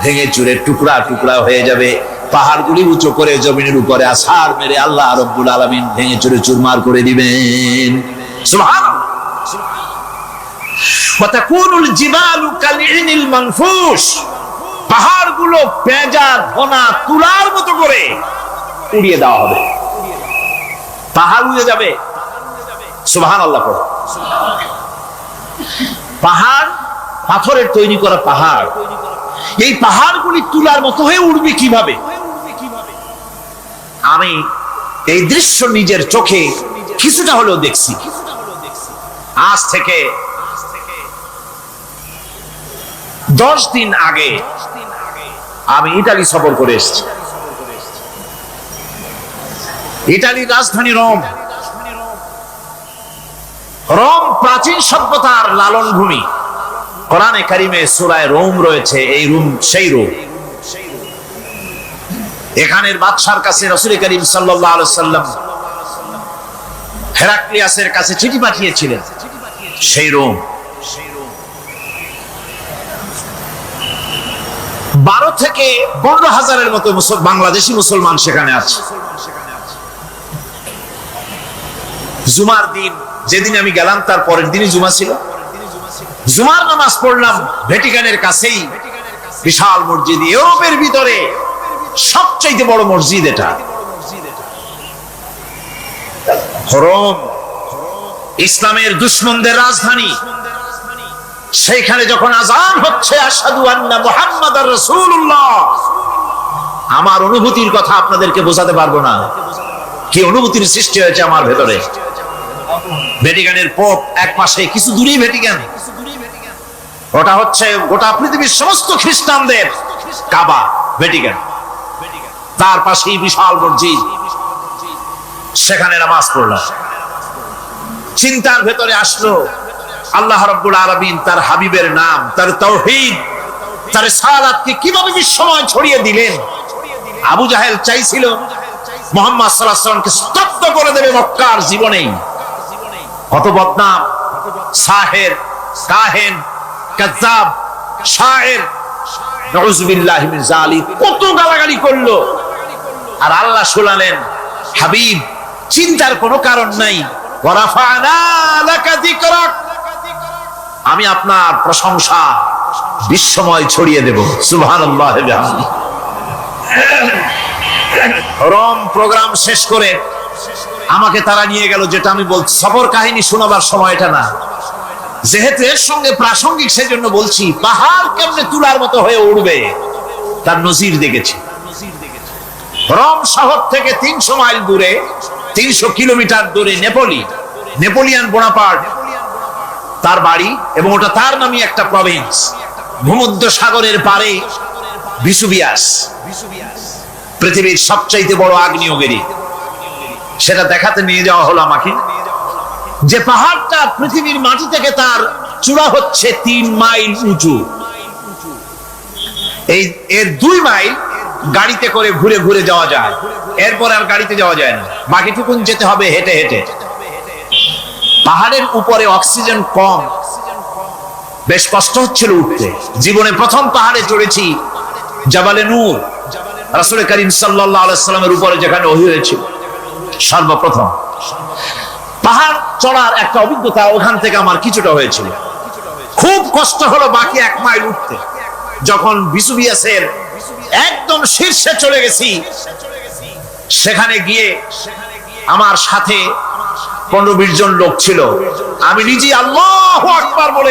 ভেঙে চুরে টুকরা টুকরা হয়ে যাবে, পাহাড়গুলি উঁচু করে জমিনের উপরে আছাড় মেরে আল্লাহ রাব্বুল আলামিন ভেঙে চুরে চুরমার করে দিবেন। সুবহানাল্লাহ। ওয়া তাকুনুল জিবালু কালইনিল মানফুশ, পাহাড়গুলো পেঁজা ঘনা তুলার মতো করে উড়িয়ে দেওয়া হবে, পাহাড় উড়ে যাবে। সুবহানাল্লাহ। পাহাড় পাথরের তৈরি করা পাহাড়, এই পাহাড়গুলি তুলার মতো হয়ে উড়বে কিভাবে? আমি এই দৃশ্য নিজের চোখে কিছুটা হলেও দেখছি। আজ থেকে 10 দিন আগে আমি ইতালি সফর করে এসেছি। ইতালির রাজধানী রোম। রোম প্রাচীন সভ্যতার লালন ভূমি। কোরআনে কারিমে সূরা রোম রয়েছে, এই রোম সেই রোম। এখানের বাদশার কাছে রাসূল করিম সাল্লাল্লাহু আলাইহি সাল্লাম হেরাক্লিয়াসের কাছে চিঠি পাঠিয়েছিলেন, সেই রোম। 12 থেকে 15,000-এর মতো বাংলাদেশি মুসলমান সেখানে আছে। জুমার দিন, যেদিন আমি গেলাম তার পরের দিনই জুমা ছিল, জুমার নামাজ পড়লাম ভ্যাটিকানের কাছেই বিশাল মসজিদ, ইউরোপের ভিতরে সবচেয়ে বড় মসজিদ এটা। রোম ইসলামের দুশমনদের রাজধানী। সেইখানে যখন আযান হচ্ছে আশহাদু আন্না মুহাম্মাদার রাসূলুল্লাহ, আমার অনুভূতির কথা আপনাদেরকে বোঝাতে পারবো না, কি অনুভূতির সৃষ্টি হয়েছে আমার ভেতরে। ভ্যাটিকানের পোপ এক পাশে, কিছু দূরেই ভ্যাটিকান, ওটা হচ্ছে গোটা পৃথিবীর সমস্ত খ্রিস্টানদের কাবা, ভ্যাটিকান। তার পাশেই বিশাল মসজিদ, সেখানে নামাজ পড়লাম। চিন্তার ভেতরে আসলো আল্লাহ রাব্বুল আলামিন তার হাবিবের নাম, তার তাওহীদ, তার সালাতকে কিভাবে বিশ্বময় ছড়িয়ে দিলেন। আবু জাহেল চাইছিল মুহাম্মদ সাল্লাল্লাহু আলাইহি ওয়াসাল্লামকে স্তব্ধ করে দেবে মক্কার জীবনেই। কত বদনাম, সাহের, কাহেন, কাযযাব, শায়ের, নাউযুবিল্লাহি মিন যালিক, কত গালাগালি করলো। আর আল্লাহ শোনালেন, হাবিব চিন্তার কোনো কারণ নাই, ওয়া রাফা'না লাকা যিকরাক, আমি আপনার প্রশংসা বিশ্বময় ছড়িয়ে দেব। সুবহানাল্লাহি ওয়া বিহামদিহি। রম প্রোগ্রাম শেষ করে আমাকে তারা নিয়ে গেল, যেটা আমি বলছি সফর কাহিনী শোনাবার সময় এটা না, যেহেতু এর সঙ্গে প্রাসঙ্গিক সেজন্য বলছি। পাহাড় কেমনে তুলার মতো হয়ে উঠবে তার নজির দেখেছি। রোম শহর থেকে 300 মাইল দূরে, 300 কিলোমিটার দূরে নেপোলিয়ান বোনাপার্ট তার বাড়ি, এবং ওটা তার নামই একটা প্রভিন্স। ভূমধ্য সাগরের পারে ভিসুভিয়াস, পৃথিবীর সবচাইতে বড় আগ্নেয়গিরি, সেটা দেখাতে নিয়ে যাওয়া হলো আমাকে। যে পাহাড়টা পৃথিবীর মাটি থেকে তার চূড়া হচ্ছে 3 মাইল উঁচু, এর 2 মাইল গাড়িতে করে ঘুরে ঘুরে যাওয়া যায়, এরপর আর গাড়িতে যাওয়া যায় না, বাকিটুকুন যেতে হবে হেঁটে হেঁটে। পাহাড়ের উপরে অক্সিজেন কম, বেশ কষ্ট হচ্ছিল উঠতে। জীবনে প্রথম পাহাড়ে চড়েছি জাবালে নূর, রাসূল করিম সাল্লাল্লাহু আলাইহি সাল্লামের উপরে যেখানে ওহী হয়েছিল সর্বপ্রথম। পাহাড় চড়ার একটা অভিজ্ঞতা ওখান থেকে আমার কিছুটা হয়েছিল। খুব কষ্ট হলো বাকি 1 মাইল উঠতে। যখন ভিসুভিয়াসের একদম শীর্ষে চলে গেছি, সেখানে গিয়ে আমার সাথে 15-20 জন লোক ছিল। আমি নিজে আল্লাহু আকবার বলে